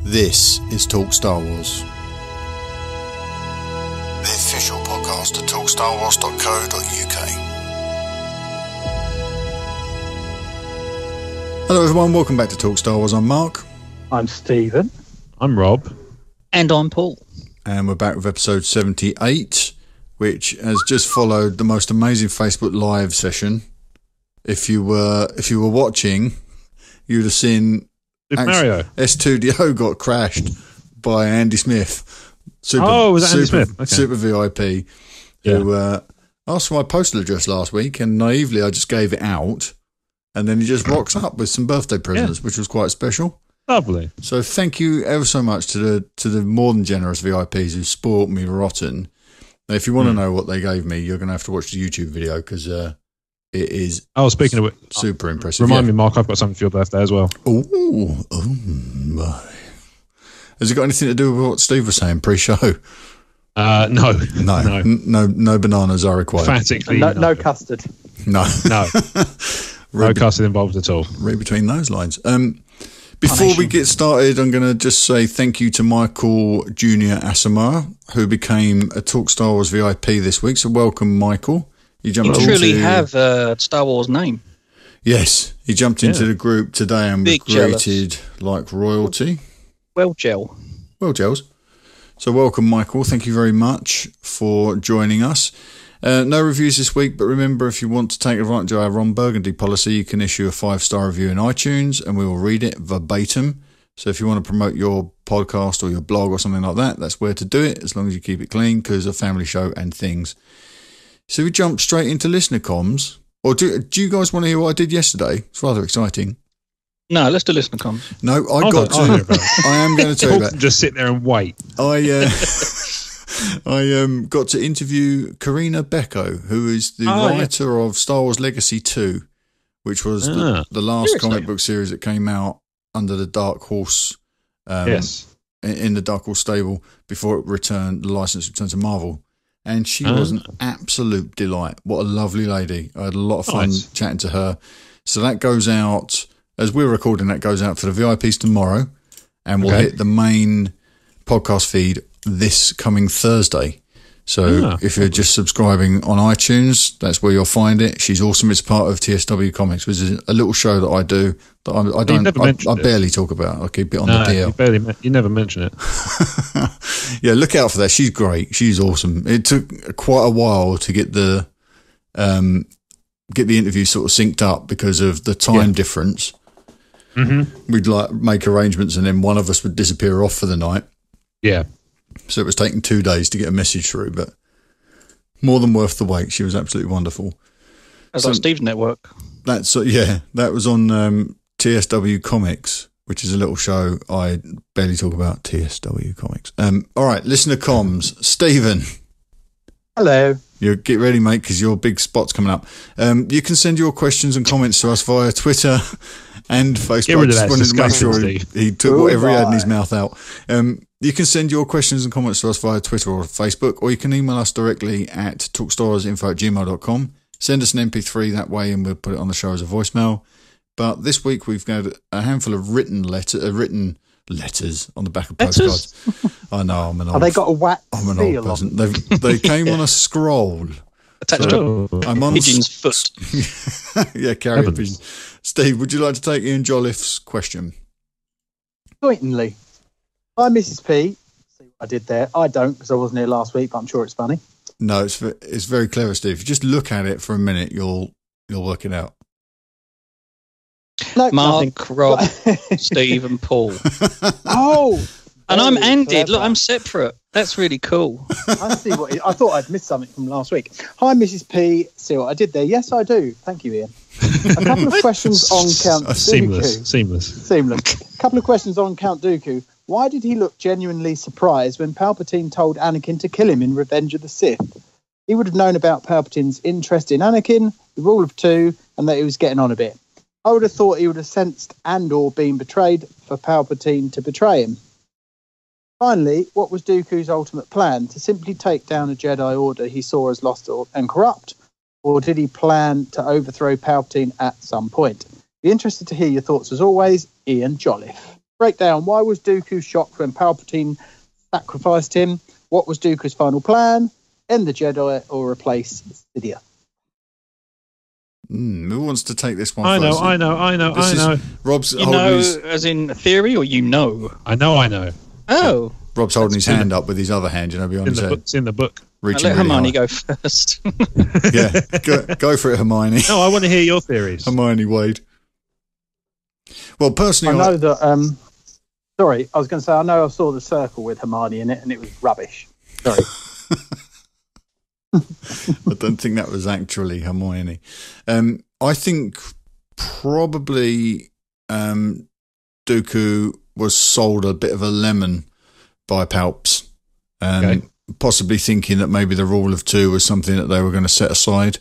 This is Talk Star Wars, the official podcast at talkstarwars.co.uk. Hello everyone, welcome back to Talk Star Wars. I'm Mark. I'm Stephen. I'm Rob. And I'm Paul. And we're back with episode 78, which has just followed the most amazing Facebook Live session. If you were watching, you'd have seen Mario. S2DO got crashed by Andy Smith. Was that Andy Smith? Okay. Super VIP, who asked for my postal address last week, and naively I just gave it out, and then he just rocks up with some birthday presents, which was quite special. Lovely. So thank you ever so much to the more than generous VIPs who spoiled me rotten. Now, if you want to know what they gave me, you're going to have to watch the YouTube video because it is. Oh, speaking of it, super impressive. Remind me, Mark, I've got something for your birthday as well. Oh my! Has it got anything to do with what Steve was saying pre-show? No, no bananas are required. Emphatically, no custard. No custard involved at all. Read between those lines. Before we get started, I'm going to just say thank you to Michael Jr. Asamoah, who became a Talk Star Wars VIP this week. So welcome, Michael. You truly have a Star Wars name. Yes, he jumped into the group today and was greeted like royalty. Well, gels. So welcome, Michael. Thank you very much for joining us. No reviews this week, but remember, if you want to take advantage of our Ron Burgundy policy, you can issue a 5-star review in iTunes and we will read it verbatim. So if you want to promote your podcast or your blog or something like that, that's where to do it, as long as you keep it clean, because a family show and things. So we jump straight into listener comms. Or do you guys want to hear what I did yesterday? It's rather exciting. No, let's do listener comms. No, I am going to tell you about it. Just sit there and wait. I got to interview Karina Becco, who is the writer of Star Wars Legacy 2, which was the last comic book series that came out under the Dark Horse, in the Dark Horse stable before the license returned to Marvel. And she was an absolute delight. What a lovely lady. I had a lot of fun chatting to her. So that goes out, as we're recording, that goes out for the VIPs tomorrow, and we'll hit the main podcast feed this coming Thursday. So if you're just subscribing on iTunes, that's where you'll find it. She's awesome. It's part of TSW Comics, which is a little show that I do that I barely talk about. I keep it on the DL. You never mention it. Yeah, look out for that. She's great. She's awesome. It took quite a while to get the interview sort of synced up because of the time difference. Mm-hmm. We'd make arrangements and then one of us would disappear off for the night. Yeah. So it was taking 2 days to get a message through, but more than worth the wait. She was absolutely wonderful. That's on Steve's network. That was on TSW Comics, which is a little show I barely talk about. TSW Comics. All right, listener comms. Stephen. Hello. You get ready, mate, because your big spot's coming up. You can send your questions and comments to us via Twitter and Facebook. Get rid of that. I just wanted to make sure he took whatever he had in his mouth out. You can send your questions and comments to us via Twitter or Facebook, or you can email us directly at talkstarsinfo@gmail.com. Send us an MP3 that way and we'll put it on the show as a voicemail. But this week we've got a handful of written letters on the back of postcards. I know, I'm an old... Have they got a wax I'm an old person. They came on a scroll. Attached to a pigeon's foot. Yeah, carrier pigeon. Steve, would you like to take Ian Jolliffe's question? Certainly. Hi, Mrs. P. See what I did there. I don't, because I wasn't here last week, but I'm sure it's funny. No, it's very clever, Steve. If you just look at it for a minute, you'll work it out. No, Mark, Rob, Steve, and Paul. And I'm Andy. Clever. Look, I'm separate. That's really cool. I see I thought I'd missed something from last week. Hi, Mrs. P. See what I did there? Yes, I do. Thank you, Ian. A couple of questions on Count Dooku. Seamless. A couple of questions on Count Dooku. Why did he look genuinely surprised when Palpatine told Anakin to kill him in Revenge of the Sith? He would have known about Palpatine's interest in Anakin, the rule of two, and that he was getting on a bit. I would have thought he would have sensed and or been betrayed for Palpatine to betray him. Finally, what was Dooku's ultimate plan? To simply take down a Jedi Order he saw as lost and corrupt? Or did he plan to overthrow Palpatine at some point? Be interested to hear your thoughts as always, Ian Jolliffe. Breakdown. Why was Dooku shocked when Palpatine sacrificed him? What was Dooku's final plan? End the Jedi or replace Sidious? Who wants to take this one I first? know. Rob's You holding know, his... as in theory, or you know? I know. Oh. Rob's holding his hand up with his other hand, behind his head. It's in the book. Reaching Let really Hermione high. go first. Yeah, go for it, Hermione. No, I want to hear your theories. Hermione Wade. Well, personally, I know that. Sorry, I was going to say I know I saw the circle with Hermione in it, and it was rubbish. Sorry. I don't think that was actually Hermione. I think probably Dooku was sold a bit of a lemon by Palps, possibly thinking that maybe the rule of two was something that they were going to set aside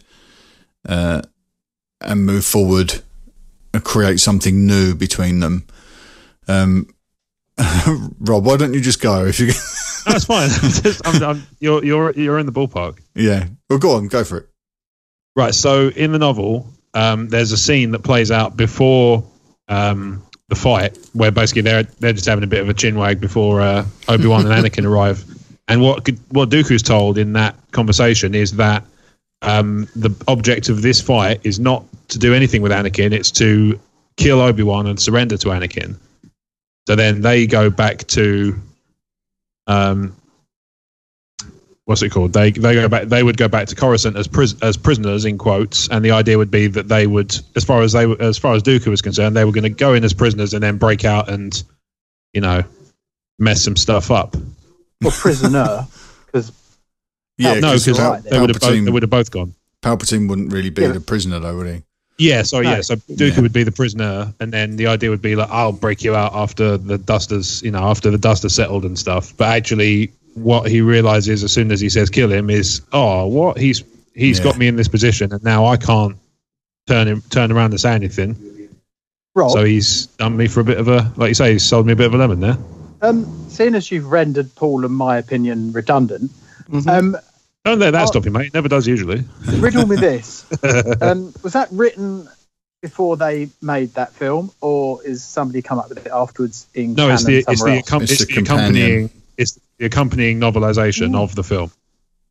and move forward and create something new between them. Rob, why don't you just go? If you, That's fine. You're in the ballpark. Yeah. Well, go on, go for it. Right. So in the novel, there's a scene that plays out before the fight, where basically they're just having a bit of a chinwag before Obi-Wan and Anakin arrive. And what Dooku's told in that conversation is that the object of this fight is not to do anything with Anakin; it's to kill Obi-Wan and surrender to Anakin. So then they go back to what's it called? They go back. They would go back to Coruscant as prisoners in quotes, and the idea would be that they would, as far as Dooku was concerned, they were going to go in as prisoners and then break out and, mess some stuff up. Or prisoner, because Yeah, no, because right, they would have both gone. Palpatine wouldn't really be the prisoner, though, would he? Yeah, so Dooku would be the prisoner, and then the idea would be like, I'll break you out after the dust has settled and stuff. But actually, what he realizes as soon as he says kill him is, what he's got me in this position, and now I can't turn around and say anything. Rob, So he's done me for a bit of a, like you say, he's sold me a bit of a lemon there. seeing as you've rendered Paul and my opinion redundant, Don't let that stop you, mate. It never does usually. riddle me this. Was that written before they made that film, or is somebody come up with it afterwards in No, canon it's the companion. accompanying novelization of the film.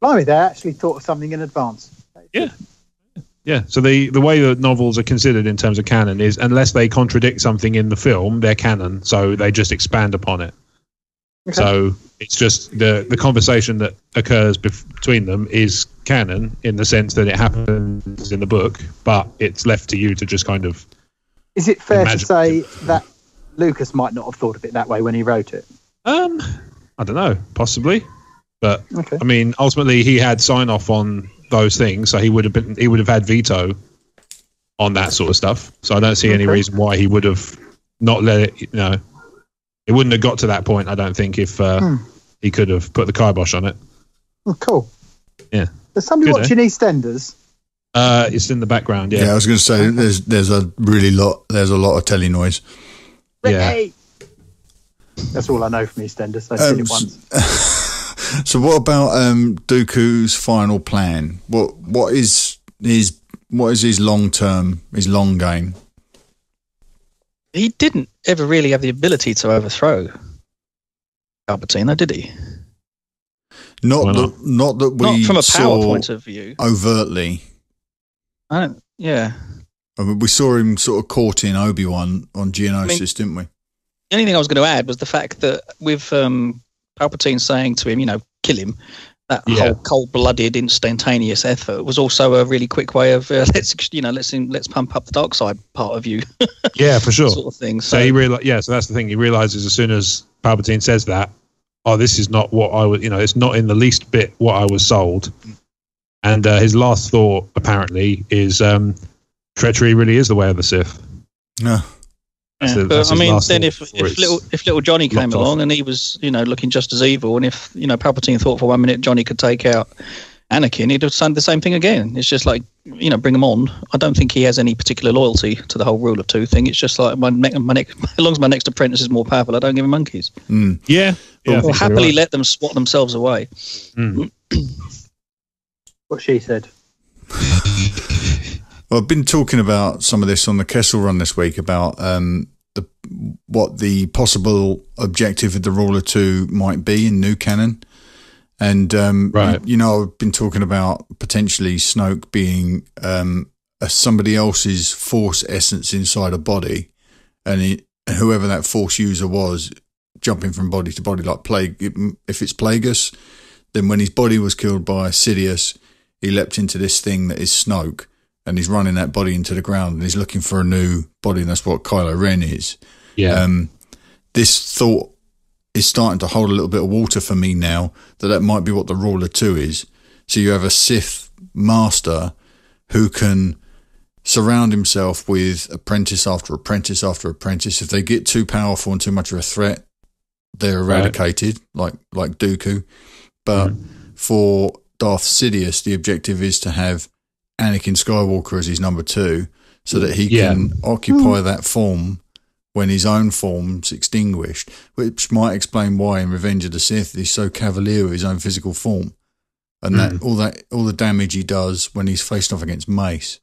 Blimey, they actually thought of something in advance. Yeah. So the way that novels are considered in terms of canon is, unless they contradict something in the film, they're canon. So they just expand upon it. Okay. So it's just the conversation that occurs between them is canon in the sense that it happens in the book, but it's left to you to just kind of. Is it fair to imagine. say that Lucas might not have thought of it that way when he wrote it? I don't know, possibly, but Okay. I mean, ultimately he had sign off on those things, so he would have had veto on that sort of stuff. So I don't see any reason why he would have not let it. It wouldn't have got to that point, I don't think, if he could have put the kibosh on it. Oh, cool. Yeah. There's somebody Good, watching EastEnders. It's in the background. Yeah, Yeah. I was going to say there's a lot of telly noise. Ricky! That's all I know from EastEnders. I've seen it once. So what about Dooku's final plan? What is his long game? He didn't ever really have the ability to overthrow Palpatine, though, did he? Not that we Not from a power saw point of view. overtly. Yeah. I mean, we saw him sort of courting Obi-Wan on Geonosis, didn't we? The only thing I was going to add was the fact that with Palpatine saying to him, kill him, that whole cold-blooded, instantaneous effort was also a really quick way of let's pump up the dark side part of you. Yeah, for sure. Sort of thing. So he so that's the thing. He realizes as soon as Palpatine says that, this is not what I was. It's not in the least bit what I was sold. And his last thought apparently is treachery really is the way of the Sith. No. But I mean, then if little Johnny came along and he was, looking just as evil, and if Palpatine thought for 1 minute Johnny could take out Anakin, he'd have done the same thing again. It's just like, bring him on. I don't think he has any particular loyalty to the whole rule of two thing. It's just like as long as my next apprentice is more powerful, I don't give him monkeys. Mm. Yeah. I'll happily let them swat themselves away. Mm. What she said. Well, I've been talking about some of this on the Kessel Run this week about what the possible objective of the Ruler 2 might be in new canon. And, you know, I've been talking about potentially Snoke being somebody else's Force essence inside a body, and whoever that Force user was, jumping from body to body like Plague. If it's Plagueis, then when his body was killed by Sidious, he leapt into this thing that is Snoke, and he's running that body into the ground, and he's looking for a new body, and that's what Kylo Ren is. Yeah. This thought is starting to hold a little bit of water for me now, that might be what the Ruler 2 is. So you have a Sith master who can surround himself with apprentice after apprentice after apprentice. If they get too powerful and too much of a threat, they're eradicated, like Dooku. But for Darth Sidious, the objective is to have Anakin Skywalker as his number 2, so that he can occupy that form when his own form's extinguished, which might explain why in Revenge of the Sith he's so cavalier with his own physical form, and all the damage he does when he's faced off against Mace.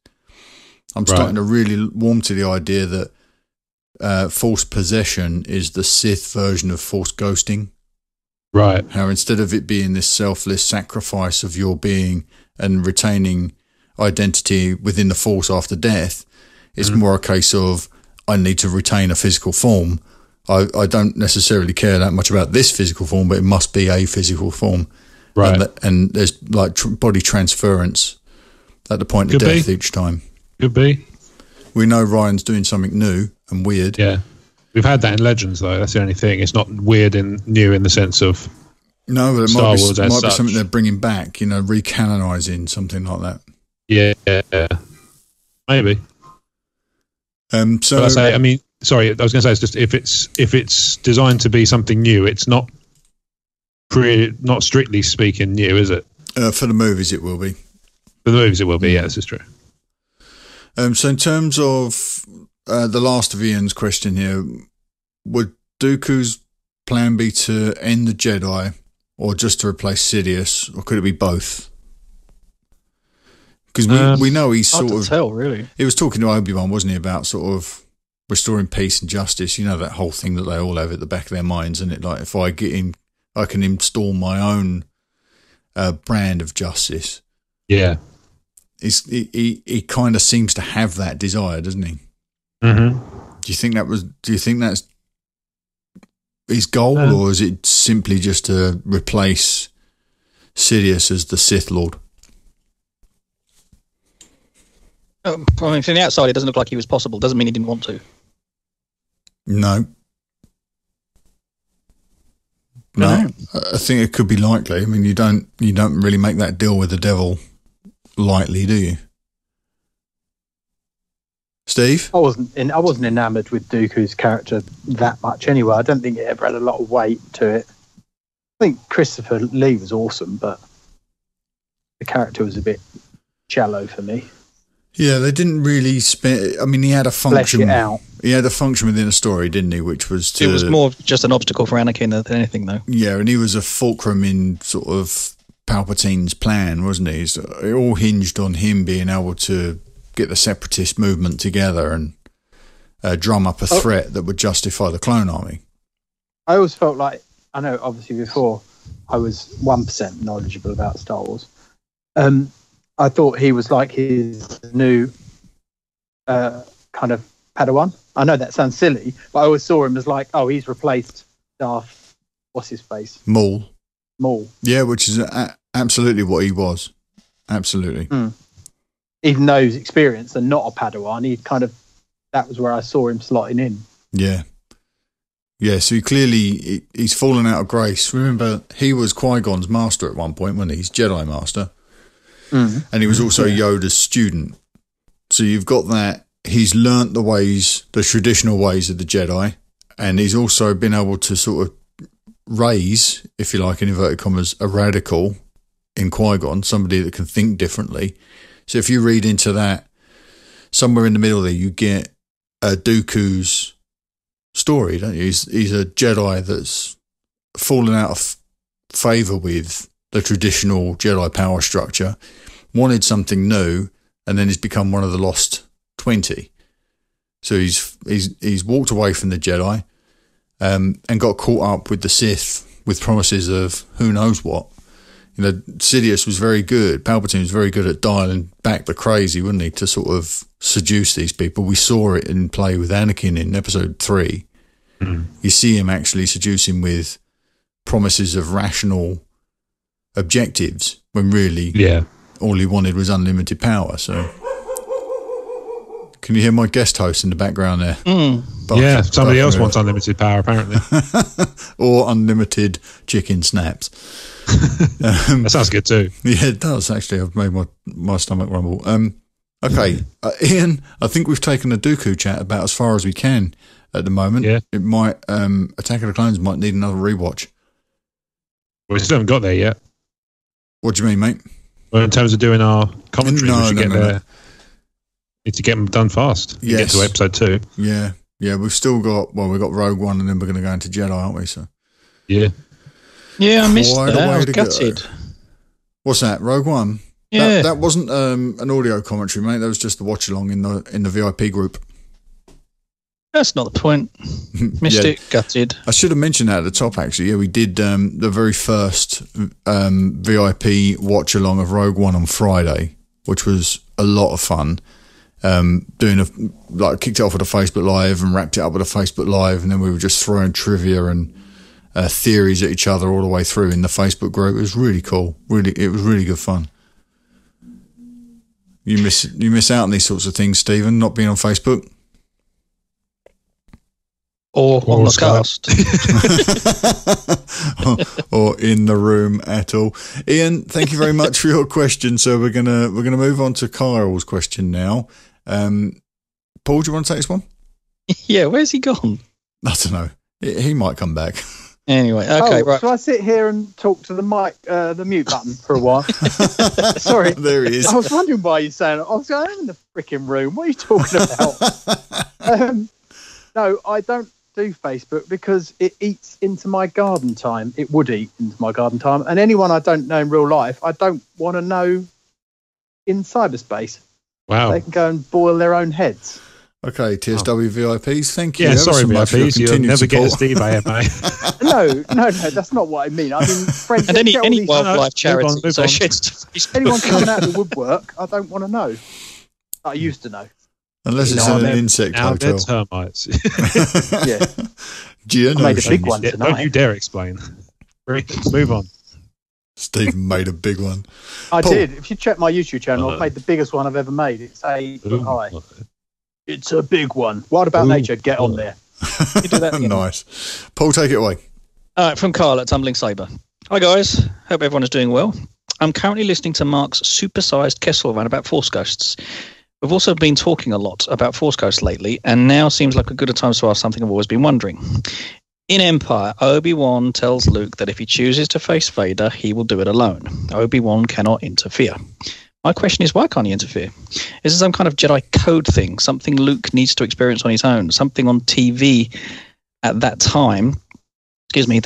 I'm starting to really warm to the idea that Force possession is the Sith version of Force ghosting. Right. How instead of it being this selfless sacrifice of your being and retaining identity within the Force after death, it's more a case of, I need to retain a physical form. I don't necessarily care that much about this physical form, but it must be a physical form. Right. And there's like body transference at the point of death each time. Could be. We know Ryan's doing something new and weird. Yeah. We've had that in Legends, though. That's the only thing. It's not weird and new in the sense of no, but it Star Wars might be something they're bringing back, you know, recanonising something like that. Yeah. Maybe. So but I was going to say, it's just if it's designed to be something new, it's not strictly speaking new, is it? For the movies, it will be. For the movies, it will be. Yeah, this is true. So in terms of the last of Ian's question here, would Dooku's plan be to end the Jedi, or just to replace Sidious, or could it be both? Because we know he's sort of tell, really. He was talking to Obi-Wan, wasn't he, about sort of restoring peace and justice. You know, that whole thing that they all have at the back of their minds, and it like, if I get him, I can install my own brand of justice. Yeah, he kind of seems to have that desire, doesn't he? Mm-hmm. Do you think that's his goal, or is it simply just to replace Sidious as the Sith Lord? I mean, from the outside, it doesn't look like he was possible. Doesn't mean he didn't want to. No. I think it could be likely. I mean, you don't really make that deal with the devil lightly, do you? Steve? I wasn't enamoured with Dooku's character that much anyway. I don't think it ever had a lot of weight to it. I think Christopher Lee was awesome, but the character was a bit shallow for me. Yeah, they didn't really spend. I mean, he had a function. Flesh it out. He had a function within a story, didn't he? Which was to. It was more just an obstacle for Anakin than anything, though. Yeah, and he was a fulcrum in sort of Palpatine's plan, wasn't he? So it all hinged on him being able to get the separatist movement together and drum up a threat that would justify the clone army. I always felt like, I know, obviously before I was 1% knowledgeable about Star Wars. I thought he was like his new kind of Padawan. I know that sounds silly, but I always saw him as like, oh, he's replaced Darth, what's his face? Maul. Yeah, which is absolutely what he was. Absolutely. Even though he's experienced and not a Padawan, that was where I saw him slotting in. Yeah. Yeah, so he's fallen out of grace. Remember, he was Qui-Gon's master at one point, wasn't he? He's Jedi master. And he was also Yoda's student. So you've got that. He's learnt the traditional ways of the Jedi, and he's also been able to sort of raise, if you like, in inverted commas, a radical in Qui-Gon, somebody that can think differently. So if you read into that, somewhere in the middle there, you get Dooku's story, don't you? He's a Jedi that's fallen out of favour with the traditional Jedi power structure, wanted something new, and then he's become one of the lost 20. So he's he's walked away from the Jedi, and got caught up with the Sith with promises of who knows what. You know, Sidious was very good. Palpatine was very good at dialing back the crazy, wasn't he, to sort of seduce these people. We saw it in play with Anakin in Episode 3. Mm. You see him actually seducing with promises of rational objectives when really all he wanted was unlimited power. So, can you hear my guest host in the background there? Yeah, somebody else wants unlimited power apparently. Or unlimited chicken snaps. That sounds good too. Yeah, it does actually. I've made my stomach rumble. Okay, Ian, I think we've taken the Dooku chat about as far as we can at the moment. Yeah. It might Attack of the Clones might need another rewatch. We still haven't got there yet. What do you mean, mate? Well, in terms of doing our commentary, we should get there. Need to get them done fast. Get to episode 2. Yeah, we've still got we've got Rogue One, and then we're going to go into Jedi, aren't we? So yeah, I missed that. I was gutted. What's that? Rogue One? Yeah, that wasn't an audio commentary, mate. That was just the watch along in the VIP group. That's not the point. Missed it, gutted. I should have mentioned that at the top, actually. Yeah, we did the very first VIP watch along of Rogue One on Friday, which was a lot of fun. Kicked it off with a Facebook Live and wrapped it up with a Facebook Live, and then we were just throwing trivia and theories at each other all the way through in the Facebook group. It was really cool. It was really good fun. You miss out on these sorts of things, Stephen, not being on Facebook. Or on the cast. or in the room at all. Ian, thank you very much for your question. So we're gonna move on to Kyle's question now. Paul, do you want to take this one? Yeah, where's he gone? I don't know. He might come back. Anyway, okay, right. Shall I sit here and talk to the mic, the mute button for a while? Sorry. There he is. I was wondering why you're saying it. I was going, I'm in the freaking room. What are you talking about? No, I don't do Facebook because it eats into my garden time. It would eat into my garden time. And anyone I don't know in real life, I don't want to know in cyberspace. Wow. They can go and boil their own heads. Okay, TSW VIPs, thank you. Yeah, sorry, VIPs. You'll never get a Steve AMA. No, that's not what I mean. I mean, friends. And any wildlife charity associated to Facebook. Anyone coming out of the woodwork, I don't want to know. I used to know. Unless it's in an insect hotel. They're termites. Yeah. I made a big one tonight. Don't you dare explain. Move on. Stephen made a big one. I did. If you check my YouTube channel, I've made the biggest one I've ever made. It's 8 foot high. It's a big one. Wild About Nature, get on there. You do that again. Nice. Paul, take it away. All right, from Carl at Tumbling Saber. Hi, guys. Hope everyone is doing well. I'm currently listening to Marc's supersized Kessel rant about Force Ghosts. We've also been talking a lot about Force Ghosts lately, and now seems like a good time to ask something I've always been wondering. In Empire, Obi-Wan tells Luke that if he chooses to face Vader, he will do it alone. Obi-Wan cannot interfere. My question is, why can't he interfere? Is it some kind of Jedi code thing, something Luke needs to experience on his own, something on TV at that time? Something on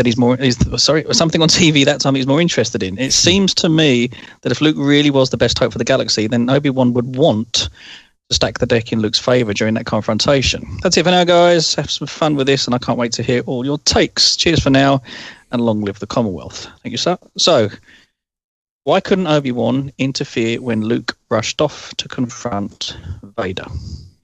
TV that time he's more interested in. It seems to me that if Luke really was the best hope for the galaxy, then Obi-Wan would want to stack the deck in Luke's favour during that confrontation. That's it for now, guys. Have some fun with this, and I can't wait to hear all your takes. Cheers for now, and long live the Commonwealth. Thank you, sir. So, why couldn't Obi-Wan interfere when Luke rushed off to confront Vader?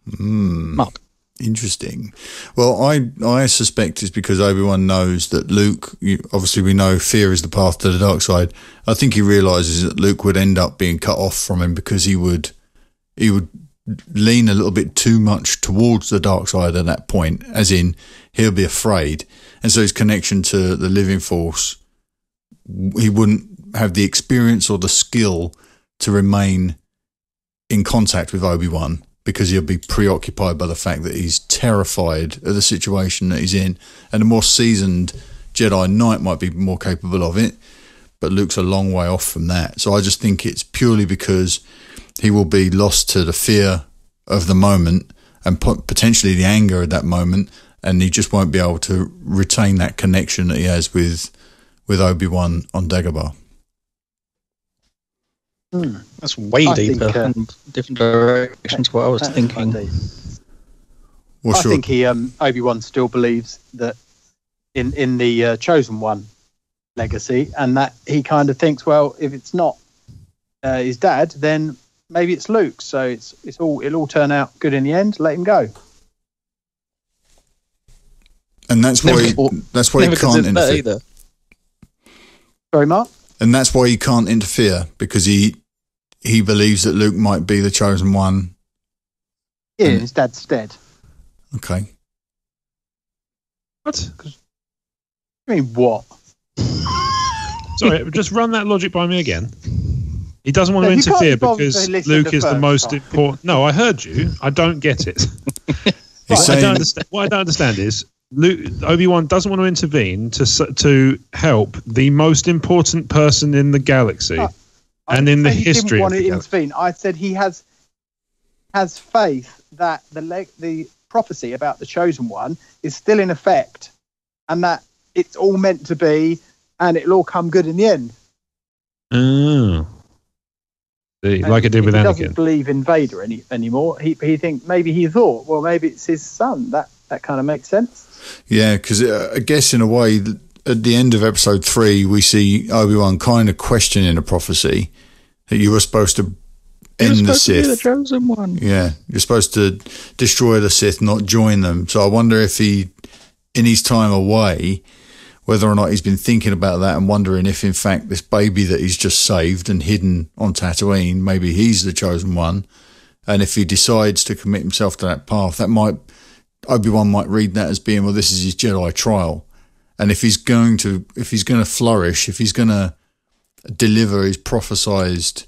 Mark. Interesting. Well, I suspect it's because Obi-Wan knows that Luke, obviously we know fear is the path to the dark side. I think he realises that Luke would end up being cut off from him because he would lean a little bit too much towards the dark side at that point, as in he'll be afraid. And so his connection to the living force, he wouldn't have the experience or the skill to remain in contact with Obi-Wan, because he'll be preoccupied by the fact that he's terrified of the situation that he's in. And a more seasoned Jedi Knight might be more capable of it, but Luke's a long way off from that. So I just think it's purely because he will be lost to the fear of the moment and potentially the anger at that moment, and he just won't be able to retain that connection that he has with Obi-Wan on Dagobah. That's way deeper and different directions to what I was thinking. I think Obi-Wan still believes that in the Chosen One legacy, and that he kind of thinks, well, if it's not his dad, then maybe it's Luke. So it'll all turn out good in the end. Let him go. And that's why he can't interfere either. Sorry, Mark. And that's why he can't interfere, because he believes that Luke might be the Chosen One. Yeah, his dad's dead. Okay. What? I mean, what? Sorry, just run that logic by me again. He doesn't want to interfere because Luke is the most important. No, I heard you. I don't get it. What I don't understand is Obi-Wan doesn't want to intervene to help the most important person in the galaxy and in the history. He didn't want to intervene. I said he has faith that the prophecy about the Chosen One is still in effect, and that it's all meant to be, and it'll all come good in the end. Oh. Like it did with Anakin. He doesn't believe in Vader anymore. He thought, well, maybe it's his son. That kind of makes sense. Yeah, because I guess in a way, at the end of episode 3, we see Obi-Wan kind of questioning a prophecy that you were supposed to end the Sith. To be the Chosen One. Yeah, you're supposed to destroy the Sith, not join them. So I wonder if he, in his time away, whether or not he's been thinking about that and wondering if, in fact, this baby that he's just saved and hidden on Tatooine, maybe he's the Chosen One. And if he decides to commit himself to that path, Obi-Wan might read that as being, well, this is his Jedi trial. And if he's going to flourish, if he's going to deliver his prophesized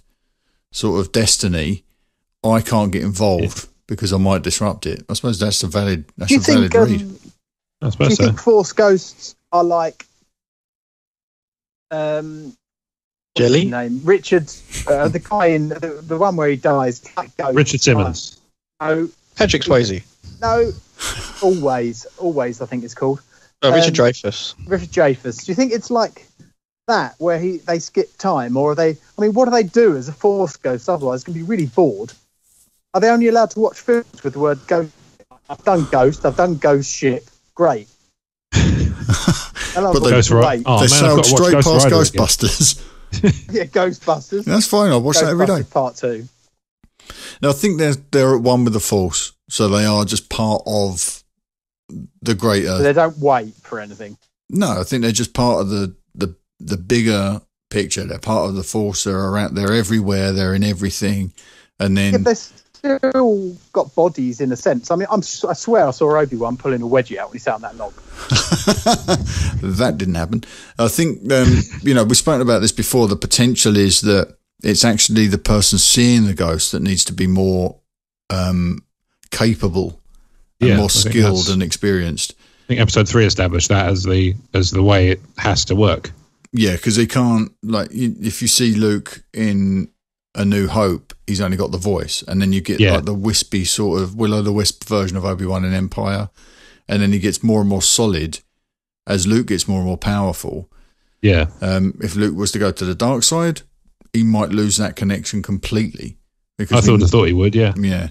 sort of destiny, I can't get involved because I might disrupt it. I suppose that's a valid read. I suppose do you think Force ghosts are like Jelly? Name? Richard, the guy in the one where he dies. Richard Simmons. No. Patrick Swayze. No. Always, I think it's called. Richard Dreyfuss. Richard Dreyfuss. Do you think it's like that, where they skip time, or are they? I mean, what do they do as a Force ghost? Otherwise, it's going to be really bored. Are they only allowed to watch films with the word "ghost"? I've done Ghost. I've done Ghost Ship. Great. But they sailed straight past Ghostbusters. Yeah, Ghostbusters. That's fine. I'll watch that every day. Part 2. Now, I think they're at one with the Force, so they are just part of the greater. So they don't wait for anything. No, I think they're just part of the bigger picture. They're part of the Force. They're around. They're everywhere. They're in everything. And then they're still got bodies in a sense. I mean, I swear I saw Obi-Wan pulling a wedgie out when he sat on that log. That didn't happen. I think we've spoken about this before. The potential is that it's actually the person seeing the ghost that needs to be more capable and more skilled and experienced. I think episode 3 established that as the way it has to work. Yeah, because they can't, if you see Luke in A New Hope, he's only got the voice, and then you get like the wispy sort of Will-o'-the-Wisp version of Obi-Wan in Empire, and then he gets more and more solid as Luke gets more and more powerful. Yeah. If Luke was to go to the dark side, he might lose that connection completely. Because I thought he would, yeah. Yeah.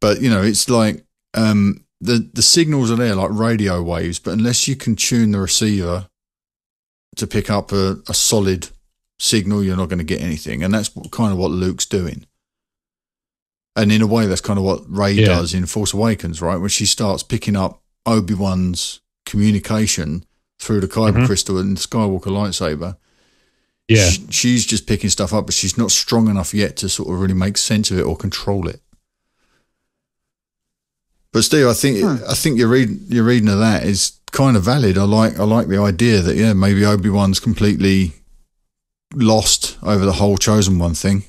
But, it's like the signals are there like radio waves, but unless you can tune the receiver to pick up a solid signal, you're not going to get anything. And that's kind of what Luke's doing. And in a way, that's kind of what Rey does in Force Awakens, right? When she starts picking up Obi-Wan's communication through the Kyber crystal and the Skywalker lightsaber. Yeah. She's just picking stuff up, but she's not strong enough yet to sort of really make sense of it or control it. But Steve, I think your reading of that is kind of valid. I like the idea that maybe Obi-Wan's completely lost over the whole Chosen One thing.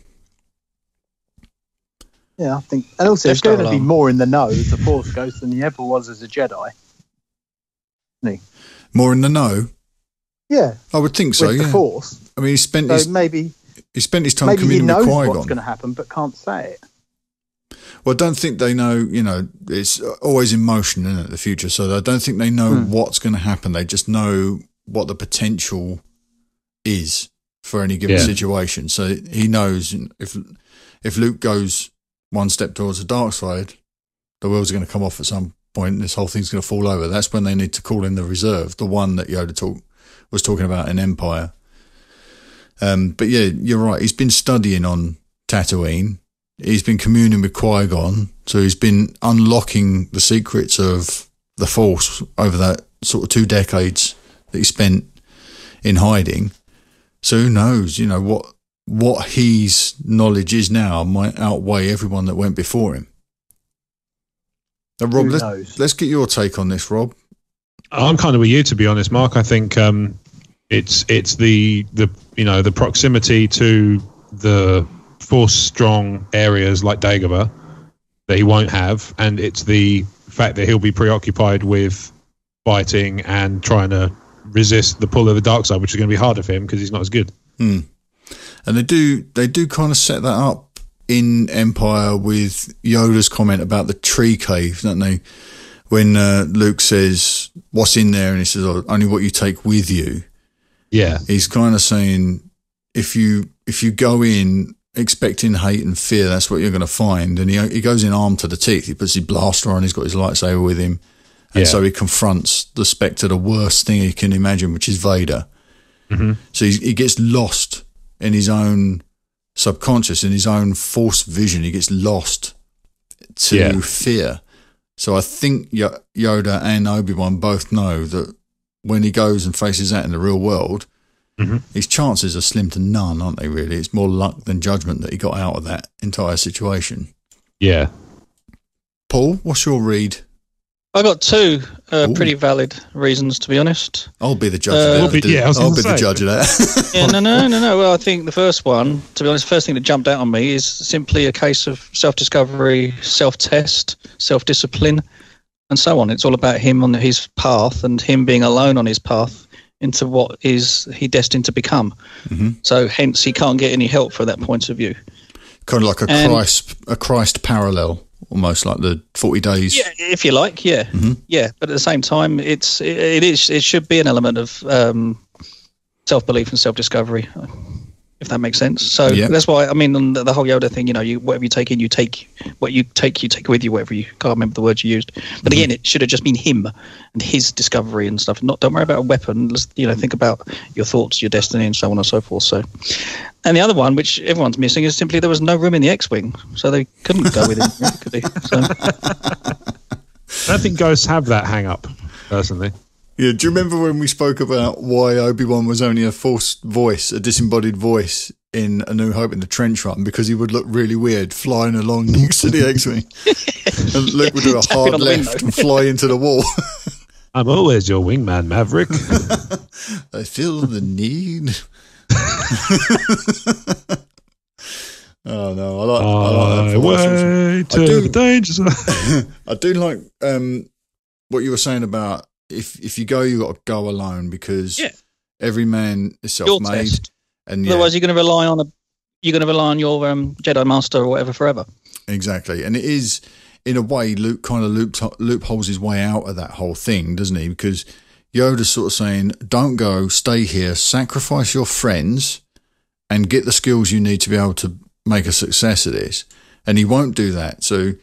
Yeah, I think, and also he's going to be more in the know as a Force ghost than he ever was as a Jedi. Isn't he? More in the know? Yeah, I would think so. With the Force. I mean, he spent his time communing with Qui-Gon. Maybe he knows what's going to happen, but can't say it. Well, I don't think they know, it's always in motion, isn't it, the future? So I don't think they know what's going to happen. They just know what the potential is for any given situation. So he knows if Luke goes one step towards the dark side, the wheels are going to come off at some point, this whole thing's going to fall over. That's when they need to call in the reserve, the one that Yoda was talking about in Empire. But yeah, you're right. He's been studying on Tatooine. He's been communing with Qui-Gon. So he's been unlocking the secrets of the Force over that sort of 2 decades that he spent in hiding. So who knows, what his knowledge is now might outweigh everyone that went before him. Now, Rob, let's get your take on this, Rob. I'm kind of with you, to be honest, Mark. I think it's the proximity to the Force strong areas like Dagobah that he won't have, and it's the fact that he'll be preoccupied with fighting and trying to resist the pull of the dark side, which is going to be harder for him because he's not as good. And they do kind of set that up in Empire with Yoda's comment about the tree cave, don't they? When Luke says, "What's in there?" and he says, "Oh, only what you take with you." Yeah, he's kind of saying, if you go in expecting hate and fear, that's what you're going to find. And he goes in armed to the teeth. He puts his blaster on. He's got his lightsaber with him. And so he confronts the Spectre, the worst thing he can imagine, which is Vader. Mm-hmm. So he gets lost in his own subconscious, in his own Force vision. He gets lost to fear. So I think Yoda and Obi-Wan both know that when he goes and faces that in the real world, his chances are slim to none, aren't they, really? It's more luck than judgment that he got out of that entire situation. Yeah. Paul, what's your read? I got 2 pretty valid reasons, to be honest. I'll be the judge of that. I'll be the judge of that. Yeah, no. Well, I think the first one, to be honest, the first thing that jumped out on me is simply a case of self-discovery, self-test, self-discipline, and so on. It's all about him on his path and him being alone on his path into what is he destined to become. So hence he can't get any help from that point of view. Kind of like a Christ parallel, almost like the 40 days. Yeah, if you like, yeah. Yeah, but at the same time it should be an element of self-belief and self-discovery, if that makes sense. So that's why, I mean, on the whole Yoda thing, whatever you take in, you take what you take with you, whatever you can't remember the words you used. But again, it should have just been him and his discovery and stuff. Don't worry about a weapon. Let's, think about your thoughts, your destiny, and so on and so forth. So, and the other one, which everyone's missing, is simply there was no room in the X-wing, so they couldn't go with him, could they? So. I don't think ghosts have that hang-up, personally. Yeah, do you remember when we spoke about why Obi-Wan was only a forced voice, a disembodied voice in A New Hope in the trench run? Because he would look really weird flying along next to the X-Wing. And Luke would do a hard left and fly into the wall. I'm always your wingman, Maverick. I feel the need. Oh, no, I like that. Way to the danger zone. I do like what you were saying about if you go, you got to go alone, because every man is self-made, and otherwise you're going to rely on your Jedi Master or whatever forever. Exactly, and it is in a way Luke kind of loopholes his way out of that whole thing, doesn't he? Because Yoda's sort of saying, "Don't go, stay here, sacrifice your friends, and get the skills you need to be able to make a success of this," and he won't do that. So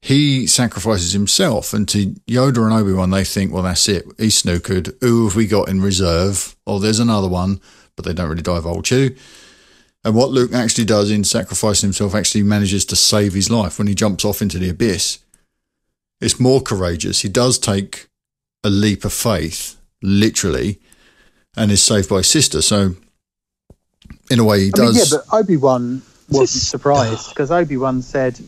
he sacrifices himself, and to Yoda and Obi-Wan, they think, well, that's it. He's snookered. Who have we got in reserve? Oh, there's another one, but they don't really divulge who. And what Luke actually does in sacrificing himself actually manages to save his life when he jumps off into the abyss. It's more courageous. He does take a leap of faith, literally, and is saved by his sister. So, in a way, he does. But Obi-Wan wasn't surprised, because Obi-Wan said,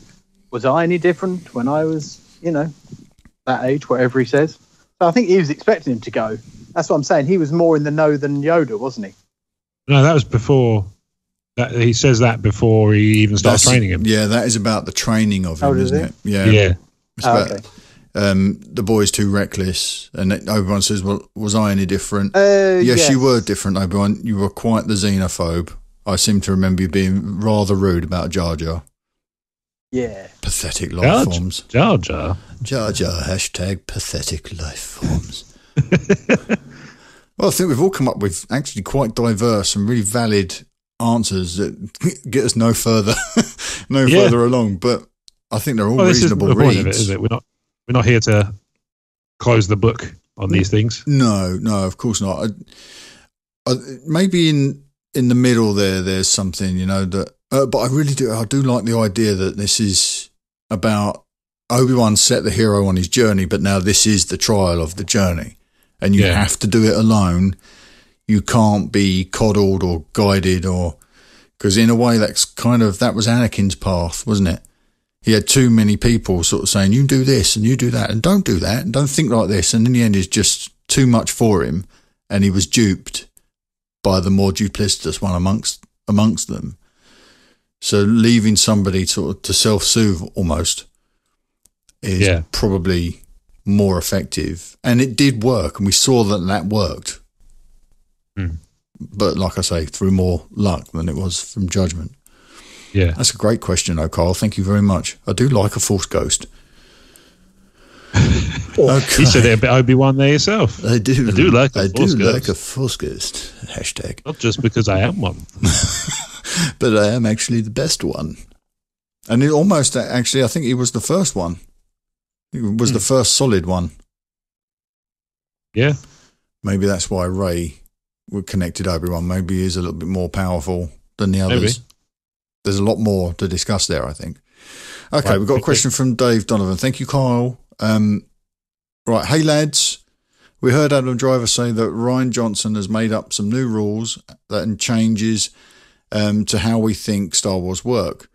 was I any different when I was, that age, whatever he says? So I think he was expecting him to go. That's what I'm saying. He was more in the know than Yoda, wasn't he? No, that was before. He says that before he even starts training him. Yeah, that is about the training of him, isn't it? Yeah. It's about, the boy's too reckless. And Obi-Wan says, well, was I any different? Yes, you were different, Obi-Wan. You were quite the xenophobe. I seem to remember you being rather rude about Jar Jar. Yeah. Pathetic life forms. Jar Jar. Jar Jar, #pathetic life forms. Well, I think we've all come up with actually quite diverse and really valid answers that get us no further along. But I think they're all reasonable reads. Point of it, is it? We're not here to close the book on these things. No, of course not. Maybe in the middle there's something, that. But I really do. I do like the idea that this is about Obi-Wan set the hero on his journey, but now this is the trial of the journey, and you have to do it alone. You can't be coddled or guided, because in a way that was Anakin's path, wasn't it? He had too many people sort of saying, you do this and you do that and don't do that and don't think like this. And in the end, it's just too much for him. And he was duped by the more duplicitous one amongst them. So leaving somebody sort of to self-soothe almost is probably more effective. And it did work. And we saw that worked. But like I say, through more luck than it was from judgment. Yeah. That's a great question, though, Carl. Thank you very much. I do like a Force ghost. Okay. You said it a bit Obi-Wan there yourself. I do. I do like a Force ghost. Hashtag. Not just because I am one. But I am actually the best one. And it almost, actually, I think he was the first one. He was the first solid one. Yeah. Maybe that's why Rey connected Obi-Wan. Maybe he is a little bit more powerful than the others. Maybe. There's a lot more to discuss there, I think. Okay, right, we've got a question from Dave Donovan. Thank you, Kyle. Right, hey lads. We heard Adam Driver say that Rian Johnson has made up some new rules and changes to how we think Star Wars work.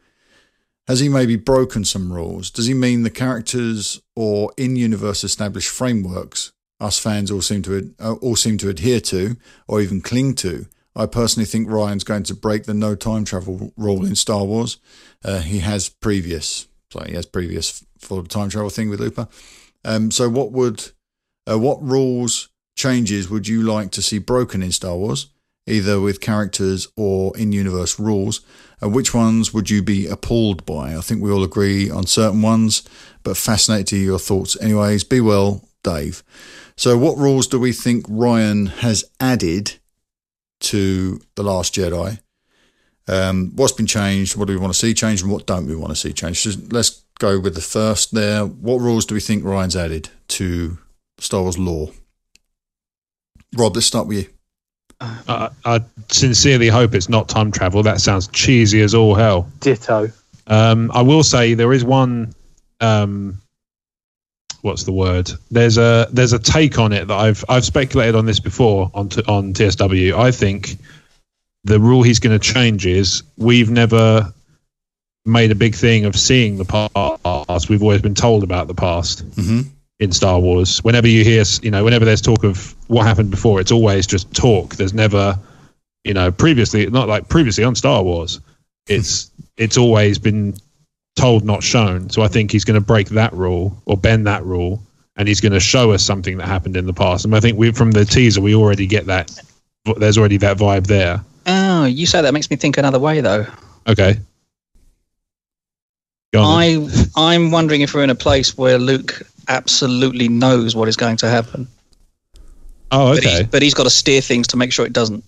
Has he maybe broken some rules? Does he mean the characters or in-universe established frameworks us fans all seem to adhere to or even cling to? I personally think Ryan's going to break the no time travel rule in Star Wars. He has previous for the time travel thing with Looper. So what rules changes would you like to see broken in Star Wars, either with characters or in-universe rules? Which ones would you be appalled by? I think we all agree on certain ones, but fascinated to hear your thoughts. Anyways, be well, Dave. So what rules do we think Ryan has added to The Last Jedi? What's been changed? What do we want to see changed? And what don't we want to see changed? So let's go with the first there. What rules do we think Ryan's added to Star Wars lore? Rob, let's start with you. I sincerely hope it's not time travel. That sounds cheesy as all hell. Ditto. I will say there is one. What's the word? There's a take on it that I've speculated on this before on TSW. I think the rule he's going to change is we've never made a big thing of seeing the past. We've always been told about the past in Star Wars. Whenever you hear, whenever there's talk of what happened before, it's always just talk. There's never, previously, not like previously on Star Wars. It's always been told, not shown. So I think he's going to break that rule or bend that rule, and he's going to show us something that happened in the past. And I think from the teaser we already get that. There's already that vibe there. Oh, you say that makes me think another way though. Okay. I'm wondering if we're in a place where Luke absolutely knows what is going to happen. Oh, okay. But he's got to steer things to make sure it doesn't.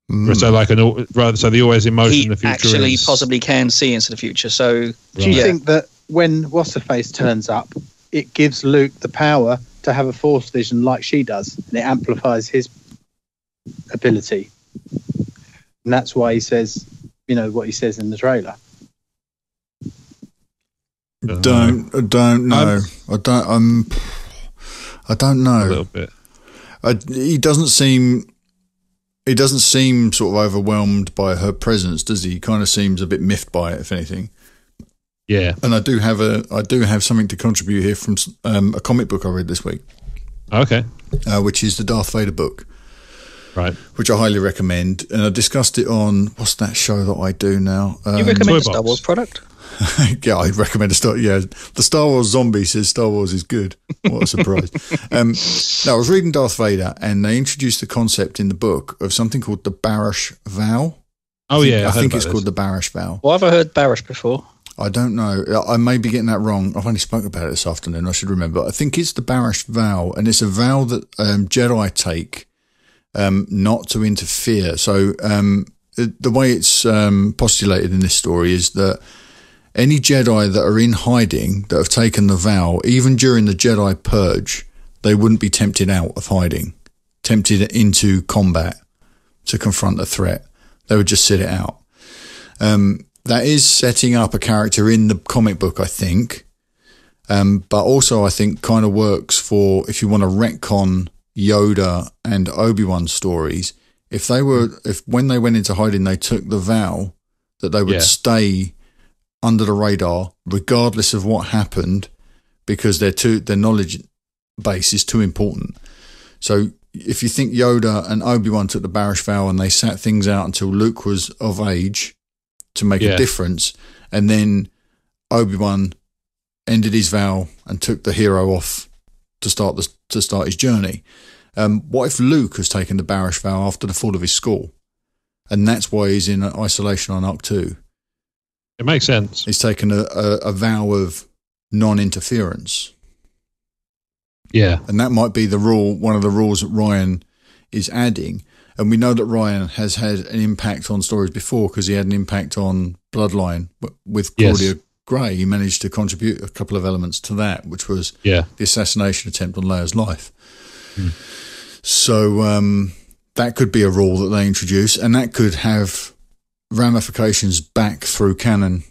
So so the always in motion in the future actually possibly can see into the future. So do you think that when What's-Her-Face turns up, it gives Luke the power to have a Force vision like she does, and it amplifies his ability? And that's why he says, what he says in the trailer. Don't know. I don't know. A little bit. He doesn't seem sort of overwhelmed by her presence, does he? He kind of seems a bit miffed by it, if anything. Yeah. And I do have something to contribute here from a comic book I read this week. Okay. Which is the Darth Vader book. Right. Which I highly recommend. And I discussed it on, what's that show that I do now? You recommend a Star Wars product? Yeah, I recommend the Star Wars zombie says Star Wars is good. What a surprise. Now, I was reading Darth Vader, and they introduced the concept in the book of something called the Barash Vow. I think it's called the Barash Vow. Well, I've heard Barash before. I don't know. I may be getting that wrong. I've only spoken about it this afternoon. I should remember. I think it's the Barash Vow, and it's a vow that Jedi take not to interfere. So the way it's postulated in this story is that any Jedi that are in hiding, that have taken the vow, even during the Jedi Purge, they wouldn't be tempted out of hiding, tempted into combat to confront the threat. They would just sit it out. That is setting up a character in the comic book, I think. But also I think kind of works for if you want to retcon Yoda and Obi-Wan stories. If when they went into hiding, they took the vow that they would stay under the radar, regardless of what happened, because their knowledge base is too important. So if you think Yoda and Obi-Wan took the Barish vow and they sat things out until Luke was of age to make a difference, and then Obi-Wan ended his vow and took the hero off to start his journey. What if Luke has taken the Barish vow after the fall of his school, and that's why he's in isolation on Arc 2? It makes sense. He's taken a vow of non-interference. Yeah. And that might be the rule, one of the rules that Ryan is adding. And we know that Ryan has had an impact on stories before because he had an impact on Bloodline with Claudia Gray. He managed to contribute a couple of elements to that, which was the assassination attempt on Leia's life. So that could be a rule that they introduce, and that could have ramifications back through canon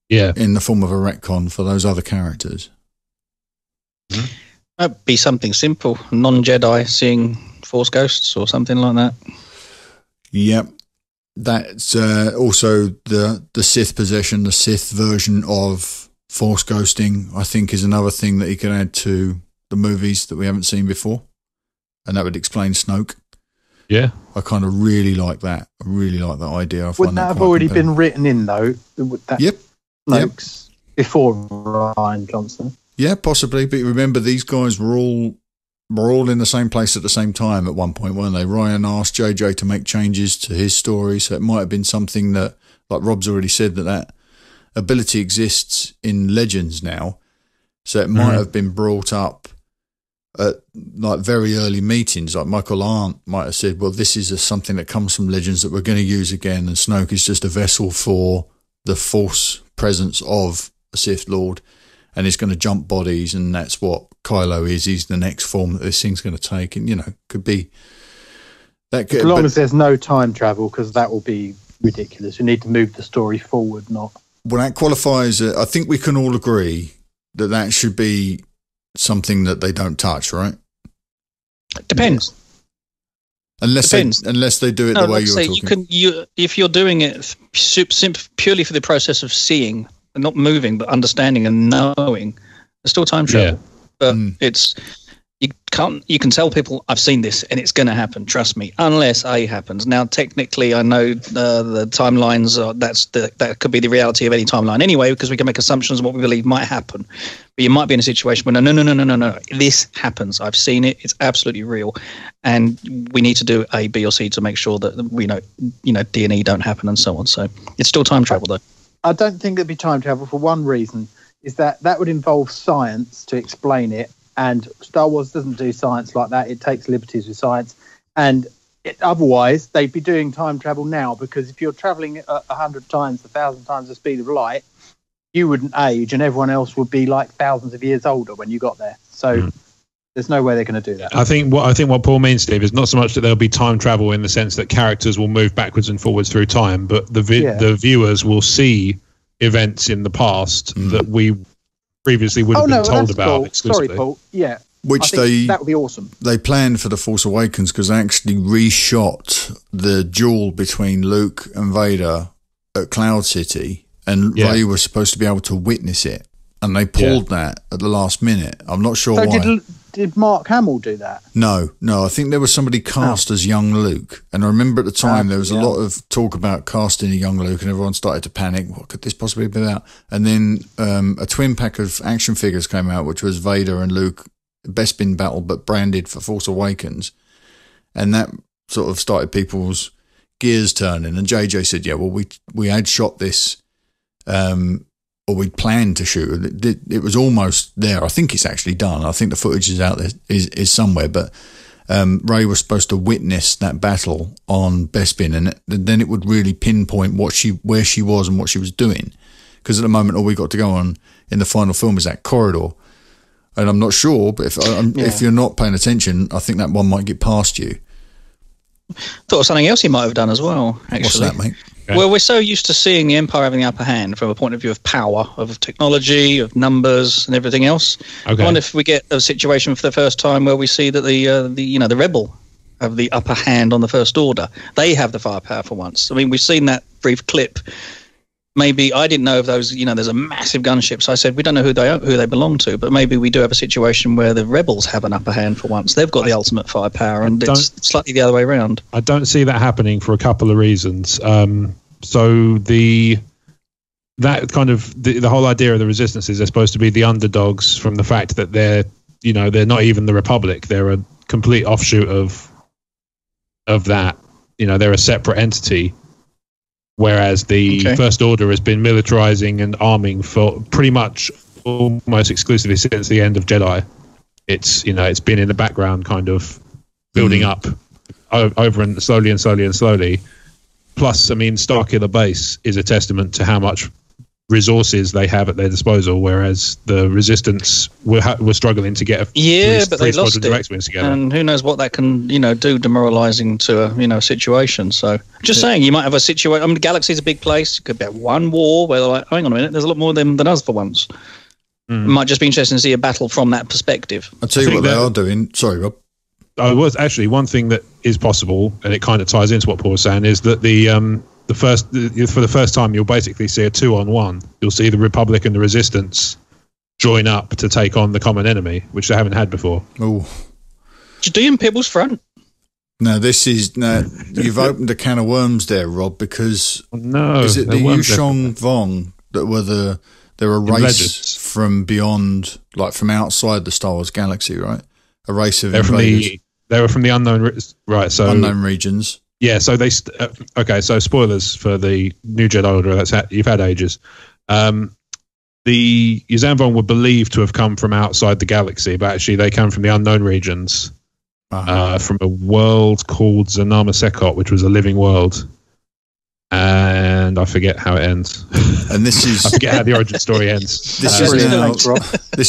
in the form of a retcon for those other characters. That'd be something simple. Non-Jedi seeing Force ghosts or something like that. Yep. That's also the Sith possession, the Sith version of Force ghosting, I think, is another thing that you can add to the movies that we haven't seen before. And that would explain Snoke. Yeah. I kind of really like that. I really like that idea. Wouldn't that have already been written in, though? Snoke's before Rian Johnson. Yeah, possibly. But remember, these guys were all in the same place at the same time at one point, weren't they? Ryan asked JJ to make changes to his story, so it might have been something that, like Rob's already said, that ability exists in Legends now. So it might have been brought up at like very early meetings. Like Michael Arndt might have said, well, this is something that comes from Legends that we're going to use again, and Snoke is just a vessel for the Force presence of a Sith Lord, and he's going to jump bodies, and that's what Kylo is. He's the next form that this thing's going to take, and could be that. As long as there's no time travel, because that will be ridiculous. We need to move the story forward, not. Well, that qualifies. I think we can all agree that should be something that they don't touch, right? Depends. Unless they do it the way you're talking. If you're doing it purely for the process of seeing, and not moving, but understanding and knowing, there's still time travel. But it's you can tell people I've seen this and it's going to happen. Trust me, unless A happens. Now, technically, I know the timelines that could be the reality of any timeline anyway, because we can make assumptions on what we believe might happen. But you might be in a situation where no, this happens. I've seen it. It's absolutely real, and we need to do A, B, or C to make sure that we know D&E don't happen and so on. So it's still time travel, though. I don't think it'd be time travel for one reason, is that would involve science to explain it, and Star Wars doesn't do science like that. It takes liberties with science, and otherwise they'd be doing time travel now, because if you're travelling 100 times, 1,000 times the speed of light, you wouldn't age, and everyone else would be like thousands of years older when you got there. So there's no way they're going to do that. I think what Paul means, Steve, is not so much that there'll be time travel in the sense that characters will move backwards and forwards through time, but the viewers will see events in the past that we previously would have been told about exclusively. Sorry, Paul. Yeah. That would be awesome. They planned for The Force Awakens because they actually reshot the duel between Luke and Vader at Cloud City, and Rey was supposed to be able to witness it. And they pulled that at the last minute. I'm not sure why. So did Mark Hamill do that? No. I think there was somebody cast as young Luke. And I remember at the time there was a lot of talk about casting a young Luke, and everyone started to panic. What could this possibly be about? And then a twin pack of action figures came out, which was Vader and Luke, Bespin battle, but branded for Force Awakens. And that sort of started people's gears turning. And JJ said, yeah, well, we had shot this... or we'd planned to shoot it. It was almost there. I think it's actually done. I think the footage is out there, is somewhere. But Rey was supposed to witness that battle on Bespin, and then it would really pinpoint where she was and what she was doing, because at the moment all we got to go on in the final film is that corridor. And I'm not sure, but if you're not paying attention, I think that one might get past you. Thought of something else he might have done as well, actually. What's that, mate? Okay. Well, we're so used to seeing the Empire having the upper hand from a point of view of power, of technology, of numbers, and everything else. Okay. I wonder if we get a situation for the first time where we see that the Rebel have the upper hand on the First Order. They have the firepower for once. I mean, we've seen that brief clip. Maybe I didn't know of those. There's a massive gunship, so I said we don't know who they belong to, but maybe we do have a situation where the Rebels have an upper hand for once. They've got the ultimate firepower, and it's slightly the other way around. I don't see that happening for a couple of reasons. So the whole idea of the Resistance is they're supposed to be the underdogs from the fact that they're not even the Republic. They're a complete offshoot of that. They're a separate entity. Whereas the First Order has been militarizing and arming for pretty much almost exclusively since the end of Jedi. It's been in the background, kind of building up over and slowly. Plus, I mean, Starkiller Base is a testament to how much resources they have at their disposal, whereas the Resistance were struggling to get but they lost it, together. And who knows what that can do demoralizing to a situation. So just saying, you might have a situation. I mean, the galaxy's a big place. It could be one war where they're like, hang on a minute, there's a lot more of them than us for once. It might just be interesting to see a battle from that perspective. I'll tell you what they are doing. Sorry, Rob. Was actually one thing that is possible, and it kind of ties into what Paul was saying, is that for the first time, you'll basically see a 2-on-1. You'll see the Republic and the Resistance join up to take on the common enemy, which they haven't had before. Oh, did you do in Pibble's front? No, you've opened a can of worms there, Rob. Because is it the Yushong Vong that they're a race from beyond, like from outside the Star Wars galaxy, right? A race of invaders. They were from the unknown, right? So unknown regions. Yeah, so they so spoilers for the New Jedi Order. You've had ages. The Yuuzhan Vong were believed to have come from outside the galaxy, but actually they come from the unknown regions, from a world called Zanama Sekot, which was a living world. And I forget how it ends. And this is I forget how the origin story ends. This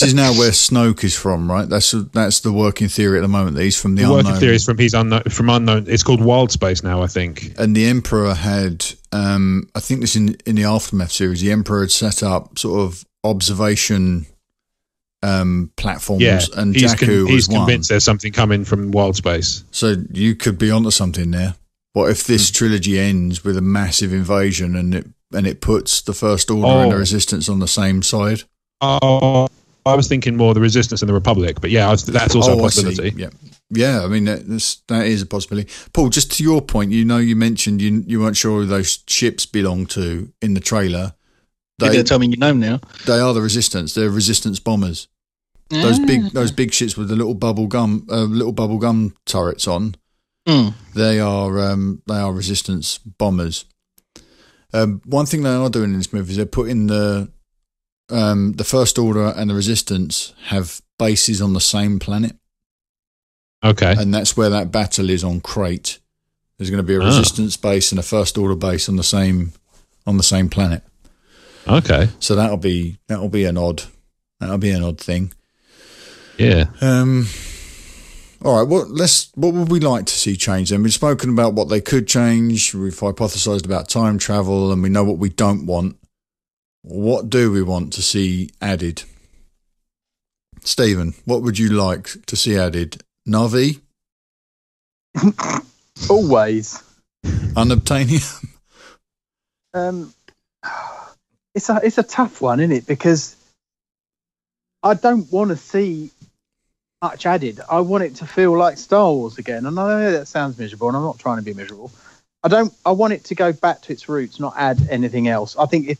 is now where Snoke is from, right? That's the working theory at the moment. That he's from the unknown. Working theory is from unknown. It's called Wild Space now, I think. And the Emperor had, I think this in the Aftermath series, the Emperor had set up sort of observation platforms, and Jakku he's convinced there's something coming from Wild Space. So you could be onto something there. What if this trilogy ends with a massive invasion and it puts the First Order and the Resistance on the same side? Oh, I was thinking more the Resistance and the Republic, but yeah, that's also a possibility. Yeah. I mean that is a possibility. Paul, just to your point, you mentioned you weren't sure who those ships belong to in the trailer. You're going to tell me you know them now. They are the Resistance. They're Resistance bombers. Those big ships with the little bubble gum turrets on. They are Resistance bombers. One thing they are doing in this movie is they're putting the First Order and the Resistance have bases on the same planet. Okay, and that's where that battle is on Crate. There's going to be a Resistance base and a First Order base on the same planet. Okay, so that'll be an odd thing. Yeah. All right, what would we like to see change then? We've spoken about what they could change. We've hypothesised about time travel, and we know what we don't want. What do we want to see added? Stephen, what would you like to see added? Na'vi? Always. Unobtainium? It's a tough one, isn't it? Because I don't want to see much added. I want it to feel like Star Wars again, and I know that sounds miserable, and I'm not trying to be miserable. I want it to go back to its roots, not add anything else. I think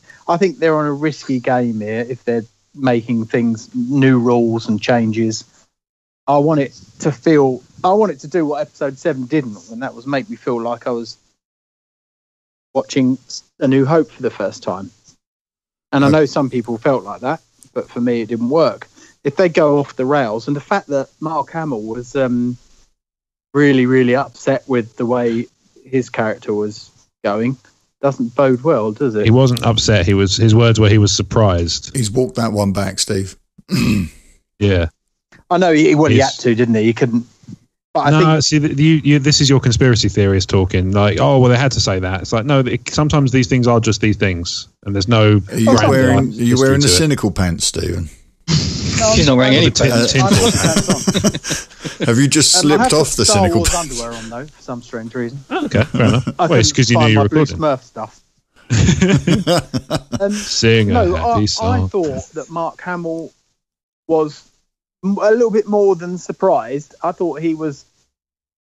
they're on a risky game here if they're making things new rules and changes. I want it to do what Episode 7 didn't, and that was make me feel like I was watching A New Hope for the first time. And I know some people felt like that, but for me it didn't work. If they go off the rails, and the fact that Mark Hamill was really, really upset with the way his character was going, doesn't bode well, does it? He wasn't upset. His words were he was surprised. He's walked that one back, Steve. Yeah. I know he had to, didn't he? He couldn't. But I think this is your conspiracy theorist talking. Like, oh, well, they had to say that. It's like, no, sometimes these things are just these things, and there's no. Are you wearing the cynical pants, Stephen? No, she's not wearing any pants. Have you just slipped off the cynical pants? I have Star Wars underwear on though, for some strange reason. Oh, okay, fair enough. Well, it's because you knew you were recording. Smurf stuff. Sing a happy song. I thought that Mark Hamill was a little bit more than surprised. I thought he was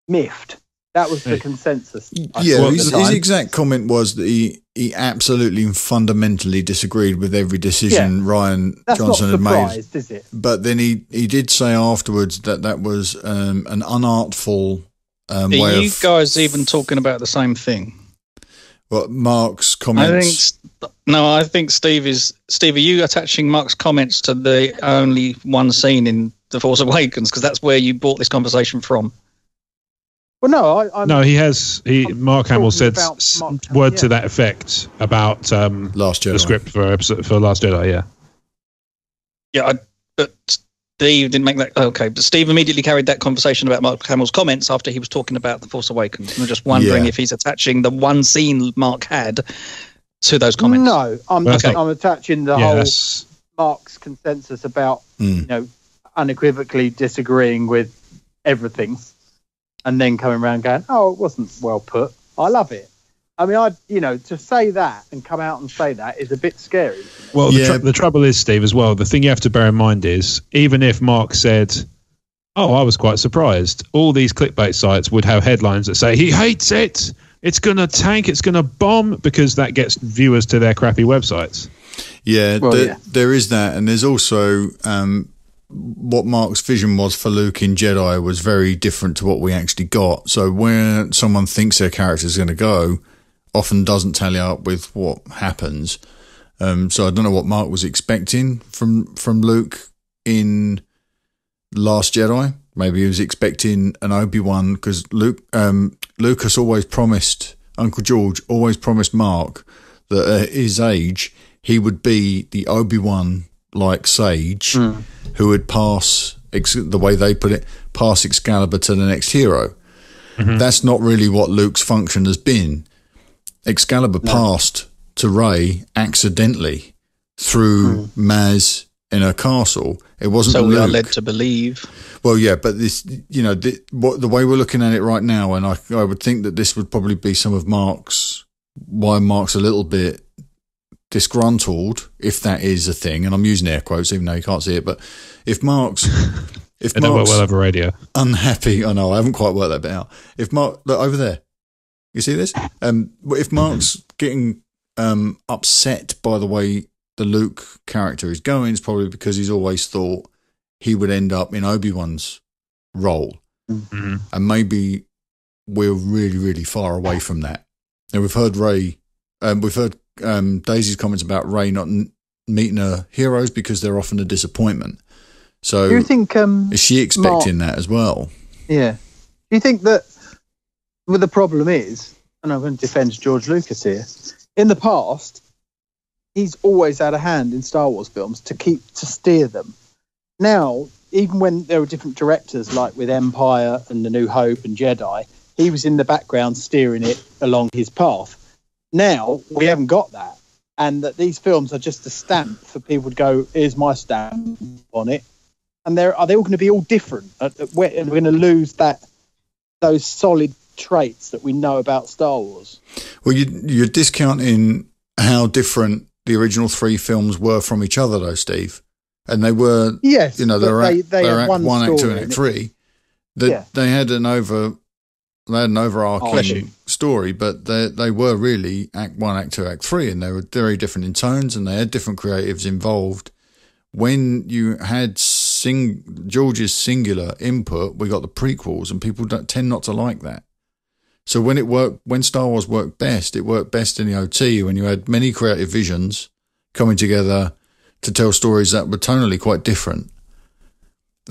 miffed. That was the consensus. His exact comment was that he absolutely and fundamentally disagreed with every decision Rian Johnson had made. Is it? But then he did say afterwards that was an unartful way Are you guys even talking about the same thing? What, Mark's comments? I think Steve, are you attaching Mark's comments to the only one scene in The Force Awakens? Because that's where you brought this conversation from. Well, no, Mark Hamill said to that effect about Last Jedi. The script for Last Jedi. Yeah. Yeah, but Steve didn't make that. Okay, but Steve immediately carried that conversation about Mark Hamill's comments after he was talking about The Force Awakens. I'm just wondering if he's attaching the one scene Mark had to those comments. No, I'm attaching the whole Mark's consensus about unequivocally disagreeing with everything. And then coming around going, oh, it wasn't well put. I love it. I mean, to say that and come out and say that is a bit scary. Well, the trouble is, Steve, as well, the thing you have to bear in mind is, even if Mark said, oh, I was quite surprised, all these clickbait sites would have headlines that say, he hates it, it's going to tank, it's going to bomb, because that gets viewers to their crappy websites. Yeah, there is that. And there's also... what Mark's vision was for Luke in Jedi was very different to what we actually got. So where someone thinks their character is going to go often doesn't tally up with what happens. So I don't know what Mark was expecting from Luke in Last Jedi. Maybe he was expecting an Obi-Wan, because Lucas always promised, Uncle George always promised Mark that at his age he would be the Obi-Wan like sage who would pass, the way they put it, pass Excalibur to the next hero. Mm-hmm. That's not really what Luke's function has been. Excalibur passed to Rey accidentally through Maz in her castle. It wasn't so Luke. We are led to believe. Well, yeah, but this, the way we're looking at it right now, and I would think that this would probably be some of why Mark's a little bit disgruntled, if that is a thing, and I'm using air quotes even though you can't see it, but if Mark's well over radio unhappy, I know I haven't quite worked that bit out. If Mark, look over there, you see this? If Mark's getting upset by the way the Luke character is going, it's probably because he's always thought he would end up in Obi-Wan's role, and maybe we're really, really far away from that. And we've heard Daisy's comments about Rey not meeting her heroes because they're often a disappointment. So, do you think is she expecting that as well? Yeah. Do you think that the problem is, and I'm going to defend George Lucas here, in the past, he's always had a hand in Star Wars films to steer them. Now, even when there were different directors, like with Empire and The New Hope and Jedi, he was in the background steering it along his path. Now we haven't got that, and that these films are just a stamp for people to go, here's my stamp on it, and are they all going to be all different? We're going to lose those solid traits that we know about Star Wars. Well, you're discounting how different the original three films were from each other, though, Steve. And they were, yes, they were Act 1, Act 2, and Act 3. They had an overarching story, but they were really Act 1, Act 2, Act 3, and they were very different in tones, and they had different creatives involved. When you had George's singular input, we got the prequels, and people tend not to like that. So when Star Wars worked best, it worked best in the OT, when you had many creative visions coming together to tell stories that were tonally quite different.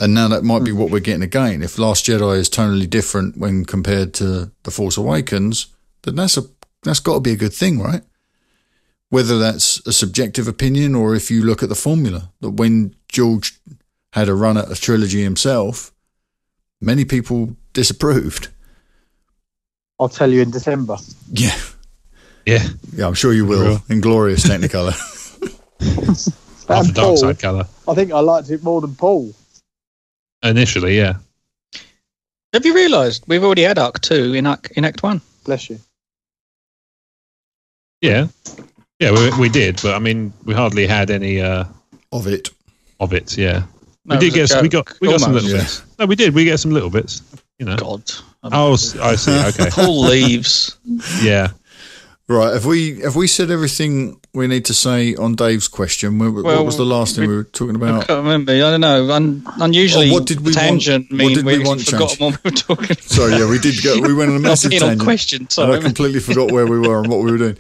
And now that might be what we're getting again. If Last Jedi is tonally different when compared to The Force Awakens, then that's that's got to be a good thing, right? Whether that's a subjective opinion or if you look at the formula, that when George had a run at a trilogy himself, many people disapproved. I'll tell you in December. Yeah. Yeah. Yeah, I'm sure you will. In glorious Technicolor. Half the dark side colour. I think I liked it more than Paul. Initially, yeah. Have you realised we've already had Arc 2 in Act 1? Bless you. Yeah. Yeah, we did, but I mean, we hardly had any of it. Of it, yeah. No, we got some little bits. No, we did. We get some little bits. You know. God. Oh, I see. Okay. Paul leaves. Yeah. Right. Have we said everything we need to say on Dave's question? What was the last thing we were talking about? I can't remember. I don't know. Unusually, what did we tangent want? What did we want forgot what we were talking about. Sorry, yeah, we did go. We went on a massive tangent. Question, and I completely forgot where we were and what we were doing.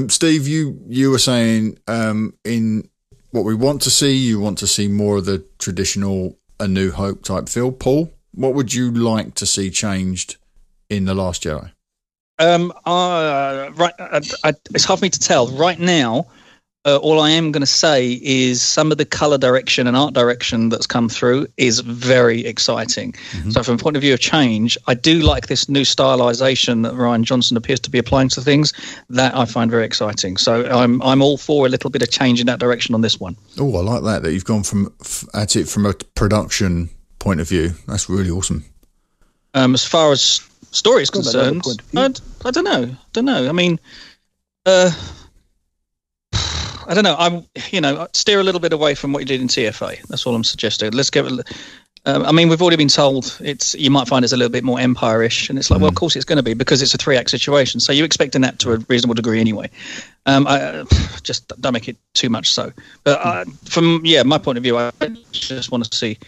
Steve, you were saying in what we want to see, you want to see more of the traditional A New Hope type feel. Paul, what would you like to see changed in The Last Jedi? It's hard for me to tell right now. All I am going to say is some of the color direction and art direction that's come through is very exciting. Mm-hmm. So from a point of view of change, I do like this new stylization that Rian Johnson appears to be applying to things. That I find very exciting. So I'm all for a little bit of change in that direction on this one. Oh, I like that you've gone at it from a production point of view. That's really awesome. As far as story is concerned, I don't know. I mean, I don't know. I'd steer a little bit away from what you did in TFA. That's all I'm suggesting. Let's give it. I mean, we've already been told you might find it's a little bit more Empire-ish, and it's like, well, of course it's going to be because it's a 3-act situation. So you're expecting that to a reasonable degree anyway. I just don't make it too much so. But from my point of view, I just want to see.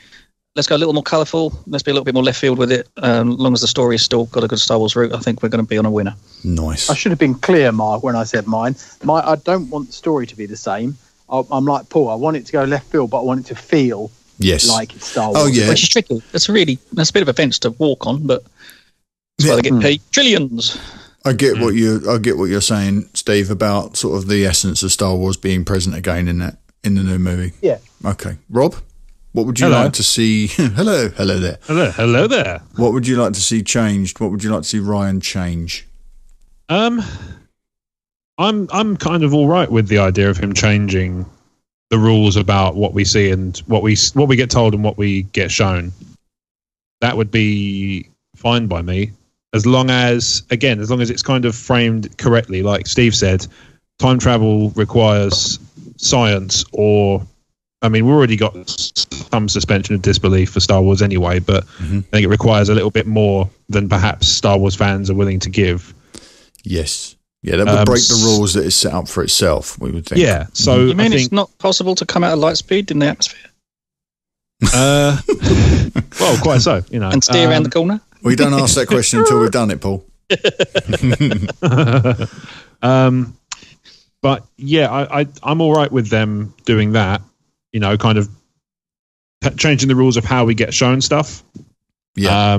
Let's go a little more colourful. Let's be a little bit more left field with it. As long as the story has still got a good Star Wars route, I think we're going to be on a winner. Nice. I should have been clear, Mark, when I said mine. I don't want the story to be the same. I'm like Paul. I want it to go left field, but I want it to feel like it's Star Wars. Oh, yeah. Which is tricky. That's a bit of a fence to walk on, but that's why they get paid trillions. I get what you're saying, Steve, about sort of the essence of Star Wars being present again in the new movie. Yeah. Okay, Rob. What would you like to see? Hello there. Hello there. What would you like to see changed? What would you like to see Rian change? I'm kind of all right with the idea of him changing the rules about what we see and what we get told and what we get shown. That would be fine by me, as long as it's kind of framed correctly. Like Steve said, time travel requires science or. I mean, we've already got some suspension of disbelief for Star Wars anyway, but I think it requires a little bit more than perhaps Star Wars fans are willing to give. Yes. Yeah, that would break the rules that is set up for itself, we would think. Yeah. So you mean it's not possible to come out at light speed in the atmosphere? Well, quite so, you know. And steer around the corner? We don't ask that question until we've done it, Paul. But yeah, I'm all right with them doing that. You know, kind of changing the rules of how we get shown stuff. Yeah.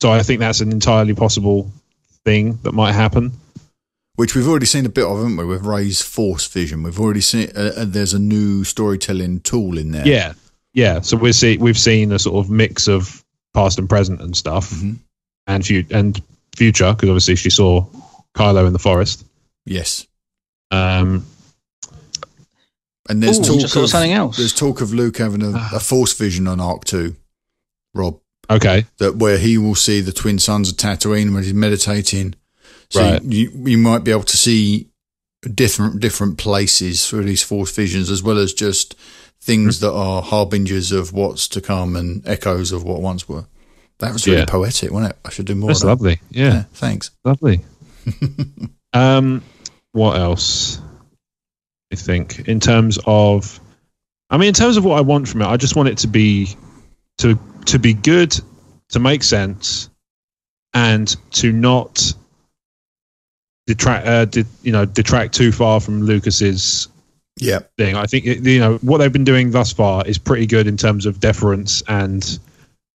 So I think that's an entirely possible thing that might happen. Which we've already seen a bit of, haven't we? With Rey's Force vision, we've already seen. There's a new storytelling tool in there. Yeah, yeah. So we've seen a sort of mix of past and present and stuff, and future, because obviously she saw Kylo in the forest. Yes. And there's talk of something else. There's talk of Luke having a Force vision on Arc 2, Rob. Okay. That where he will see the twin sons of Tatooine when he's meditating. So right. you might be able to see different places through these Force visions, as well as just things that are harbingers of what's to come and echoes of what once were. That was really poetic, wasn't it? I should do more. That's of that. Lovely. Yeah. Thanks. Lovely. What else? I think in terms of what I want from it, I just want it to be good, to make sense, and to not detract too far from Lucas's thing. I think what they've been doing thus far is pretty good in terms of deference and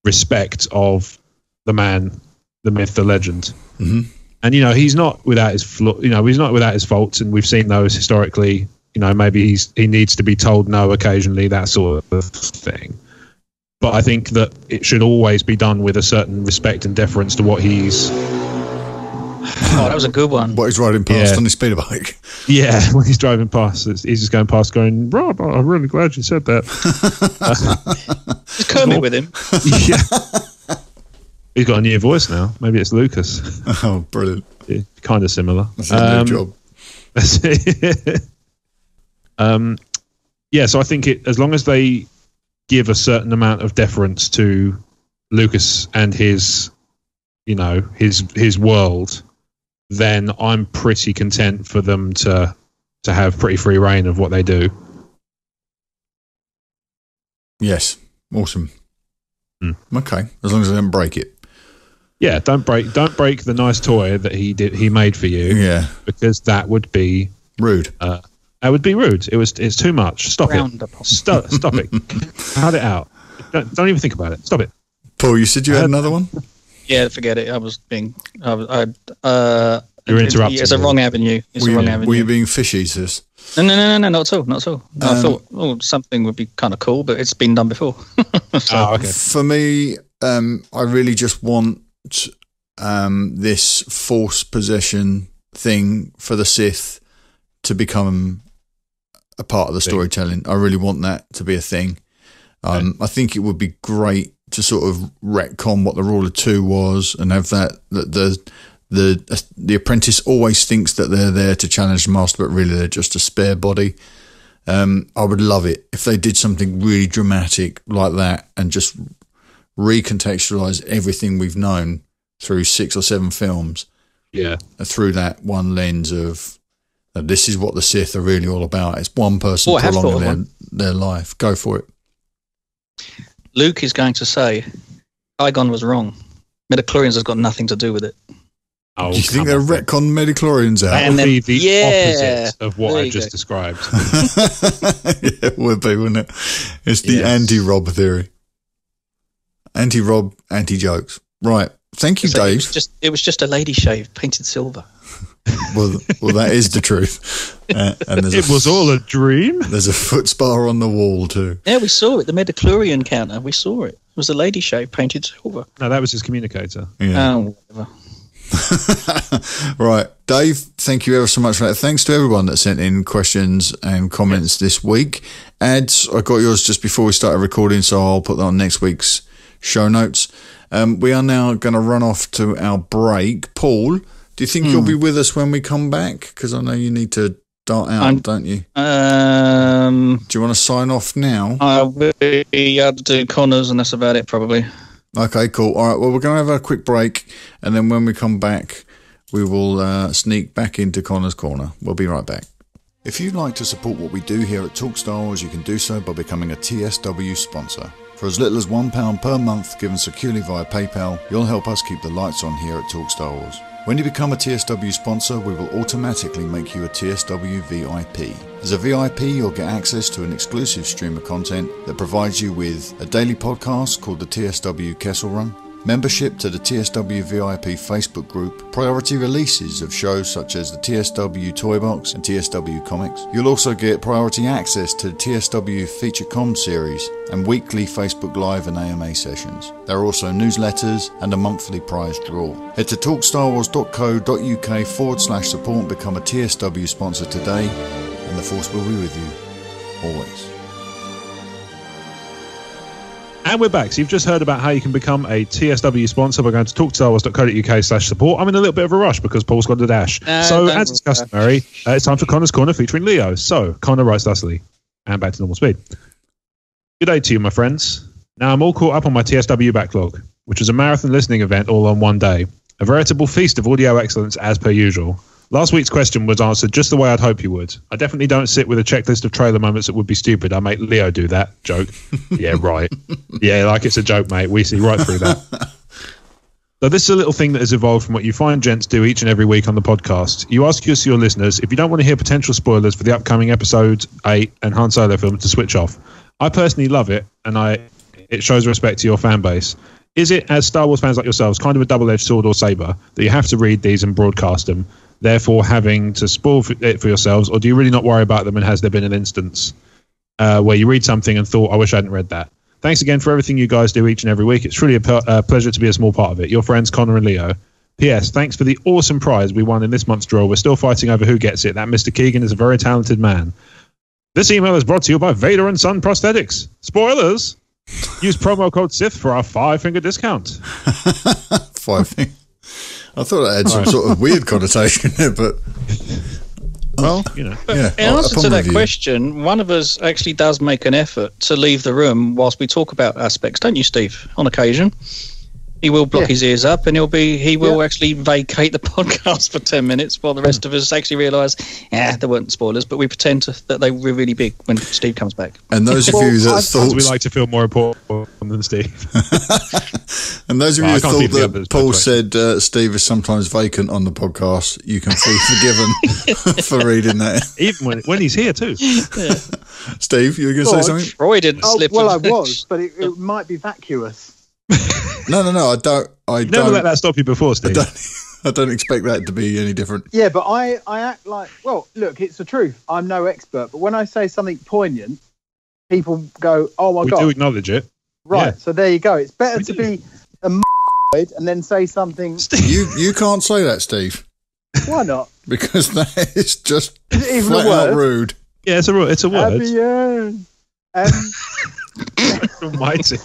respect of the man, the myth, the legend. Mm-hmm. And he's not without his he's not without his faults, and we've seen those historically. Maybe he needs to be told no occasionally, that sort of thing. But I think that it should always be done with a certain respect and deference to what he's. Oh, that was a good one. What he's riding past on his speeder bike. Yeah, when he's driving past, he's just going past, going, "Rob, I'm really glad you said that." Just Kermit with him. Yeah. He's got a new voice now. Maybe it's Lucas. Oh, brilliant! Yeah, kind of similar. That's a new job. That's it. Yeah, so I think as long as they give a certain amount of deference to Lucas and his world, then I'm pretty content for them to have pretty free reign of what they do. Yes, awesome. Okay, as long as they don't break it. Yeah, don't break the nice toy that he made for you. Yeah, because that would be rude. That would be rude. It's too much. Stop it. Stop it. Cut it out. Don't even think about it. Stop it. Paul, you said you had another one? Yeah, forget it. I was being. You're interrupting. It's a wrong avenue. Were you being fishy, sis? No, not at all. Not at all. I thought, something would be kind of cool, but it's been done before. Okay. For me, I really just want this Force possession thing for the Sith to become a part of the storytelling. I really want that to be a thing. I think it would be great to sort of retcon what the Rule of Two was and have that the apprentice always thinks that they're there to challenge the master, but really they're just a spare body. I would love it if they did something really dramatic like that and just recontextualize everything we've known through 6 or 7 films. Yeah, through that one lens of this is what the Sith are really all about. It's one person prolonging their life. Go for it. Luke is going to say, Qui-Gon was wrong. Midichlorians has got nothing to do with it. Oh, do you think they're retcon midichlorians out? That would be the opposite of what I just described. Yeah, it would be, wouldn't it? It's the anti-Rob theory. Anti-Rob, anti-jokes. Right. Thank you, Dave. It was just a lady shave painted silver. Well, that is the truth. And it was all a dream. There's a foot spa on the wall too. Yeah, we saw it. The midichlorian counter. We saw it. It was a lady shave painted silver. No, that was his communicator. Yeah. Oh, whatever. Right, Dave, thank you ever so much for that. Thanks to everyone that sent in questions and comments this week. Ads, I got yours just before we started recording, so I'll put that on next week's show notes. We are now going to run off to our break. Paul, do you think you'll be with us when we come back? Because I know you need to dart out, don't you? Do you want to sign off now? I will be able to do Connors, and that's about it, probably. Okay, cool. All right, well, we're going to have a quick break, and then when we come back, we will sneak back into Connor's Corner. We'll be right back. If you'd like to support what we do here at Talk Star Wars, you can do so by becoming a TSW sponsor. For as little as £1 per month, given securely via PayPal, you'll help us keep the lights on here at Talk Star Wars. When you become a TSW sponsor, we will automatically make you a TSW VIP. As a VIP, you'll get access to an exclusive stream of content that provides you with a daily podcast called the TSW Kessel Run, membership to the TSW VIP Facebook group, priority releases of shows such as the TSW Toy Box and TSW Comics. You'll also get priority access to the TSW Feature Com series and weekly Facebook Live and AMA sessions. There are also newsletters and a monthly prize draw. Head to talkstarwars.co.uk/support and become a TSW sponsor today, and the Force will be with you always. And we're back. So you've just heard about how you can become a TSW sponsor by going to talkstarwars.co.uk/support. I'm in a little bit of a rush because Paul's got the dash. So as is customary, it's time for Connor's Corner featuring Leo. So Connor writes thusly, and back to normal speed. Good day to you, my friends. Now I'm all caught up on my TSW backlog, which was a marathon listening event all on one day. A veritable feast of audio excellence as per usual. Last week's question was answered just the way I'd hope you would. I definitely don't sit with a checklist of trailer moments that would be stupid. I make Leo do that. Joke. Yeah, right. Yeah, like it's a joke, mate. We see right through that. So this is a little thing that has evolved from what you find gents do each and every week on the podcast. You ask us, your listeners, if you don't want to hear potential spoilers for the upcoming Episode 8 and Han Solo film, to switch off. I personally love it, and it shows respect to your fan base. Is it, as Star Wars fans like yourselves, kind of a double-edged sword or saber that you have to read these and broadcast them, therefore having to spoil it for yourselves, or do you really not worry about them, and has there been an instance where you read something and thought, I wish I hadn't read that? Thanks again for everything you guys do each and every week. It's truly a pleasure to be a small part of it. Your friends Connor and Leo. P.S. Thanks for the awesome prize we won in this month's draw. We're still fighting over who gets it. That Mr. Keegan is a very talented man. This email is brought to you by Vader and Son Prosthetics. Spoilers! Use promo code Sith for our 5-finger discount. 5 finger. I thought that had some sort of weird connotation there, but... Well, you know. Yeah, in answer to that question, one of us actually does make an effort to leave the room whilst we talk about aspects, don't you, Steve? On occasion. He will block his ears up, and he will actually vacate the podcast for 10 minutes while the rest of us actually realise, there weren't spoilers, but we pretend that they were really big when Steve comes back. And those of you that thought... We like to feel more important than Steve. And those of you who thought that Paul said Steve is sometimes vacant on the podcast, you can feel forgiven for reading that. Even when he's here too. Yeah. Steve, you were going to say something? Troy didn't slip. Well, I was, but it might be vacuous. No, I don't. Never let that stop you before, Steve. I don't expect that to be any different. Yeah, but I act like, well, look, it's the truth. I'm no expert, but when I say something poignant, people go, oh my God. We do acknowledge it. Right, so there you go. It's better to be a and then say something. You can't say that, Steve. Why not? Because that is just even flat out rude. Yeah, it's a word. Almighty.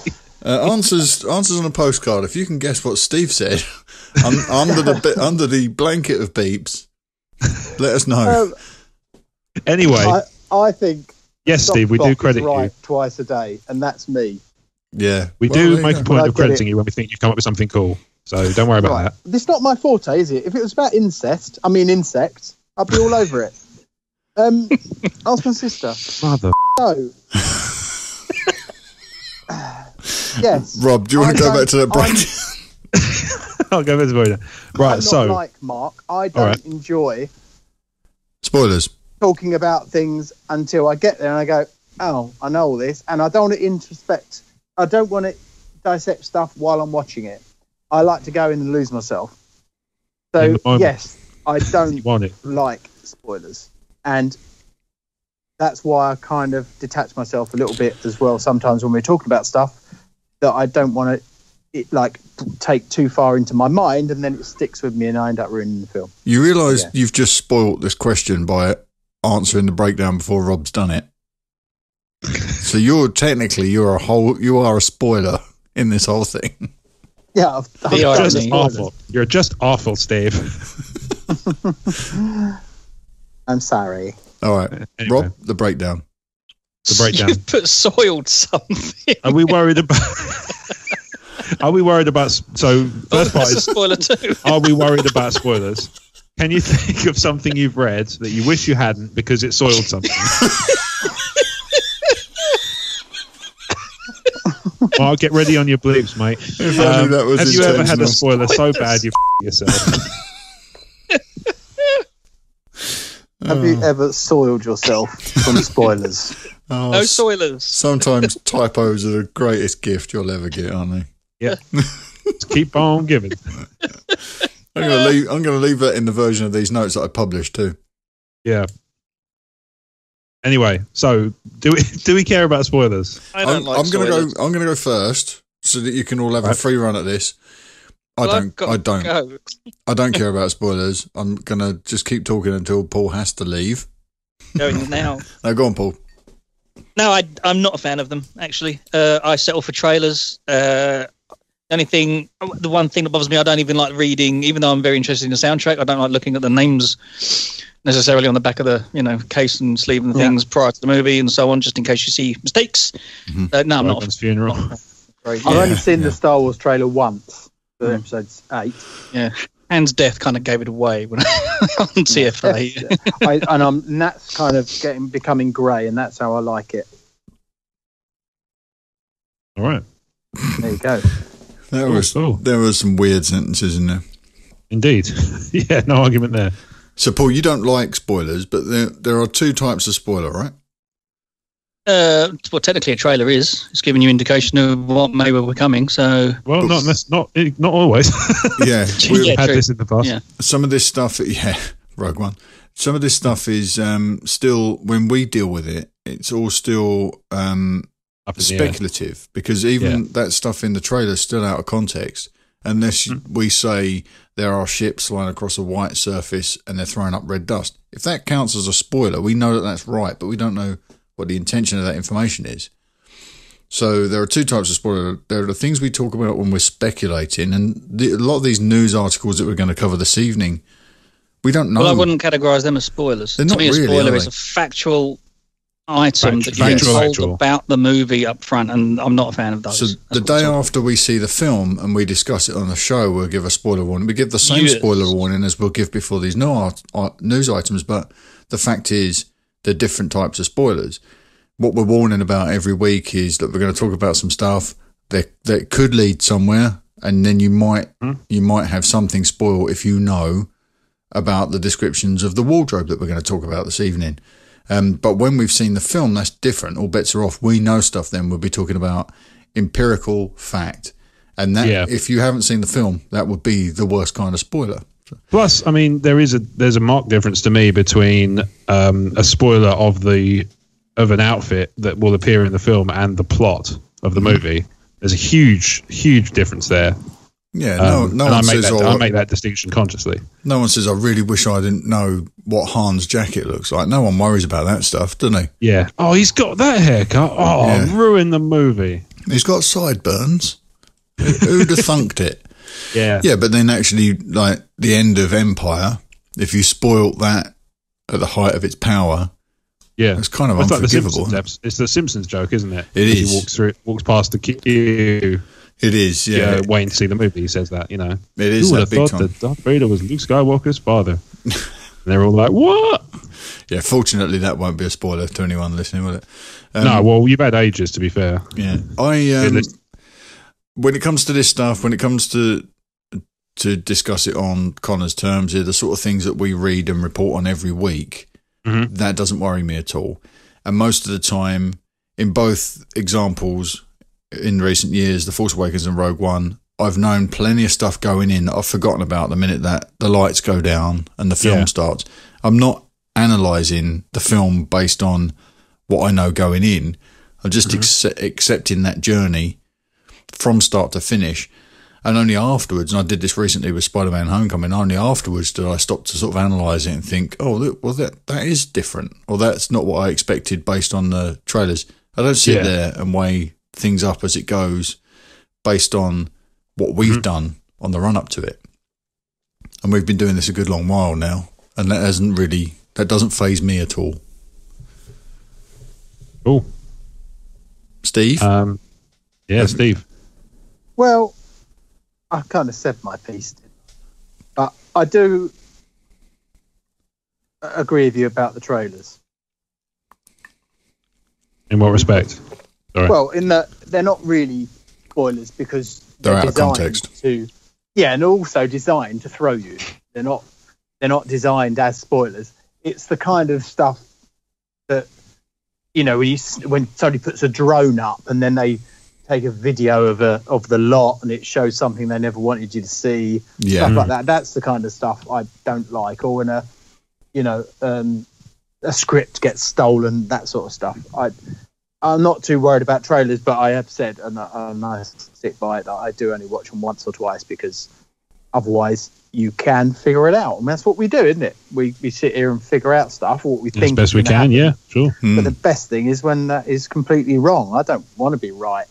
Answers on a postcard. If you can guess what Steve said under the blanket of beeps, let us know. Anyway, I think yes, Steve, we do credit you twice a day, and that's me. Yeah, we do make a point of crediting you when we think you've come up with something cool. So don't worry about that. It's not my forte, is it? If it was about insects, I'd be all over it. Ask my sister. Mother. So. Yes. Rob, do you want to go back to that break? I'll go back to Vader. Right, I'm not like Mark. I don't enjoy spoilers. Talking about things until I get there and I go, oh, I know all this, and I don't want to introspect. I don't want to dissect stuff while I'm watching it. I like to go in and lose myself. So yes, I don't like spoilers, and that's why I kind of detach myself a little bit as well. Sometimes when we're talking about stuff that I don't want to take too far into my mind, and then it sticks with me and I end up ruining the film. You realise you've just spoilt this question by answering the breakdown before Rob's done it. So you are a spoiler in this whole thing. Yeah, You're just awful, Steve. I'm sorry. All right, anyway. Rob, the breakdown. The breakdown. You've put soiled something. Are we worried about? So first part is spoiler too. Are we worried about spoilers? Can you think of something you've read that you wish you hadn't because it soiled something? Mark, get ready on your bleeps, mate. Have you ever had a spoiler so bad you yourself? Have you ever soiled yourself from spoilers? No spoilers. Sometimes typos are the greatest gift you'll ever get, aren't they? Yeah. Keep on giving. I'm going to leave that in the version of these notes that I published too. Yeah. Anyway, so do we care about spoilers? I'm going to go first so that you can all have a free run at this. I don't care about spoilers. I'm going to just keep talking until Paul has to leave. Going now. No, go on, Paul. No, I'm not a fan of them, actually. I settle for trailers. The one thing that bothers me, I don't even like reading, even though I'm very interested in the soundtrack, I don't like looking at the names necessarily on the back of the case and sleeve and things prior to the movie and so on, just in case you see mistakes. Mm-hmm. No, I'm not. Funeral. I've only seen the Star Wars trailer once. For episode 8. Yeah, Han's death kind of gave it away when on TFA. And that's kind of becoming grey, and that's how I like it. All right, there you go. There were some weird sentences in there. Indeed, yeah, no argument there. So, Paul, you don't like spoilers, but there are two types of spoiler, right? Well, technically, a trailer is. It's giving you indication of what may be coming. So, well, not always. Yeah, we've had this in the past. Yeah. Some of this stuff, Rogue One. Some of this stuff is still, when we deal with it, it's all still speculative because even that stuff in the trailer is still out of context. Unless we say there are ships flying across a white surface and they're throwing up red dust. If that counts as a spoiler, we know that that's right, but we don't know what the intention of that information is. So there are two types of spoiler. There are the things we talk about when we're speculating, and a lot of these news articles that we're going to cover this evening, we don't know. Well, I wouldn't categorise them as spoilers. They're not to me, really, a spoiler is a factual item that you told about the movie up front, and I'm not a fan of those. So the day after we see the film and we discuss it on the show, we'll give a spoiler warning. We give the same spoiler warning as we'll give before these news items, but the fact is they're different types of spoilers. What we're warning about every week is that we're going to talk about some stuff that could lead somewhere, and then you might have something spoil if you know about the descriptions of the wardrobe that we're going to talk about this evening. But when we've seen the film, that's different. All bets are off. We know stuff then. We'll be talking about empirical fact. And that, if you haven't seen the film, that would be the worst kind of spoiler. Plus, I mean, there's a marked difference to me between a spoiler of an outfit that will appear in the film and the plot of the movie. There's a huge, huge difference there. Yeah, no one says... I make that distinction consciously. No one says, I really wish I didn't know what Han's jacket looks like. No one worries about that stuff, doesn't he? Yeah. Oh, he's got that haircut. Oh, ruin the movie. He's got sideburns. Who'd have thunked it? Yeah. Yeah, but then actually, like, the end of Empire, if you spoilt that at the height of its power... Yeah, it's kind of unforgivable. Like it's the Simpsons joke, isn't it? It is. He walks past the queue. It is, yeah. Waiting to see the movie, he says that, you know. It is. Who would have thought that Darth Vader was Luke Skywalker's father? And they're all like, what? Yeah, fortunately, that won't be a spoiler to anyone listening, will it? No, well, you've had ages, to be fair. Yeah. When it comes to this stuff, when it comes to discuss it on Connor's terms, the sort of things that we read and report on every week, that doesn't worry me at all. And most of the time, in both examples in recent years, The Force Awakens and Rogue One, I've known plenty of stuff going in that I've forgotten about the minute that the lights go down and the film starts. I'm not analysing the film based on what I know going in. I'm just accepting that journey from start to finish. And only afterwards, and I did this recently with Spider-Man Homecoming, only afterwards did I stop to sort of analyse it and think, oh, look, well, that is different. Or that's not what I expected based on the trailers. I don't sit there and weigh things up as it goes based on what we've done on the run-up to it. And we've been doing this a good long while now, and that doesn't faze me at all. Cool. Steve? Steve. Well, I kind of said my piece, but I do agree with you about the trailers. In what respect? Sorry. Well, in that they're not really spoilers because they're out of context. And also designed to throw you. They're not designed as spoilers. It's the kind of stuff that, you know, when somebody puts a drone up and then they take a video of the lot and it shows something they never wanted you to see, stuff like that. That's the kind of stuff I don't like. Or when a script gets stolen, that sort of stuff. I'm not too worried about trailers, but I have said, and I stick by it, that I do only watch them once or twice because otherwise you can figure it out. And that's what we do, isn't it? We sit here and figure out stuff, what we think. As best we can, happen. Yeah, sure. But the best thing is when that is completely wrong. I don't want to be right.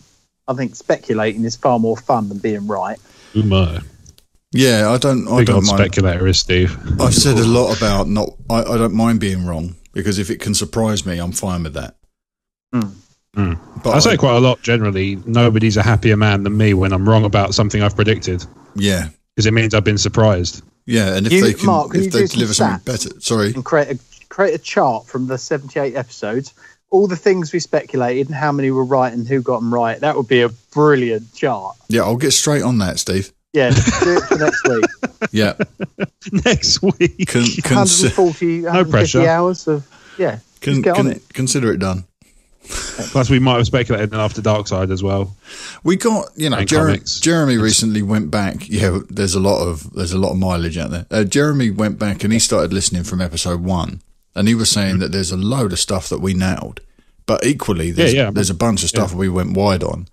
I think speculating is far more fun than being right. Oh my. Yeah, I don't mind. Speculator is Steve. I've said a lot about I don't mind being wrong because if it can surprise me, I'm fine with that. But I say quite a lot generally, nobody's a happier man than me when I'm wrong about something I've predicted. Yeah. Because it means I've been surprised. Yeah, and if Mark, they deliver something better. Sorry. And create a chart from the 78 episodes, all the things we speculated and how many were right and who got them right. That would be a brilliant chart. Yeah, I'll get straight on that, Steve. Yeah, do it for next week. Yeah. Next week. 140, 150 hours of, just get on it. Consider it done. Plus, we might have speculated after Darkseid as well. We got, Jeremy recently went back. Yeah, there's a lot of mileage out there. Jeremy went back and he started listening from episode 1, and he was saying that there's a load of stuff that we nailed, but equally there's a bunch of stuff we went wide on.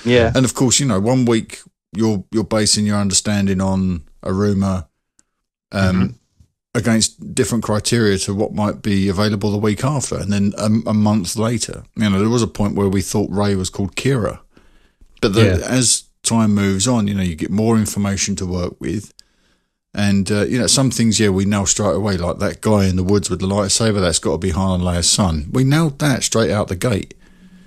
Yeah, and of course, 1 week you're basing your understanding on a rumor. Against different criteria to what might be available the week after. And then a month later, there was a point where we thought Rey was called Kira. But as time moves on, you get more information to work with. And, some things, we nail straight away, like that guy in the woods with the lightsaber, that's got to be Han and Leia's son. We nailed that straight out the gate.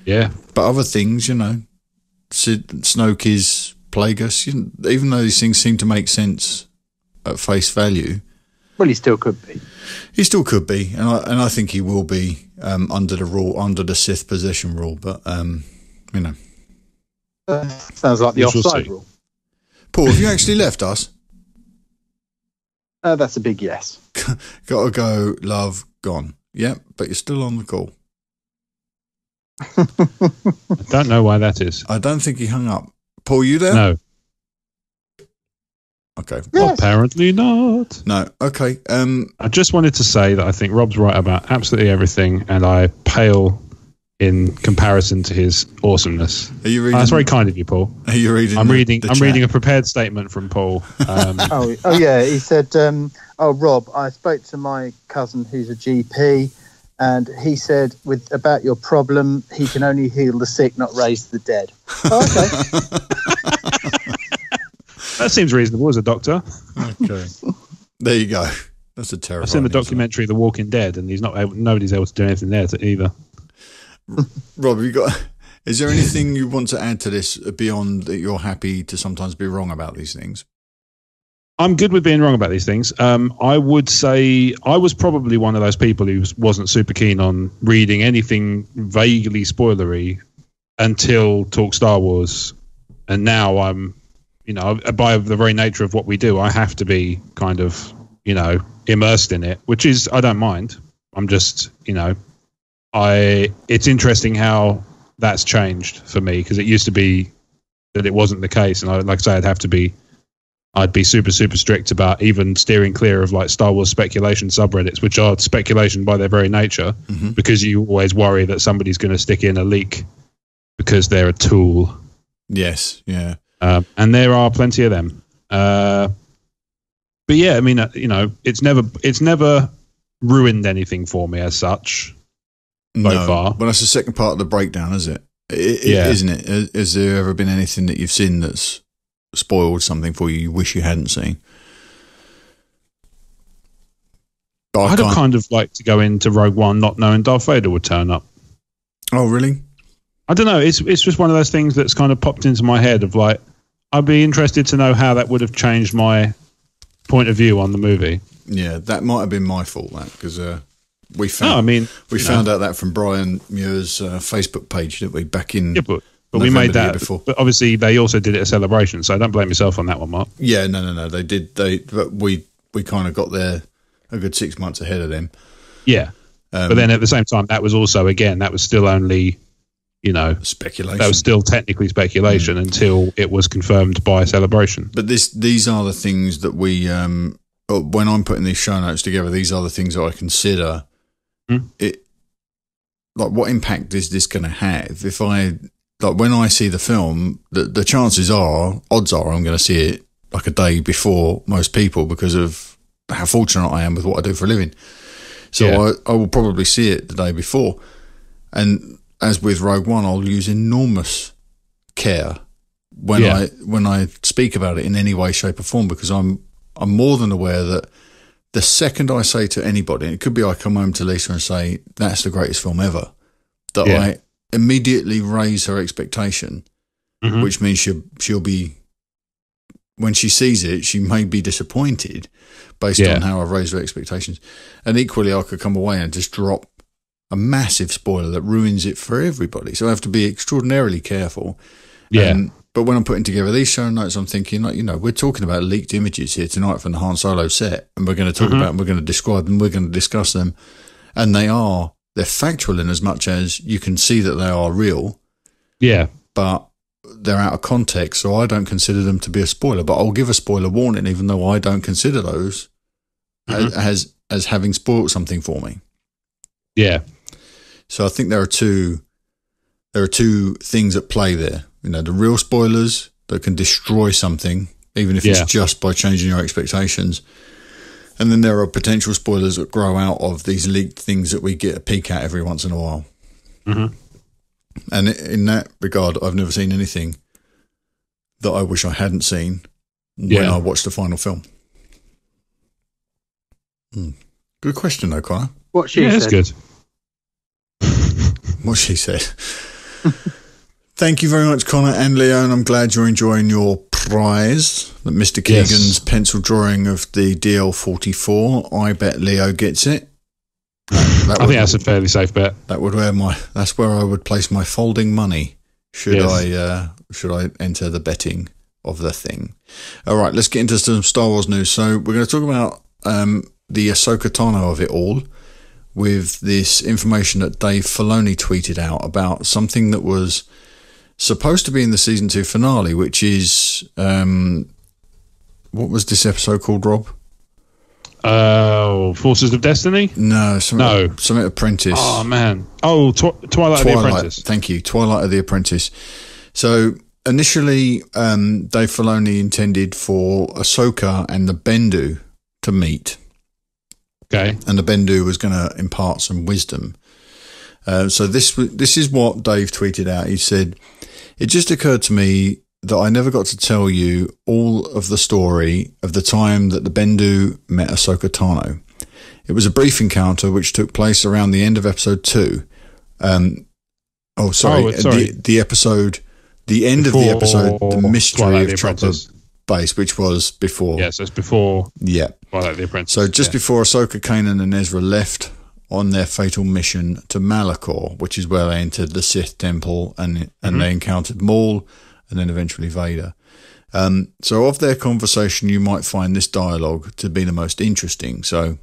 Yeah. But other things, Snoke is Plagueis, even though these things seem to make sense at face value. Well, he still could be. He still could be, and I think he will be under the Sith possession rule. But sounds like the offside rule. Paul, have you actually left us? That's a big yes. Gotta go, love, gone. Yep, but you're still on the call. I don't know why that is. I don't think he hung up. Paul, you there? No. Okay. Yes. Apparently not. No. Okay. I just wanted to say that I think Rob's right about absolutely everything, and I pale in comparison to his awesomeness. Are you reading? That's very kind of you, Paul. Are you reading? I'm reading a prepared statement from Paul. Oh yeah. He said, Rob, I spoke to my cousin who's a GP, and he said about your problem, he can only heal the sick, not raise the dead. Oh, okay. That seems reasonable as a doctor. Okay. There you go. That's a terrible. I've seen the documentary The Walking Dead, and nobody's able to do anything there either. Rob, is there anything you want to add to this beyond that you're happy to sometimes be wrong about these things? I'm good with being wrong about these things. I would say I was probably one of those people who wasn't super keen on reading anything vaguely spoilery until Talk Star Wars. And now I'm, by the very nature of what we do, I have to be kind of, immersed in it, which is, I don't mind. I'm just, it's interesting how that's changed for me, because it used to be that it wasn't the case. And like I say, I'd be super, super strict about even steering clear of like Star Wars speculation subreddits, which are speculation by their very nature, because you always worry that somebody's going to stick in a leak because they're a tool. Yes. Yeah. And there are plenty of them. But yeah, I mean, it's never ruined anything for me as such so far. But that's the second part of the breakdown, is it? Isn't it? Has there ever been anything that you've seen that's spoiled something for you wish you hadn't seen? I'd have kind of liked to go into Rogue One not knowing Darth Vader would turn up. Oh, really? I don't know. It's just one of those things that's kind of popped into my head of like, I'd be interested to know how that would have changed my point of view on the movie. Yeah, that might have been my fault, because we found out that from Brian Muir's Facebook page, didn't we? Back in but we made that before. But obviously, they also did it at Celebration, so I don't blame myself on that one, Mark. Yeah, no, they did. But we kind of got there a good 6 months ahead of them. Yeah, but then at the same time, that was also that was still only. Speculation. That was still technically speculation until it was confirmed by Celebration. But these are the things that we, when I'm putting these show notes together, these are the things that I consider. It, like, what impact is this going to have? If when I see the film, the chances are, odds are, I'm going to see it like a day before most people because of how fortunate I am with what I do for a living. So I will probably see it the day before, and. As with Rogue One, I'll use enormous care when I speak about it in any way, shape, or form, because I'm more than aware that the second I say to anybody, and it could be I come home to Lisa and say that's the greatest film ever, that I immediately raise her expectation, which means she'll be, when she sees it, she may be disappointed based on how I've raised her expectations, and equally I could come away and just drop a massive spoiler that ruins it for everybody. So I have to be extraordinarily careful. Yeah. But when I'm putting together these show notes, I'm thinking, we're talking about leaked images here tonight from the Han Solo set, and we're going to talk about them, we're going to describe them, we're going to discuss them, and they are they're factual in as much as you can see that they are real. Yeah. But they're out of context, so I don't consider them to be a spoiler. But I'll give a spoiler warning, even though I don't consider those as having spoiled something for me. Yeah. So I think there are two things at play there. You know, the real spoilers that can destroy something, even if it's just by changing your expectations. And then there are potential spoilers that grow out of these leaked things that we get a peek at every once in a while. Mm-hmm. And in that regard, I've never seen anything that I wish I hadn't seen when I watched the final film. Good question, though, Connor. What she said. That's good. What she said. Thank you very much, Connor and Leo, and I'm glad you're enjoying your prize, that Mr. Keegan's pencil drawing of the DL44. I bet Leo gets it. I think that's a fairly safe bet. That's where I would place my folding money should I enter the betting of the thing. All right, let's get into some Star Wars news. So we're going to talk about the Ahsoka Tano of it all, with this information that Dave Filoni tweeted out about something that was supposed to be in the season 2 finale, which is what was this episode called, Rob? Forces of Destiny? No, something Apprentice. Oh man! Twilight of the Apprentice. Thank you, Twilight of the Apprentice. So initially, Dave Filoni intended for Ahsoka and the Bendu to meet. Okay. And the Bendu was going to impart some wisdom. So this is what Dave tweeted out. He said, "It just occurred to me that I never got to tell you all of the story of the time that the Bendu met Ahsoka Tano. It was a brief encounter which took place around the end of episode 2. The episode, the end before of the episode, The Mystery of Chopper Apprentice. Base, which was before. Yes, it's before. Yeah. Twilight the Apprentice. So just before Ahsoka, Kanan and Ezra left on their fatal mission to Malachor, which is where they entered the Sith Temple and they encountered Maul and then eventually Vader. So of their conversation, you might find this dialogue to be the most interesting. So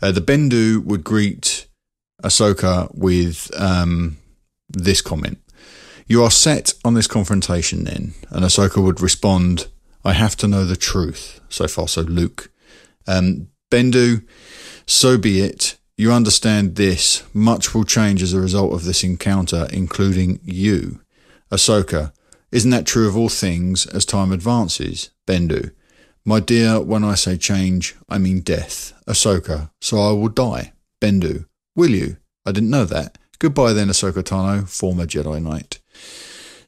the Bendu would greet Ahsoka with this comment. You are set on this confrontation then. And Ahsoka would respond, I have to know the truth. So far, so Luke. Bendu, so be it. You understand this. Much will change as a result of this encounter, including you. Ahsoka, isn't that true of all things as time advances? Bendu, my dear, when I say change, I mean death. Ahsoka, so I will die. Bendu, will you? I didn't know that. Goodbye then, Ahsoka Tano, former Jedi Knight.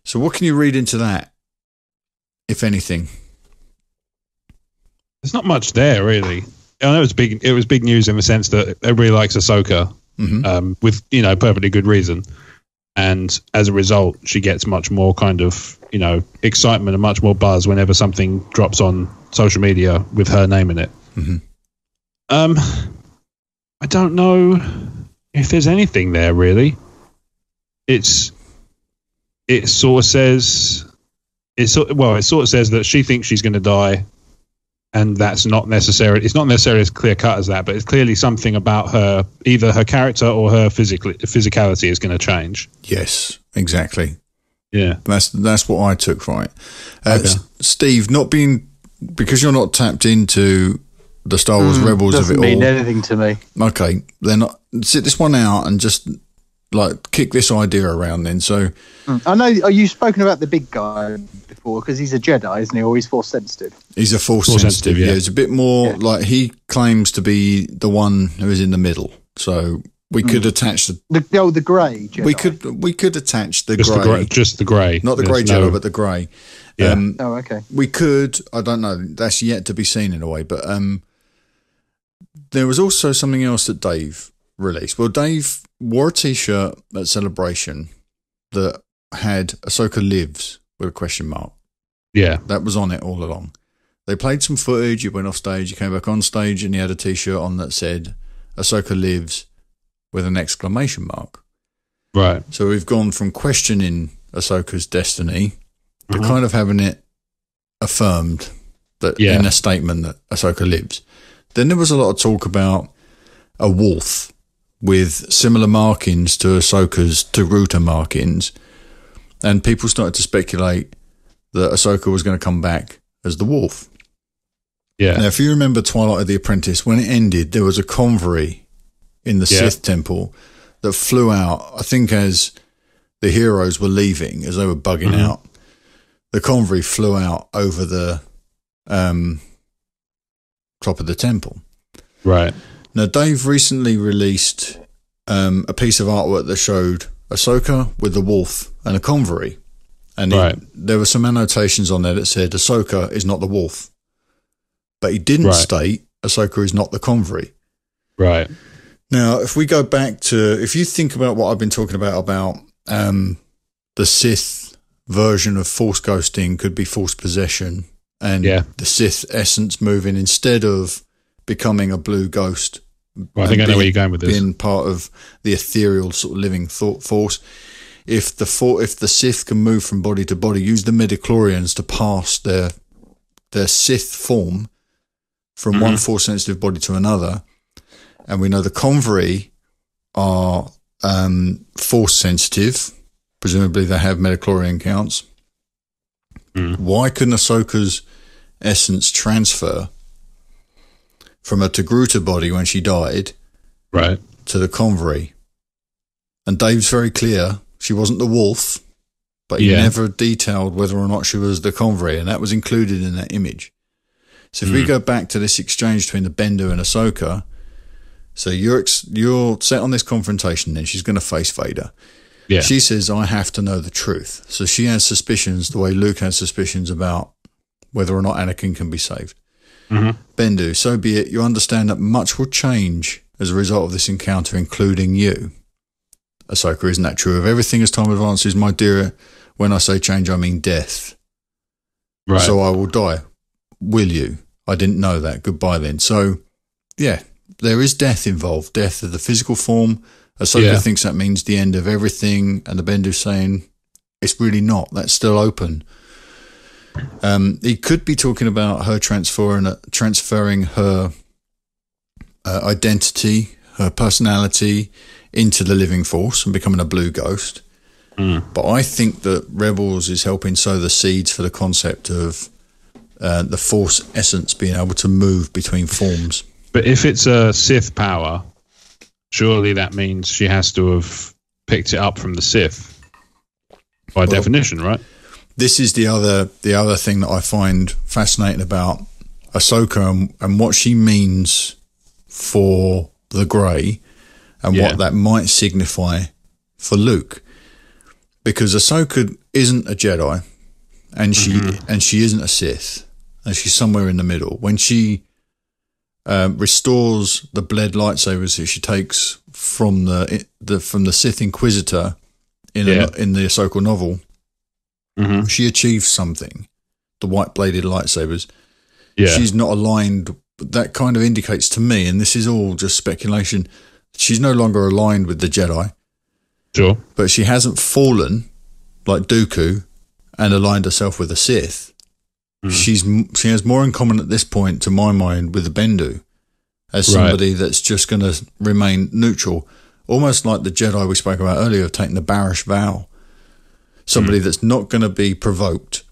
So what can you read into that, if anything? There's not much there, really. I know it was big news in the sense that everybody likes Ahsoka, with perfectly good reason, and as a result, she gets much more kind of excitement and much more buzz whenever something drops on social media with her name in it. I don't know if there's anything there really. It sort of says that she thinks she's going to die. And that's not necessarily, it's not necessarily as clear cut as that, but it's clearly something about her, either her character or her physicality is going to change. Yes, exactly. Yeah. That's what I took from it. Okay. Steve, because you're not tapped into the Star Wars Rebels of it all. Doesn't mean anything to me. Okay, then sit this one out and just kick this idea around then. So I know, are you spoken about the big guy before? Because he's a Jedi, isn't he? Or he's Force sensitive. He's a Force sensitive, yeah. He's a bit more like he claims to be the one who is in the middle. So we could attach the grey Jedi. We could attach the grey. Just the grey. Not the grey Jedi, but the grey. Yeah. Okay. We could, I don't know, that's yet to be seen in a way, but there was also something else that Dave released. Well, Dave wore a t-shirt at Celebration that had Ahsoka Lives with a question mark. Yeah. That was on it all along. They played some footage, he went off stage, he came back on stage and he had a t-shirt on that said Ahsoka Lives with an exclamation mark. Right. So we've gone from questioning Ahsoka's destiny to kind of having it affirmed that in a statement that Ahsoka lives. Then there was a lot of talk about a wolf with similar markings to Ahsoka's Togruta markings, and people started to speculate that Ahsoka was going to come back as the Wolf. Yeah. Now, if you remember Twilight of the Apprentice, when it ended, there was a convoy in the Sith temple that flew out, I think as the heroes were leaving, as they were bugging out. The convoy flew out over the top of the temple. Right. Now, Dave recently released a piece of artwork that showed Ahsoka with the wolf and a convoy. And there were some annotations on there that said Ahsoka is not the wolf. But he didn't state Ahsoka is not the convoy. Right. Now, if we go back to, if you think about what I've been talking about the Sith version of Force ghosting could be Force possession, and the Sith essence moving instead of becoming a blue ghost. Well, I think I know where you're going with this. Being part of the ethereal sort of living force. If the Sith can move from body to body, use the midichlorians to pass their Sith form from one force sensitive body to another, and we know the convoy are force sensitive. Presumably they have midichlorian counts. Why couldn't Ahsoka's essence transfer from a Togruta body when she died to the convoy? And Dave's very clear she wasn't the wolf, but he never detailed whether or not she was the convoy, and that was included in that image. So if we go back to this exchange between the Bendu and Ahsoka, so you're set on this confrontation, then she's going to face Vader. Yeah. She says, I have to know the truth. So she has suspicions the way Luke has suspicions about whether or not Anakin can be saved. Bendu, so be it. You understand that much will change as a result of this encounter, including you. Ahsoka, isn't that true of everything as time advances? My dear, when I say change, I mean death. Right. So I will die. Will you? I didn't know that. Goodbye then. So, yeah, there is death involved. Death of the physical form. Ahsoka thinks that means the end of everything, and the Bendu's saying it's really not. That's still open. He could be talking about her transferring her identity, her personality into the living force and becoming a blue ghost. But I think that Rebels is helping sow the seeds for the concept of the force essence being able to move between forms. But if it's a Sith power, surely that means she has to have picked it up from the Sith by definition, right? This is the other thing that I find fascinating about Ahsoka and what she means for the Grey and what that might signify for Luke. Because Ahsoka isn't a Jedi and she isn't a Sith, and she's somewhere in the middle. When she restores the bled lightsabers that she takes from the Sith Inquisitor in the Ahsoka novel, she achieves something. The white bladed lightsabers. Yeah. She's not aligned. That kind of indicates to me, and this is all just speculation, she's no longer aligned with the Jedi. Sure. But she hasn't fallen like Dooku and aligned herself with the Sith. She has more in common at this point, to my mind, with the Bendu as somebody that's just going to remain neutral, almost like the Jedi we spoke about earlier, taking the Barish vow. Somebody that's not going to be provoked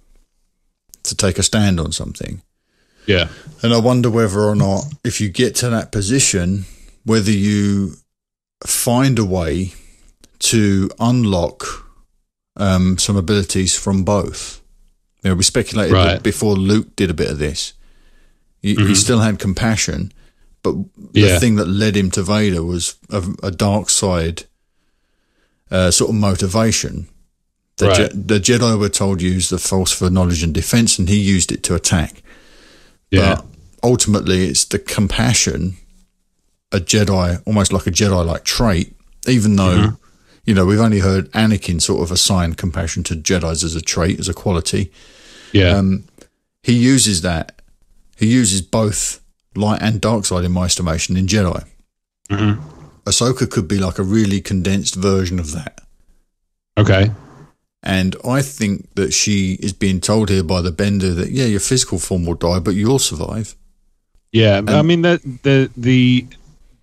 to take a stand on something. Yeah. And I wonder whether or not, if you get to that position, whether you find a way to unlock some abilities from both. You know, we speculated that before Luke did a bit of this. He still had compassion, but the thing that led him to Vader was a dark side sort of motivation. The Jedi were told to use the Force for knowledge and defense, and he used it to attack. Yeah. But ultimately, it's the compassion, almost like a Jedi-like trait, even though, we've only heard Anakin sort of assign compassion to Jedis as a trait, as a quality. Yeah. He uses that. He uses both light and dark side, in my estimation, in Jedi. Ahsoka could be like a really condensed version of that. Okay. And I think that she is being told here by the Bendu that, your physical form will die, but you'll survive. Yeah, I mean, the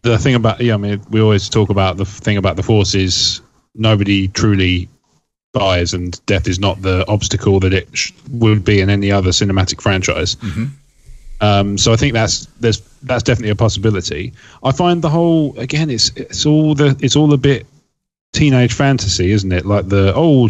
the thing about we always talk about the thing about the Force is nobody truly dies, and death is not the obstacle that it would be in any other cinematic franchise. So I think that's definitely a possibility. I find the whole, again, it's all a bit teenage fantasy, isn't it? Like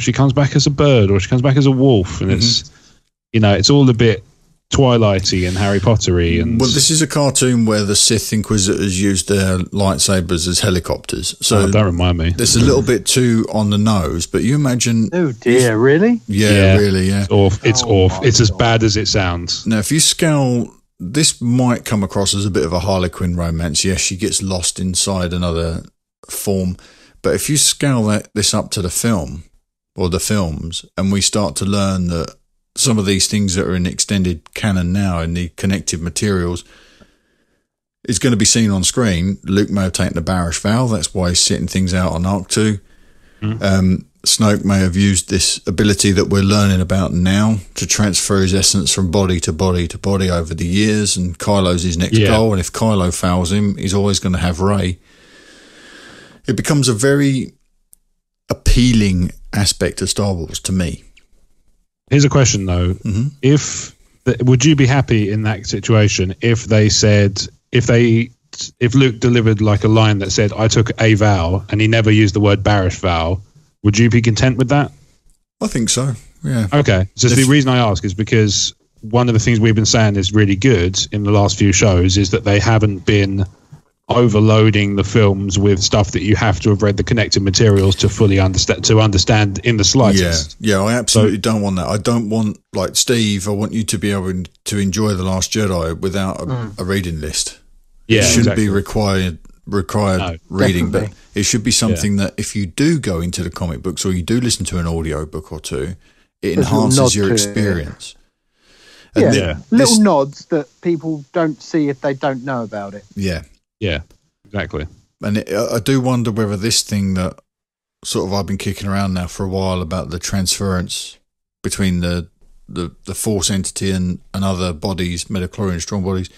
she comes back as a bird or she comes back as a wolf, and it's all a bit Twilighty and Harry Pottery. And well, this is a cartoon where the Sith Inquisitors used their lightsabers as helicopters, so don't remind me. It's a little bit too on the nose. But you imagine, oh dear, really? Yeah, really, yeah. It's awful. It's as bad as it sounds. Now, if you scale, this might come across as a bit of a Harlequin romance. Yes, she gets lost inside another form, but if you scale this up to the film or the films, and we start to learn that some of these things that are in extended canon now in the connected materials is going to be seen on screen. Luke may have taken the Barish vow. That's why he's sitting things out on Arc 2. Snoke may have used this ability that we're learning about now to transfer his essence from body to body to body over the years, and Kylo's his next goal, and if Kylo fails him, he's always going to have Rey. It becomes a very appealing aspect of Star Wars to me. Here's a question, though. Would you be happy in that situation if they said, if Luke delivered like a line that said, I took a vow, and he never used the word Barish vow, would you be content with that? I think so, yeah. Okay, so the reason I ask is because one of the things we've been saying is really good in the last few shows is that they haven't been overloading the films with stuff that you have to have read the connected materials to fully understand in the slightest. Yeah, I absolutely don't want that. I don't want, like Steve, I want you to be able to enjoy The Last Jedi without a reading list. Yeah, it shouldn't be required reading, definitely. but it should be something that if you do go into the comic books or you do listen to an audio book or two, it enhances your experience. Little nods that people don't see if they don't know about it. Yeah, exactly. And I do wonder whether this thing that sort of I've been kicking around now for a while about the transference between the Force entity and other bodies, midichlorian strong bodies,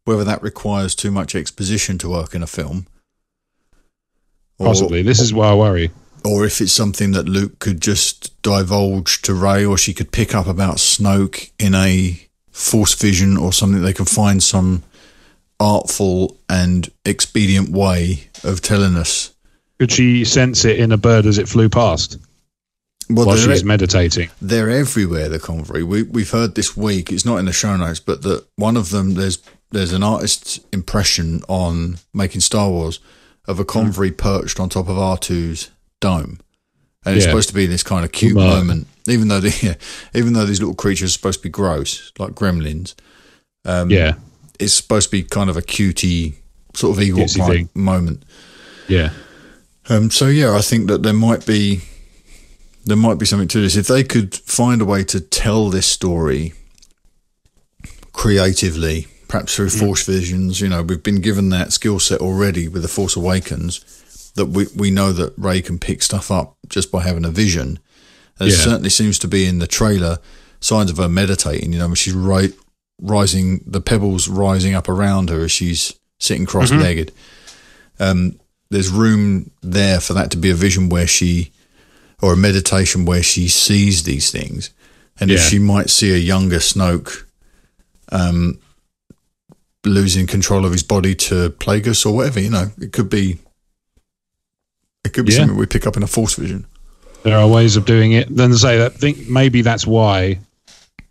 whether that requires too much exposition to work in a film. Possibly. This is why I worry. Or if it's something that Luke could just divulge to Rey, or she could pick up about Snoke in a Force vision or something. They can find some artful and expedient way of telling us. Could she sense it in a bird as it flew past while she's meditating? They're everywhere, the Convery. We've heard this week, it's not in the show notes, but that one of them, there's an artist's impression on Making Star Wars of a Convery perched on top of R2's dome. And it's supposed to be this kind of cute moment, even though these little creatures are supposed to be gross, like gremlins. It's supposed to be kind of a cutie sort of Ewok moment. Yeah. So I think that there might be something to this. If they could find a way to tell this story creatively, perhaps through Force visions, we've been given that skill set already with The Force Awakens, that we know that Rey can pick stuff up just by having a vision. There certainly seems to be in the trailer signs of her meditating, she's rising, the pebbles rising up around her as she's sitting cross-legged. There's room there for that to be a vision or a meditation where she sees these things. And if she might see a younger Snoke losing control of his body to Plagueis or whatever, it could be something we pick up in a Force vision. There are ways of doing it. Then to say that, I think maybe that's why,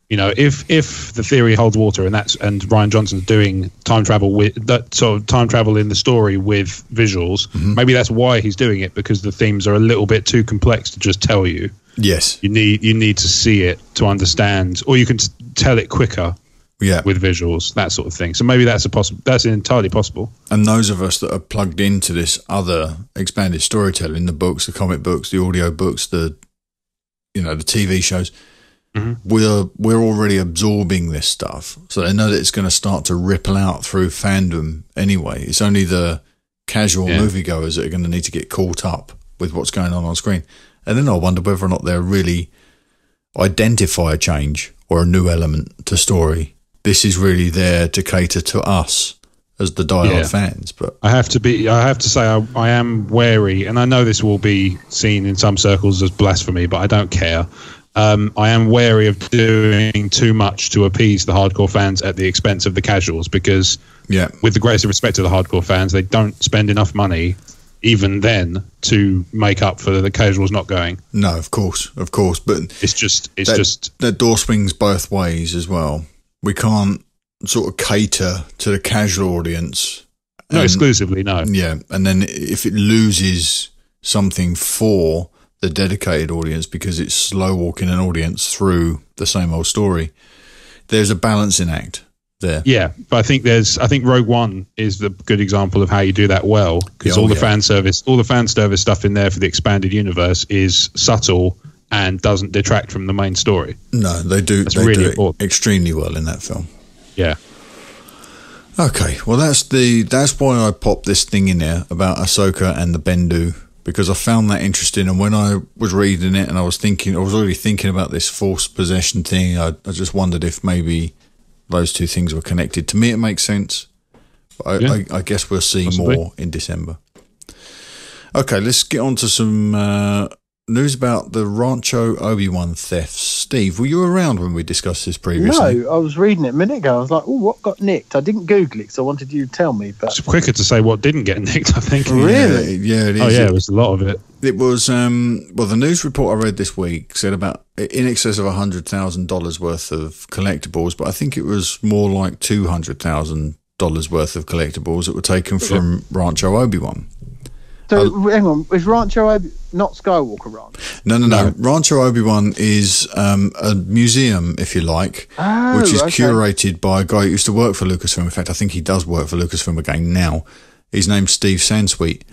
if the theory holds water, and Rian Johnson's doing time travel with that sort of time travel in the story with visuals, maybe that's why he's doing it, because the themes are a little bit too complex to just tell you. Yes, you need to see it to understand, or you can tell it quicker. With visuals, that sort of thing. So maybe that's that's entirely possible. And those of us that are plugged into this other expanded storytelling, the books, the comic books, the audio books, the TV shows, we're already absorbing this stuff. So they know that it's going to start to ripple out through fandom anyway. It's only the casual moviegoers that are going to need to get caught up with what's going on screen. And then I wonder whether or not they'll really identify a change or a new element to story. This is really there to cater to us as the diehard fans. But I have to say I am wary, and I know this will be seen in some circles as blasphemy, but I don't care. I am wary of doing too much to appease the hardcore fans at the expense of the casuals, because with the greatest respect to the hardcore fans, they don't spend enough money even then to make up for the casuals not going. No, of course, but it's just that door swings both ways as well. We can't sort of cater to the casual audience. Not exclusively, no. Yeah, and then if it loses something for the dedicated audience because it's slow walking an audience through the same old story, there's a balancing act there. Yeah, but I think Rogue One is the good example of how you do that well, because all the fan service stuff in there for the expanded universe is subtle and doesn't detract from the main story. No, they do. They really do it extremely well in that film. Yeah. Okay, well that's why I popped this thing in there about Ahsoka and the Bendu, because I found that interesting. And when I was reading it and I was already thinking about this Force possession thing, I just wondered if maybe those two things were connected. To me, it makes sense. But I guess we'll see more in December. Okay, let's get on to some news about the Rancho Obi-Wan thefts. Steve, were you around when we discussed this previously? No, I was reading it a minute ago. I was like, oh, what got nicked? I didn't Google it because I wanted you to tell me. But it's quicker to say what didn't get nicked, I think. Really? Yeah, it is. Oh, yeah, it was a lot of it. It was, well, the news report I read this week said about in excess of $100,000 worth of collectibles, but I think it was more like $200,000 worth of collectibles that were taken from Rancho Obi-Wan. So, hang on, is Rancho Obi-Wan not Skywalker Ranch? No. Rancho Obi-Wan is a museum, if you like, which is curated by a guy who used to work for Lucasfilm. In fact, I think he does work for Lucasfilm again now. His name's Steve Sansweet,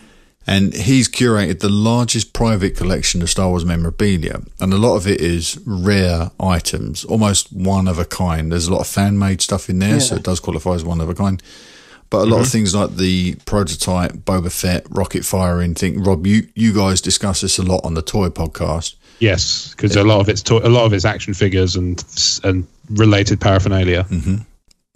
and he's curated the largest private collection of Star Wars memorabilia, and a lot of it is rare items, almost one of a kind. There's a lot of fan-made stuff in there, so it does qualify as one of a kind. But a lot of things like the prototype Boba Fett rocket firing thing. Rob, you guys discuss this a lot on the Toy Podcast. Yes, because a lot of it's action figures and related paraphernalia. Mm-hmm.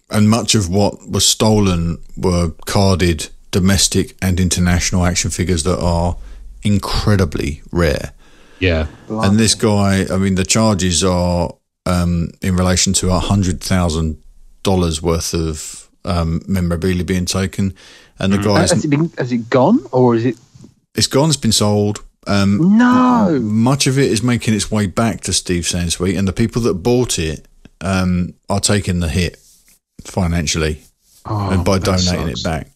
And much of what was stolen were carded domestic and international action figures that are incredibly rare. Yeah. And this guy, I mean, the charges are in relation to $100,000 worth of memorabilia being taken, and the guys has it gone, or is it? It's gone. It's been sold. No, much of it is making its way back to Steve Sansweet, and the people that bought it are taking the hit financially, and by donating it back.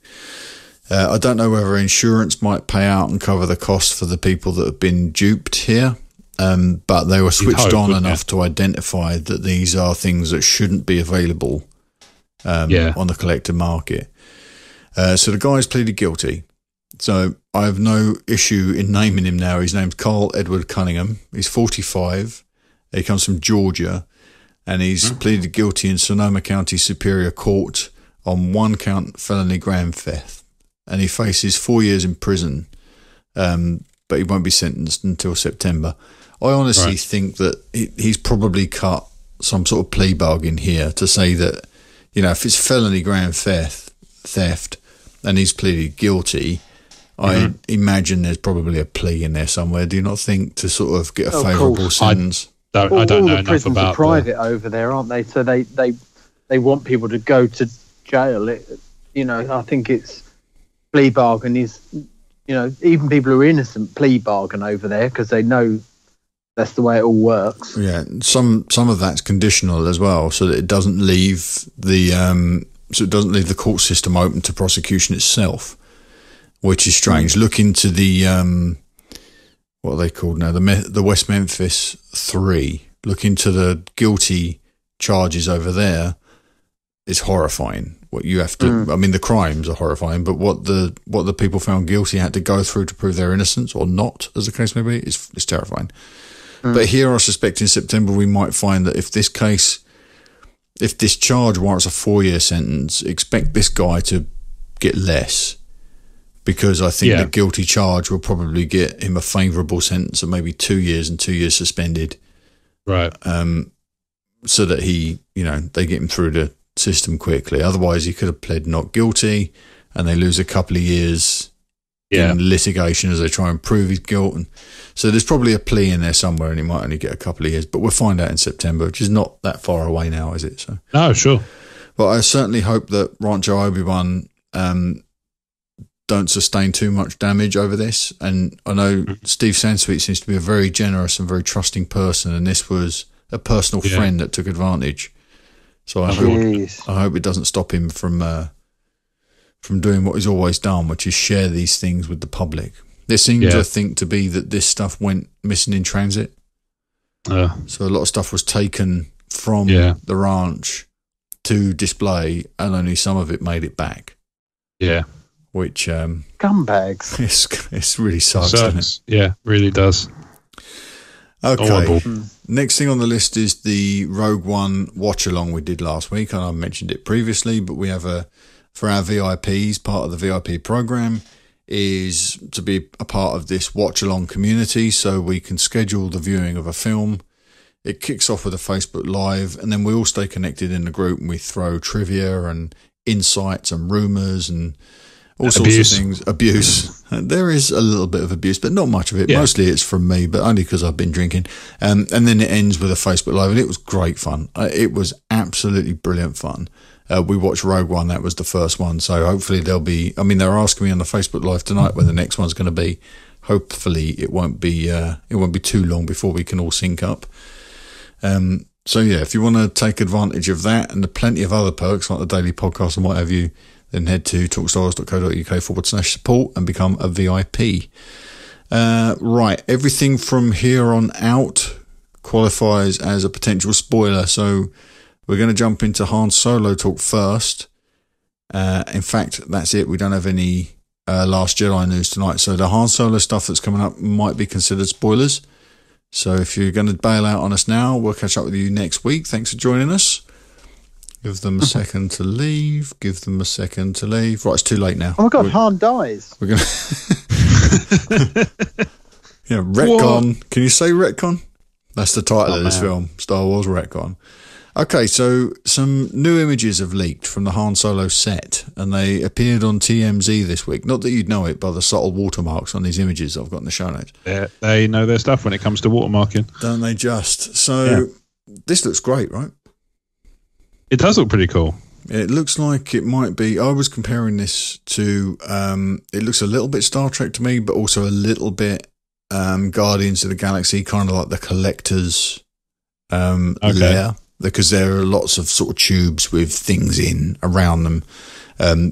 I don't know whether insurance might pay out and cover the cost for the people that have been duped here, but they were switched on enough to identify that these are things that shouldn't be available on the collector market. So the guy's pleaded guilty. So I have no issue in naming him now. His name's Carl Edward Cunningham. He's 45. He comes from Georgia, and he's pleaded guilty in Sonoma County Superior Court on one count felony grand theft. And he faces 4 years in prison, but he won't be sentenced until September. I honestly think that he's probably cut some sort of plea bargain here to say that, you know, if it's felony grand theft and he's pleaded guilty, I imagine there's probably a plea in there somewhere. Do you not think, to sort of get a favourable sentence? I don't know enough prisons about are private over there, aren't they? So they want people to go to jail. I think it's plea bargain is, even people who are innocent plea bargain over there because they know that's the way it all works. Yeah, some of that's conditional as well, so that it doesn't leave the court system open to prosecution itself, which is strange. Look into the what are they called now? The West Memphis 3. Look into the guilty charges over there. It's horrifying. What you have to, I mean, the crimes are horrifying, but what the people found guilty had to go through to prove their innocence or not, as the case may be, is terrifying. But here I suspect in September we might find that if this charge warrants a 4-year sentence, expect this guy to get less, because I think the guilty charge will probably get him a favourable sentence of maybe 2 years and 2 years suspended. Right. So that they get him through system quickly. Otherwise, he could have pled not guilty, and they lose a couple of years in litigation as they try and prove his guilt. And so there's probably a plea in there somewhere, and he might only get a couple of years. But we'll find out in September, which is not that far away now, is it? So no, sure. But I certainly hope that Rancho Obi-Wan don't sustain too much damage over this. And I know Steve Sansweet seems to be a very generous and very trusting person, and this was a personal friend that took advantage. So I hope it doesn't stop him from doing what he's always done, which is share these things with the public. There seems, I think, to be that this stuff went missing in transit. So a lot of stuff was taken from the ranch to display, and only some of it made it back. Yeah. Which scumbags. It's really sucks, doesn't it? Yeah, really does. Okay. Next thing on the list is the Rogue One watch along we did last week, and I mentioned it previously, but we have for our VIPs, part of the VIP program is to be a part of this watch along community, so we can schedule the viewing of a film. It kicks off with a Facebook Live, and then we all stay connected in the group, and we throw trivia and insights and rumours and all sorts of things. Abuse. There is a little bit of abuse, but not much of it. Mostly it's from me, but only because I've been drinking. And then it ends with a Facebook Live, and it was great fun. It was absolutely brilliant fun. We watched Rogue One. That was the first one. So hopefully there'll be, I mean, they're asking me on the Facebook Live tonight where the next one's going to be. Hopefully it won't be too long before we can all sync up. So yeah, if you want to take advantage of that and the plenty of other perks like the daily podcast and what have you, then head to talkstarwars.co.uk/support and become a VIP. Right, everything from here on out qualifies as a potential spoiler, so we're going to jump into Han Solo talk first. In fact, that's it. We don't have any Last Jedi news tonight, so the Han Solo stuff that's coming up might be considered spoilers. So if you're going to bail out on us now, we'll catch up with you next week. Thanks for joining us. Give them a second to leave. Right, it's too late now. Oh my God, Han dies. We're going to... retcon. What? Can you say retcon? That's the title of this film, Star Wars Retcon. Okay, so some new images have leaked from the Han Solo set, and they appeared on TMZ this week. Not that you'd know it by the subtle watermarks on these images I've got in the show notes. They know their stuff when it comes to watermarking. Don't they just? So this looks great, right? It does look pretty cool. It looks like it might be... I was comparing this to... it looks a little bit Star Trek to me, but also a little bit Guardians of the Galaxy, kind of like the Collector's lair. Because there are lots of sort of tubes with things in around them.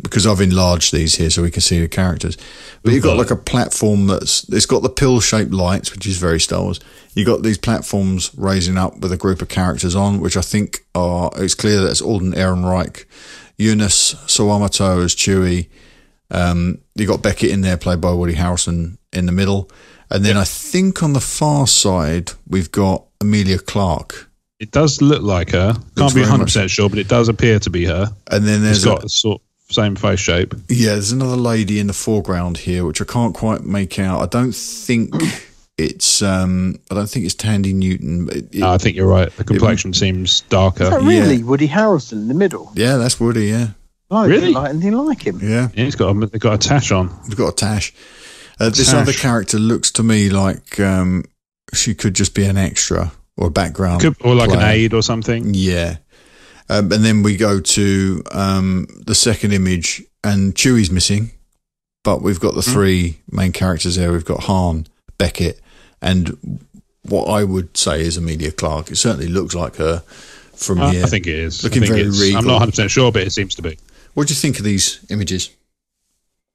Because I've enlarged these here so we can see the characters. But you've got like a platform it's got the pill-shaped lights, which is very Star Wars. You've got these platforms raising up with a group of characters on, which I think it's clear that it's Alden Ehrenreich, Eunice Sawamato as Chewie. You've got Beckett in there, played by Woody Harrelson, in the middle. And then I think on the far side, we've got Emilia Clarke. It does look like her. Can't be 100% sure, but it does appear to be her. And then it's got the sort of same face shape. Yeah, there's another lady in the foreground here, which I can't quite make out. I don't think it's Tandy Newton. I think you're right. The complexion seems darker. Is that really Woody Harrelson in the middle? Yeah, that's Woody. Yeah. I really? Don't like anything like him. Yeah. He's got a tash on. He's got a tash. This other character looks to me like she could just be an extra. Or a background. Or like an aid or something. Yeah. And then we go to the second image, and Chewie's missing, but we've got the three main characters there. We've got Han, Beckett, and what I would say is Emilia Clarke. It certainly looks like her from here. I think it is. Looking very regal. I'm not 100% sure, but it seems to be. What do you think of these images?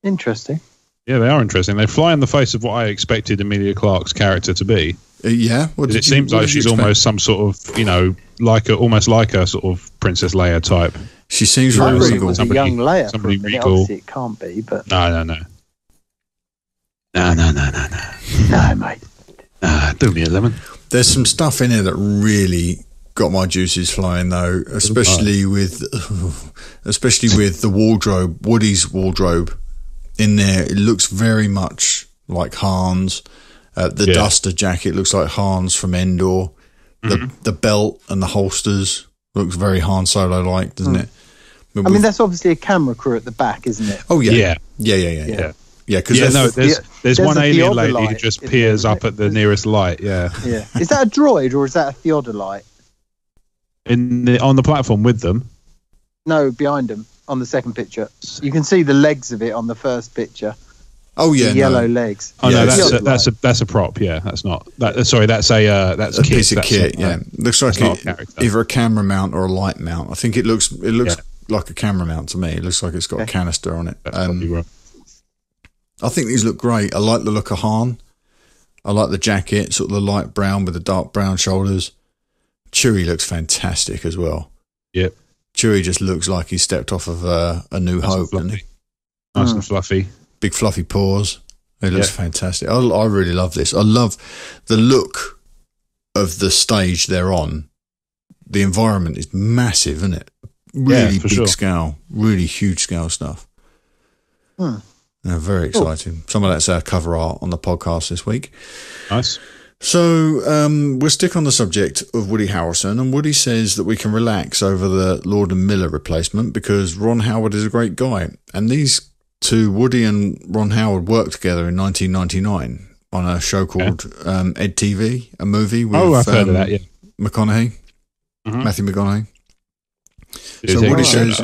Interesting. Yeah, they are interesting. They fly in the face of what I expected Emilia Clarke's character to be. Yeah, it seems like she's almost some sort of, almost like a sort of Princess Leia type. She seems very regal. A young Leia. Somebody regal. Obviously, it can't be, but no. No, mate. Do me a lemon. There's some stuff in here that really got my juices flying, though, especially with the wardrobe, Woody's wardrobe in there. It looks very much like Han's. The duster jacket looks like Han's from Endor. The belt and the holsters Looks very Han Solo-like, doesn't it? I mean, that's obviously a camera crew at the back, isn't it? Oh, yeah. Yeah. There's one alien lady who just peers up at the nearest light. Yeah. Is that a droid or is that a theodolite? On the platform with them? No, behind them on the second picture. You can see the legs of it on the first picture. Oh yeah, the yellow legs. Oh no, that's a prop. Yeah, that's not. Sorry, that's a piece of kit. Yeah, looks like either a camera mount or a light mount. I think it looks like a camera mount to me. It looks like it's got a canister on it. Right. I think these look great. I like the look of Han. I like the jacket, sort of the light brown with the dark brown shoulders. Chewie looks fantastic as well. Yep. Chewie just looks like he stepped off of A New Hope, doesn't he? Nice and fluffy. Big fluffy paws. It looks fantastic. I really love this. I love the look of the stage they're on. The environment is massive, isn't it? Really big scale, really huge scale stuff. Very exciting. Some of that's our cover art on the podcast this week. Nice. So we'll stick on the subject of Woody Harrelson, and Woody says that we can relax over the Lord and Miller replacement because Ron Howard is a great guy. And these two, Woody and Ron Howard, worked together in 1999 on a show called Ed TV, a movie with I've heard of that, McConaughey, Matthew McConaughey. So Woody says,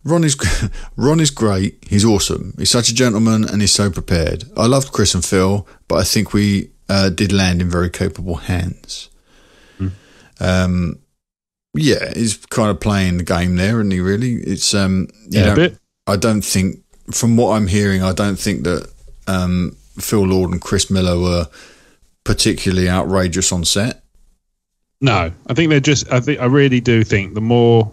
Ron is great. He's awesome. He's such a gentleman and he's so prepared. I loved Chris and Phil, but I think we did land in very capable hands. He's kind of playing the game there, isn't he, really? It's a bit. I don't think, from what I'm hearing, I don't think that Phil Lord and Chris Miller were particularly outrageous on set. No, I think I really do think the more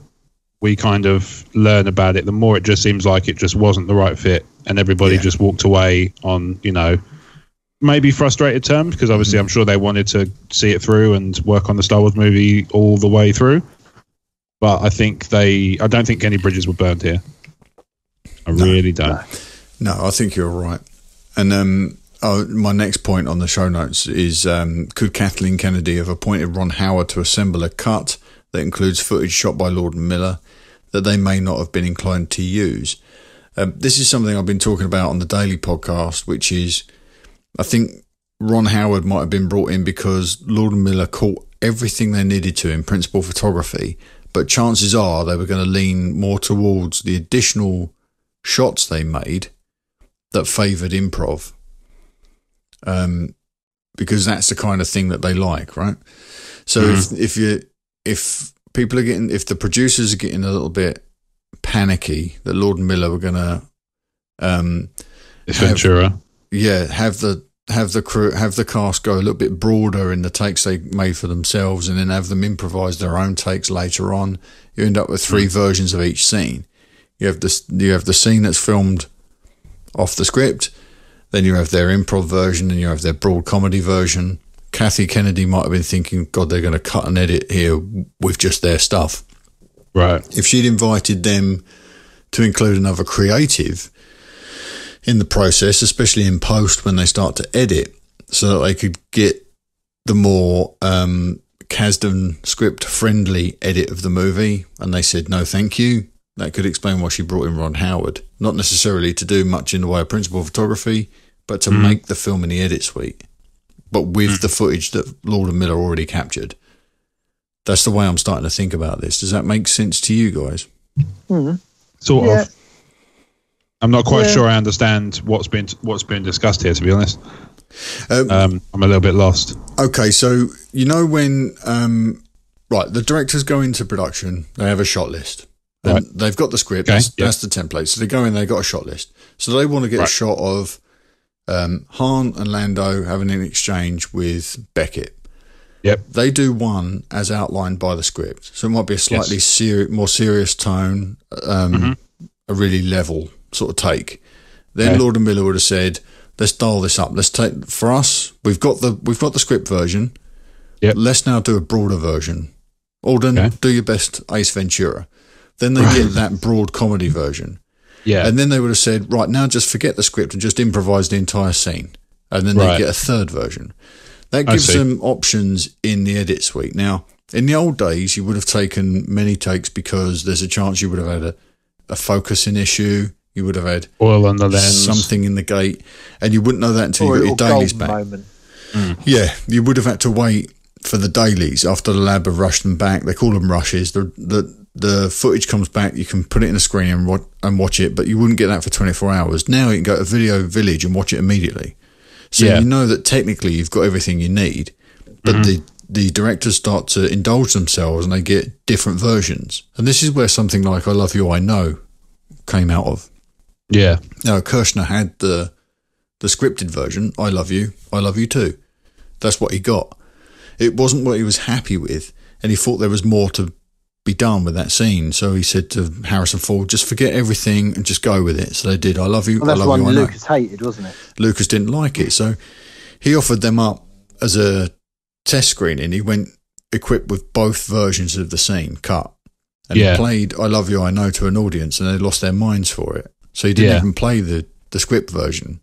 we kind of learn about it, the more it just seems like it just wasn't the right fit, and everybody just walked away on, maybe frustrated terms, because obviously I'm sure they wanted to see it through and work on the Star Wars movie all the way through. But I don't think any bridges were burned here. I really don't. No, I think you're right. And my next point on the show notes is, could Kathleen Kennedy have appointed Ron Howard to assemble a cut that includes footage shot by Lord and Miller that they may not have been inclined to use? This is something I've been talking about on the Daily podcast, which is, I think Ron Howard might have been brought in because Lord and Miller caught everything they needed to in principal photography, but chances are they were going to lean more towards the additional shots they made that favoured improv, because that's the kind of thing that they like, right? So if people are getting, if the producers are getting a little bit panicky that Lord and Miller were going to Ventura, have the crew, have the cast go a little bit broader in the takes they made for themselves, and then have them improvise their own takes later on, you end up with three versions of each scene. You have the scene that's filmed off the script, then you have their improv version, and you have their broad comedy version. Kathy Kennedy might have been thinking, God, they're going to cut and edit here with just their stuff. Right. If she'd invited them to include another creative in the process, especially in post when they start to edit, so that they could get the more Kasdan script friendly edit of the movie, and they said no thank you, that could explain why she brought in Ron Howard. Not necessarily to do much in the way of principal photography, but to make the film in the edit suite, but with the footage that Lord and Miller already captured. That's the way I'm starting to think about this. Does that make sense to you guys? Sort of. I'm not quite sure I understand what's been discussed here, to be honest. I'm a little bit lost. Okay, so when the directors go into production, they have a shot list. And they've got the script. Okay, that's the template. So they go in, they've got a shot list. So they want to get a shot of Han and Lando having an exchange with Beckett. Yep. They do one as outlined by the script. So it might be a slightly more serious tone, a really level sort of take. Then Lord and Miller would have said, let's dial this up. Let's take, for us, we've got the script version. Yep. Let's now do a broader version. Alden, do your best Ace Ventura. Then they get that broad comedy version. Yeah. And then they would have said, right, now just forget the script and just improvise the entire scene. And then they get a third version. That gives them options in the edit suite. Now, In the old days, you would have taken many takes because there's a chance you would have had a focusing issue. You would have had oil on the lens, something in the gate, and you wouldn't know that until you got your dailies back. Yeah, you would have had to wait for the dailies after the lab have rushed them back. They call them rushes. The footage comes back. You can put it in a screen and watch it, but you wouldn't get that for 24 hours. Now you can go to Video Village and watch it immediately. So you know that technically you've got everything you need, but the directors start to indulge themselves and they get different versions. And this is where something like I Love You, I Know came out of. Yeah. Now, Kirshner had the scripted version, I Love You Too. That's what he got. It wasn't what he was happy with, and he thought there was more to be done with that scene. So he said to Harrison Ford, just forget everything and just go with it. So they did I Love You, I Love You, I Know. That's the one Lucas hated, wasn't it? Lucas didn't like it, so he offered them up as a test screening. He went equipped with both versions of the scene cut, and he played I Love You, I Know to an audience, and they lost their minds for it. So he didn't even play the script version.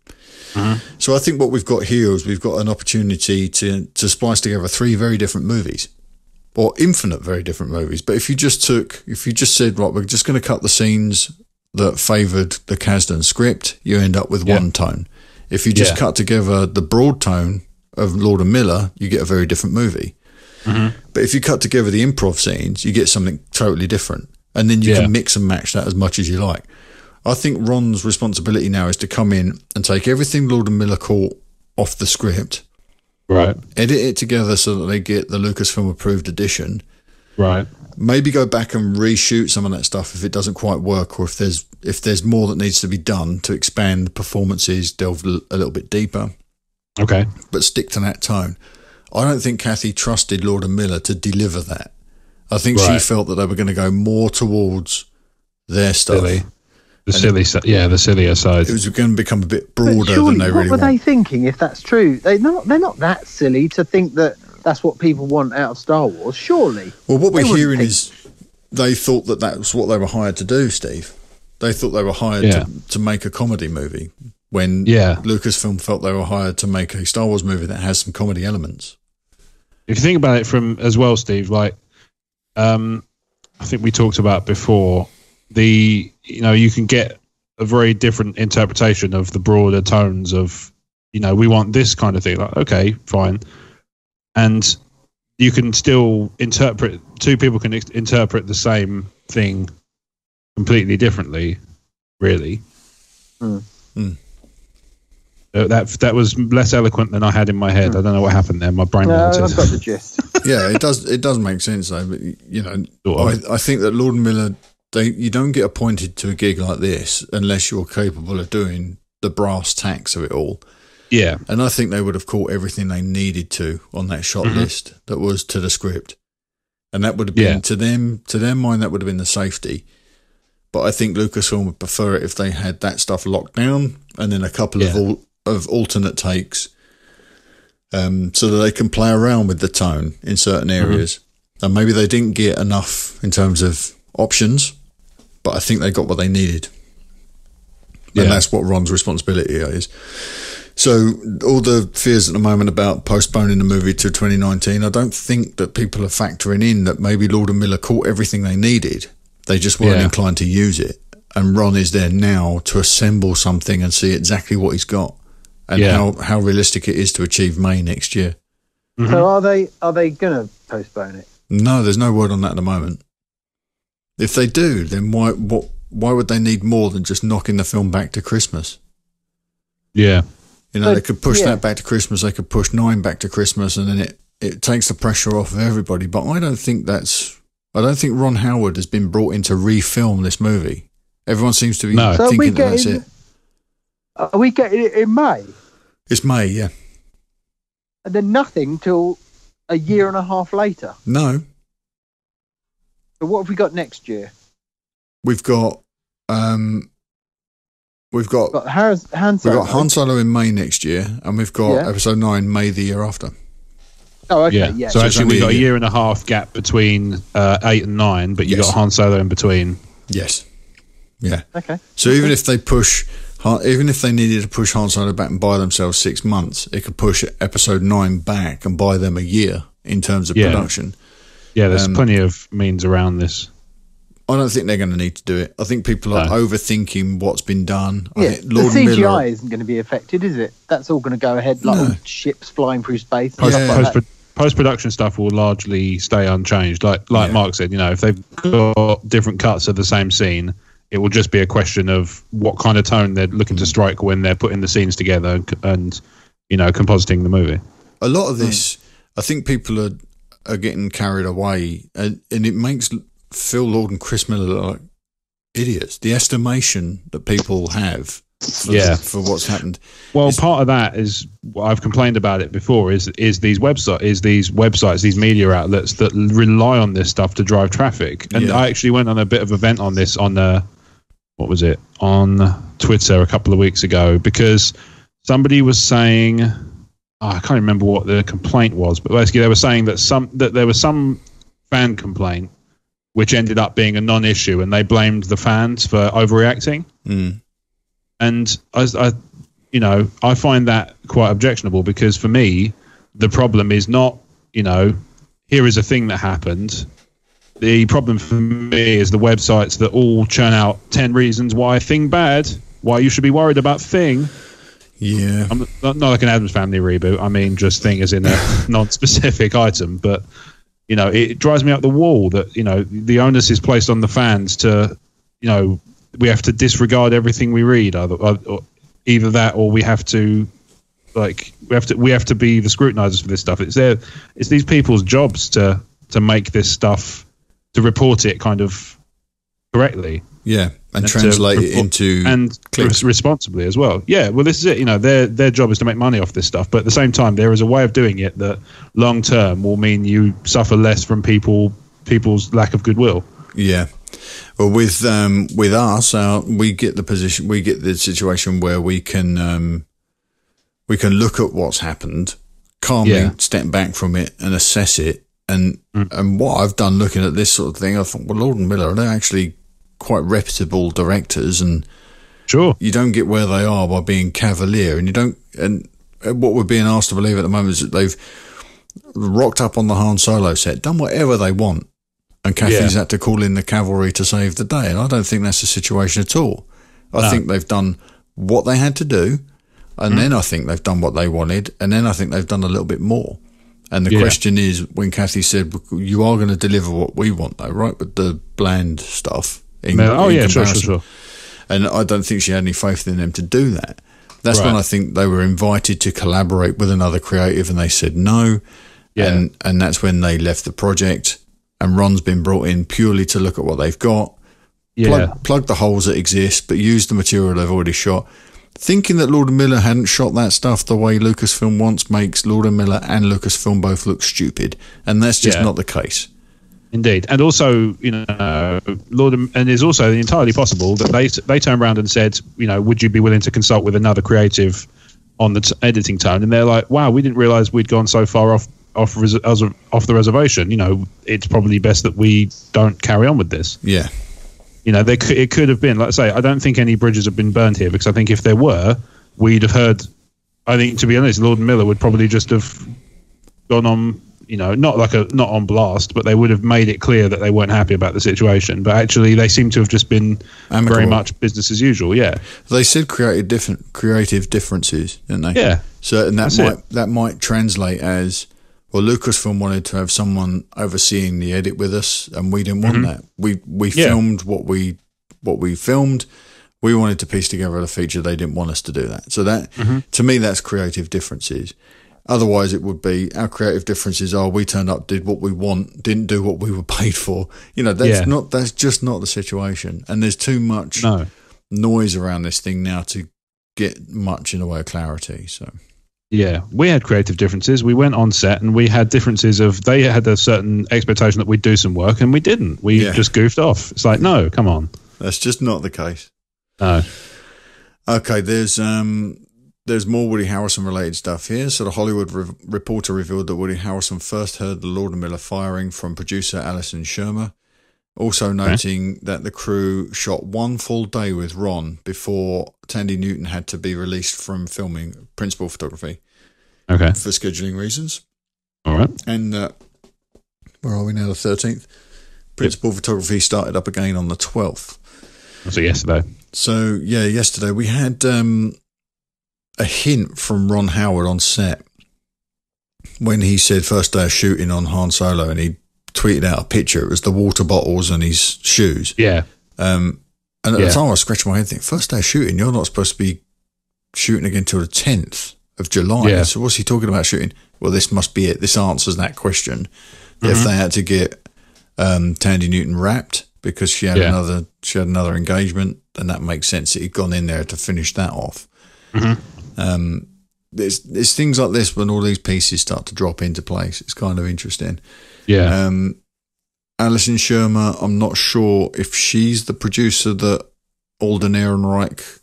So I think what we've got here is we've got an opportunity to splice together 3 very different movies, or infinite very different movies. But if you just said, right, we're just going to cut the scenes that favoured the Kasdan script, you end up with one tone. If you just cut together the broad tone of Lord and Miller, you get a very different movie. But if you cut together the improv scenes, you get something totally different. And then you can mix and match that as much as you like. I think Ron's responsibility now is to come in and take everything Lord and Miller caught off the script, right? Edit it together so that they get the Lucasfilm approved edition, right? Maybe go back and reshoot some of that stuff if it doesn't quite work, or if there's more that needs to be done to expand the performances, delve a little bit deeper. Okay, but stick to that tone. I don't think Kathy trusted Lord and Miller to deliver that. I think she felt that they were going to go more towards their stuff. Really? The sillier side. It was going to become a bit broader than they really want. What were they thinking, if that's true? They're not that silly to think that that's what people want out of Star Wars, surely. Well, what we're hearing is they thought that was what they were hired to do, Steve. They thought they were hired to make a comedy movie, when Lucasfilm felt they were hired to make a Star Wars movie that has some comedy elements. If you think about it from as well, Steve, like I think we talked about before, you can get a very different interpretation of the broader tones of, we want this kind of thing. Like, okay, fine. And you can still interpret, 2 people can interpret the same thing completely differently, really. That was less eloquent than I had in my head. I don't know what happened there. My brain melted. I've got the gist. Yeah, it does make sense though. But I think that Lord and Miller, you don't get appointed to a gig like this unless you're capable of doing the brass tacks of it all. Yeah, and I think they would have caught everything they needed to on that shot list that was to the script, and that would have been to their mind, that would have been the safety. But I think Lucasfilm would prefer it if they had that stuff locked down and then a couple of alternate takes, so that they can play around with the tone in certain areas. And maybe they didn't get enough in terms of options, but I think they got what they needed. And that's what Ron's responsibility is. So all the fears at the moment about postponing the movie to 2019, I don't think that people are factoring in that maybe Lord and Miller caught everything they needed. They just weren't inclined to use it. And Ron is there now to assemble something and see exactly what he's got and how realistic it is to achieve May next year. So are they going to postpone it? No, there's no word on that at the moment. If they do, then why would they need more than just knocking the film back to Christmas? Yeah. They could push that back to Christmas. They could push 9 back to Christmas, and then it takes the pressure off of everybody. But I don't think Ron Howard has been brought in to refilm this movie. Everyone seems to be thinking that's it. Are we getting it in May? It's May, yeah. And then nothing till a year and a half later? No. So what have we got next year? We've got Han Solo. We've got Han Solo in May next year, and we've got Episode 9 May the year after. Oh, okay, yeah. So actually, we've got a year and a half gap between 8 and 9, but you got Han Solo in between. Yes. Yeah. Okay. So even if they needed to push Han Solo back and buy themselves 6 months, it could push Episode 9 back and buy them a year in terms of production. Yeah, there's plenty of means around this. I don't think they're going to need to do it. I think people are overthinking what's been done. Yeah, I think Lord the CGI Miller isn't going to be affected, is it? That's all going to go ahead, like all ships flying through space. Post-production stuff will largely stay unchanged. Like Mark said, if they've got different cuts of the same scene, it will just be a question of what kind of tone they're looking to strike when they're putting the scenes together and compositing the movie. A lot of this, I think people are getting carried away, and it makes Phil Lord and Chris Miller look like idiots. The estimation that people have for what's happened. Well, part of that is what I've complained about it before. Is these websites, these media outlets that rely on this stuff to drive traffic. And I actually went on a bit of an event on this on Twitter a couple of weeks ago, because somebody was saying, I can't remember what the complaint was, but basically they were saying that there was some fan complaint which ended up being a non-issue, and they blamed the fans for overreacting. And I find that quite objectionable, because for me, the problem is not, here is a thing that happened. The problem for me is the websites that all churn out 10 reasons why a thing bad, why you should be worried about thing. Yeah. I'm not like an Addams Family reboot. I mean, just thing as in a non-specific item, but it drives me up the wall that, the onus is placed on the fans to, we have to disregard everything we read. Either that, or we have to we have to be the scrutinizers for this stuff. It's these people's jobs to make this stuff, to report it kind of correctly. Yeah, and translate it into clicks. Responsibly as well. Yeah, well, this is it. Their job is to make money off this stuff, but at the same time, there is a way of doing it that long term will mean you suffer less from people's lack of goodwill. Yeah. Well, with us, we get the situation where we can look at what's happened, calmly step back from it and assess it. And what I've done looking at this sort of thing, I thought, well, Lord and Miller, they're actually quite reputable directors, and you don't get where they are by being cavalier, and what we're being asked to believe at the moment is that they've rocked up on the Han Solo set, done whatever they want, and Kathy's had to call in the cavalry to save the day. And I don't think that's the situation at all. I think they've done what they had to do, and then I think they've done what they wanted, and then I think they've done a little bit more. And the question is, when Kathy said, you are going to deliver what we want, though, right? With the bland stuff. Sure. And I don't think she had any faith in them to do that. That's when I think they were invited to collaborate with another creative, and they said no. Yeah. And that's when they left the project. And Ron's been brought in purely to look at what they've got, plug the holes that exist, but use the material they've already shot. Thinking that Lord and Miller hadn't shot that stuff the way Lucasfilm wants makes Lord and Miller and Lucasfilm both look stupid, and that's just not the case. Indeed, and also, and it's also entirely possible that they turned around and said, would you be willing to consult with another creative on the editing tone? And they're like, wow, we didn't realise we'd gone so far off the reservation. It's probably best that we don't carry on with this. Yeah. It could have been, like I say, I don't think any bridges have been burned here, because I think if there were, we'd have heard, I think, to be honest, Lord and Miller would probably just have gone on, not on blast, but they would have made it clear that they weren't happy about the situation. But actually, they seem to have just been very much business as usual. Yeah. They said creative differences, didn't they? Yeah. So, and that might translate as, well, Lucasfilm wanted to have someone overseeing the edit with us, and we didn't want that. We filmed what we filmed. We wanted to piece together a feature. They didn't want us to do that. So that, to me, that's creative differences. Otherwise, it would be our creative differences are we turned up, did what we want, didn't do what we were paid for. That's just not the situation. And there's too much noise around this thing now to get much in the way of clarity. So. Yeah, we had creative differences. We went on set and we had differences of, they had a certain expectation that we'd do some work and we didn't. We just goofed off. It's like, no, come on. That's just not the case. No. Okay, there's more Woody Harrelson related stuff here. So the Hollywood Reporter revealed that Woody Harrelson first heard the Lord and Miller firing from producer Alison Shermer. Also noting that the crew shot one full day with Ron before Tandy Newton had to be released from filming principal photography for scheduling reasons. All right. And Where are we now? The 13th. Principal photography started up again on the 12th. So yesterday. So, yeah, yesterday we had a hint from Ron Howard on set when he said first day of shooting on Han Solo, and he tweeted out a picture. It was the water bottles and his shoes. Yeah. And at the time I was scratching my head thinking, first day of shooting, you're not supposed to be shooting again until the 10th of July. Yeah. So what's he talking about shooting? Well, this must be it. This answers that question. Mm-hmm. If they had to get Tandy Newton wrapped because she had another engagement, then that makes sense that he'd gone in there to finish that off. Mm-hmm. There's things like this when all these pieces start to drop into place. It's kind of interesting. Yeah. Alison Shermer, I'm not sure if she's the producer that Alden Ehrenreich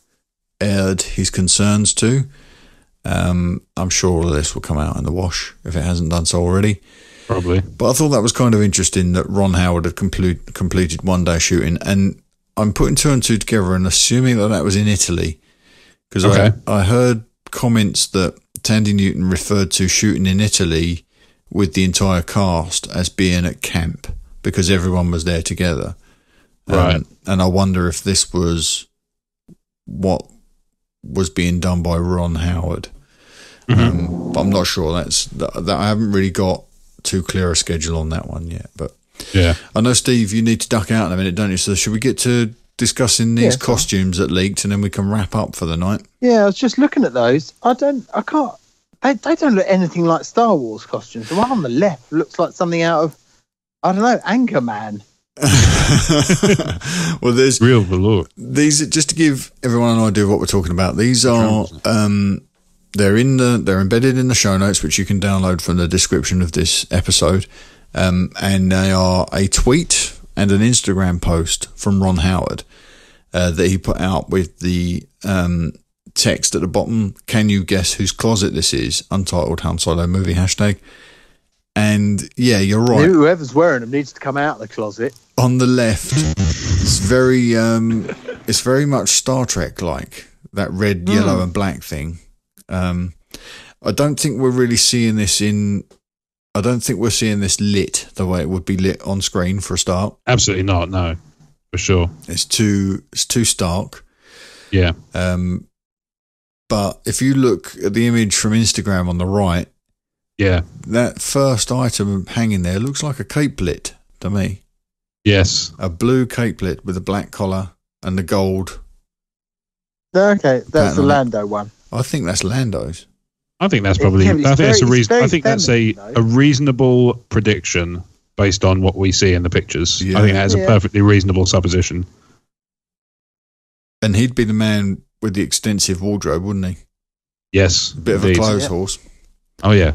aired his concerns to. I'm sure all of this will come out in the wash if it hasn't done so already. Probably. But I thought that was kind of interesting that Ron Howard had completed one day shooting, and I'm putting two and two together and assuming that was in Italy, because I heard comments that Tandy Newton referred to shooting in Italy with the entire cast as being at camp because everyone was there together. Right. And I wonder if this was what was being done by Ron Howard. Mm-hmm. But I'm not sure. That I haven't really got too clear a schedule on that one yet. But yeah, I know, Steve, you need to duck out in a minute, don't you? So should we get to discussing these costumes that leaked, and then we can wrap up for the night? Yeah, I was just looking at those. They don't look anything like Star Wars costumes. The one on the left looks like something out of, I don't know, Anchorman. Well, there's real velour. These, just to give everyone an idea of what we're talking about, these are they're embedded in the show notes, which you can download from the description of this episode, and they are a tweet and an Instagram post from Ron Howard that he put out with the text at the bottom, "Can you guess whose closet this is?" Untitled Han Solo movie hashtag. And yeah, you're right. Whoever's wearing them needs to come out of the closet. On the left, it's very much Star Trek like, that red, yellow, and black thing. I don't think we're really seeing this I don't think we're seeing this lit the way it would be lit on screen for a start. Absolutely not. No, for sure. It's too stark. Yeah. But if you look at the image from Instagram on the right, yeah, that first item hanging there looks like a capelet to me. Yes. A blue capelet with a black collar and the gold. Okay, that's the Lando one. I think that's Lando's. I think that's probably. I think that's a reasonable prediction based on what we see in the pictures. Yeah. I think that is a perfectly reasonable supposition. And he'd be the man with the extensive wardrobe, wouldn't he? Yes. A bit of a clothes horse. Oh yeah.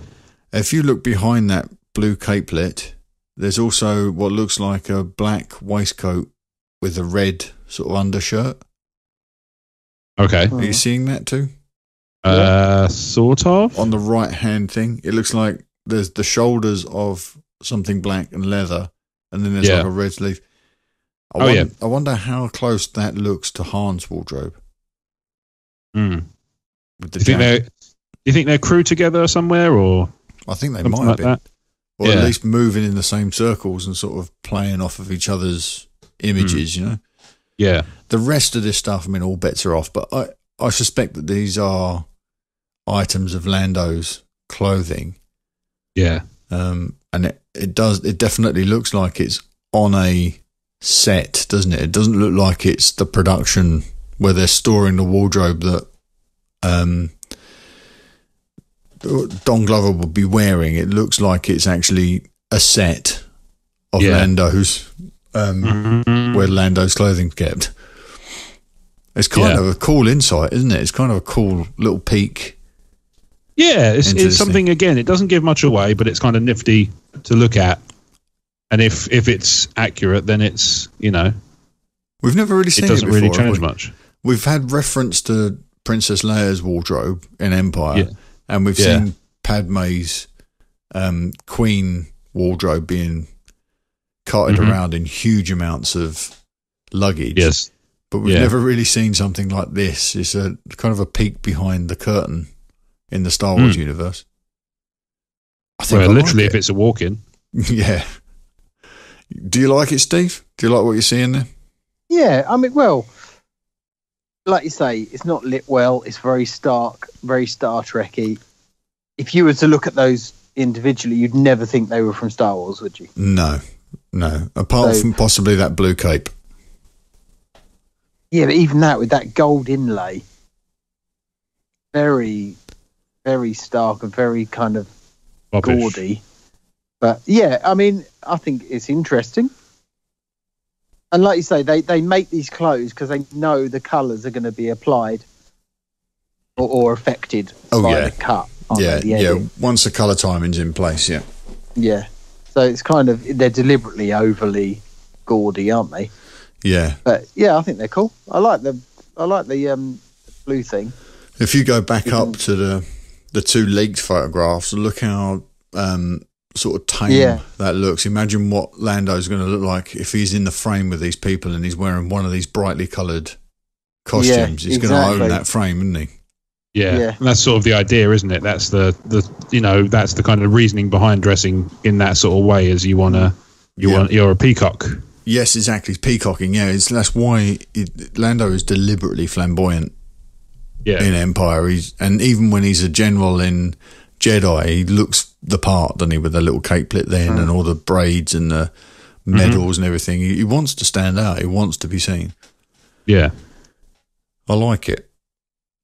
If you look behind that blue capelet, there's also what looks like a black waistcoat with a red sort of undershirt. Okay. Are you seeing that too? Sort of. On the right hand thing, it looks like there's the shoulders of something black and leather, and then there's like a red sleeve. I wonder how close that looks to Han's wardrobe. Do you think they're crewed together somewhere, or? I think they might have been. Or at least moving in the same circles and sort of playing off of each other's images, you know? Yeah. The rest of this stuff, I mean, all bets are off, but I suspect that these are items of Lando's clothing. Yeah. And it definitely looks like it's on a set, doesn't it? It doesn't look like it's the production where they're storing the wardrobe that Don Glover would be wearing. It looks like it's actually a set of Lando's, where Lando's clothing's kept. It's kind of a cool insight, isn't it? It's kind of a cool little peek. Yeah, it's something, again, it doesn't give much away, but it's kind of nifty to look at. And if it's accurate, then it's, we've never really seen it before. It doesn't really change much. We've had reference to Princess Leia's wardrobe in Empire, and we've seen Padme's Queen wardrobe being carted around in huge amounts of luggage. Yes. But we've never really seen something like this. It's a kind of a peek behind the curtain in the Star Wars universe. I think literally, if it's a walk-in. Yeah. Do you like it, Steve? Do you like what you're seeing there? Yeah, I mean, well, like you say, it's not lit well. It's very stark, very Star Trek-y. If you were to look at those individually, you'd never think they were from Star Wars, would you? No. Apart from possibly that blue cape. Yeah, but even that, with that gold inlay, very, very stark and very kind of gaudy. But yeah, I mean, I think it's interesting. And like you say, they make these clothes because they know the colours are going to be applied or affected by the cut. Yeah. Once the colour timing's in place, yeah. Yeah. So it's kind of, they're deliberately overly gaudy, aren't they? Yeah. But yeah, I think they're cool. I like the blue thing. If you go back up to the two leaked photographs, look how sort of tame that looks. Imagine what Lando's going to look like if he's in the frame with these people and he's wearing one of these brightly coloured costumes. He's going to own that frame, isn't he? Yeah. And that's sort of the idea, isn't it? That's the that's the kind of reasoning behind dressing in that sort of way, as you're a peacock. Yes, exactly. Peacocking, that's why Lando is deliberately flamboyant in Empire. And even when he's a general in Jedi, he looks the part, doesn't he, with the little capelet then and all the braids and the medals and everything. He wants to stand out. He wants to be seen. Yeah. I like it.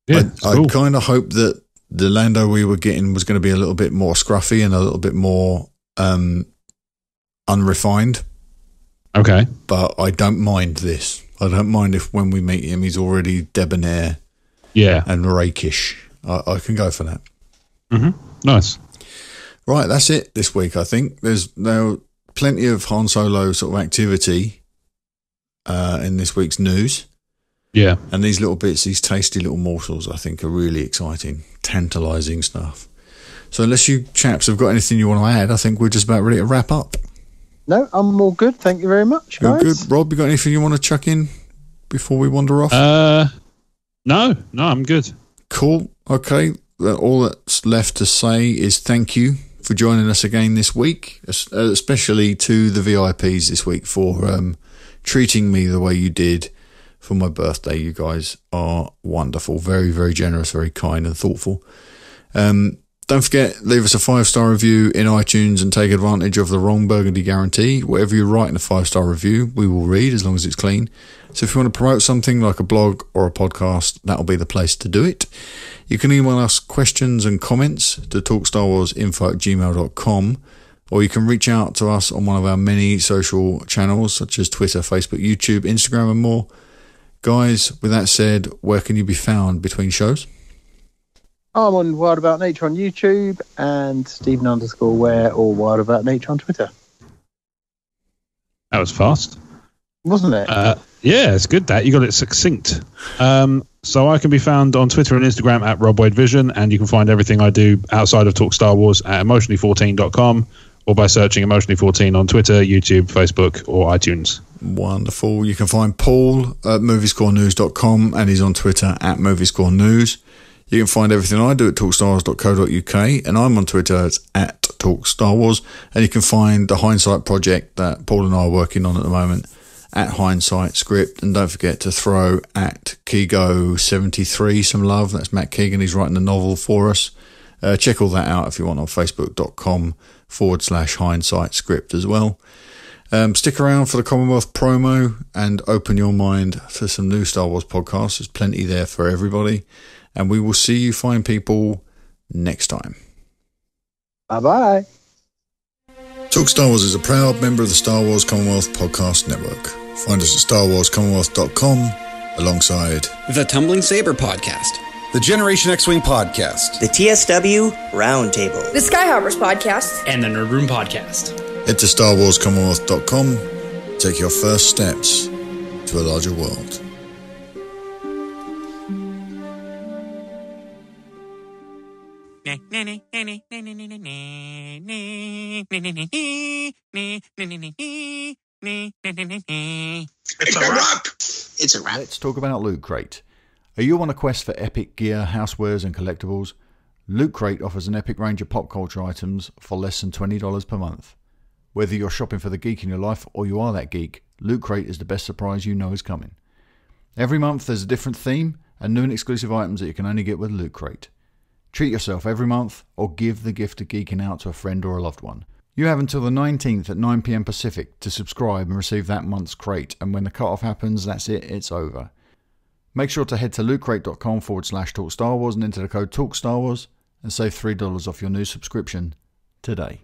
Yeah, I kind of hope that the Lando we were getting was going to be a little bit more scruffy and a little bit more unrefined. Okay. But I don't mind this. I don't mind if when we meet him he's already debonair and rakish. I can go for that. Nice. Right, that's it this week, I think. There's now plenty of Han Solo sort of activity in this week's news. Yeah. And these little bits, these tasty little morsels, I think are really exciting, tantalising stuff. So unless you chaps have got anything you want to add, I think we're just about ready to wrap up. No, I'm all good. Thank you very much, guys. You're good. Rob, you got anything you want to chuck in before we wander off? No, I'm good. Cool. Okay. All that's left to say is thank you for joining us again this week, especially to the VIPs this week for treating me the way you did for my birthday. You guys are wonderful. Very, very generous, very kind and thoughtful. Don't forget, leave us a 5-star review in iTunes and take advantage of the Wrong Burgundy guarantee. Whatever you write in a 5-star review, we will read as long as it's clean. So if you want to promote something like a blog or a podcast, that'll be the place to do it. You can email us questions and comments to talkstarwarsinfo@gmail.com, or you can reach out to us on one of our many social channels such as Twitter, Facebook, YouTube, Instagram and more. Guys, with that said, where can you be found between shows? I'm on Wild About Nature on YouTube and Stephen_Ware or Wild About Nature on Twitter. That was fast. Wasn't it? Yeah, it's good that. You got it succinct. So I can be found on Twitter and Instagram at RobWadeVision, and you can find everything I do outside of Talk Star Wars at emotionally14.com or by searching Emotionally14 on Twitter, YouTube, Facebook or iTunes. Wonderful. You can find Paul at moviescorenews.com and he's on Twitter at moviescorenews. You can find everything I do at talkstars.co.uk, and I'm on Twitter, it's at talkstarwars, and you can find the Hindsight project that Paul and I are working on at the moment at Hindsight Script. And don't forget to throw at Kigo73 some love. That's Matt Keegan, he's writing the novel for us. Check all that out if you want on facebook.com/Hindsight Script as well. Stick around for the Commonwealth promo and open your mind to some new Star Wars podcasts. There's plenty there for everybody. And we will see you fine people next time. Bye-bye. Talk Star Wars is a proud member of the Star Wars Commonwealth Podcast Network. Find us at StarWarsCommonwealth.com alongside the Tumbling Saber Podcast, the Generation X-Wing Podcast, the TSW Roundtable, the Skyhoppers Podcast, and the Nerd Room Podcast. Head to StarWarsCommonwealth.com. Take your first steps to a larger world. It's a wrap. It's a wrap. Let's talk about Loot Crate. Are you on a quest for epic gear, housewares and collectibles? Loot Crate offers an epic range of pop culture items for less than $20 per month. Whether you're shopping for the geek in your life or you are that geek, Loot Crate is the best surprise you know is coming. Every month there's a different theme and new and exclusive items that you can only get with Loot Crate. Treat yourself every month or give the gift of geeking out to a friend or a loved one. You have until the 19th at 9 PM Pacific to subscribe and receive that month's crate, and when the cut-off happens, that's it, it's over. Make sure to head to lootcrate.com/TalkStarWars and enter the code TalkStarWars and save $3 off your new subscription today.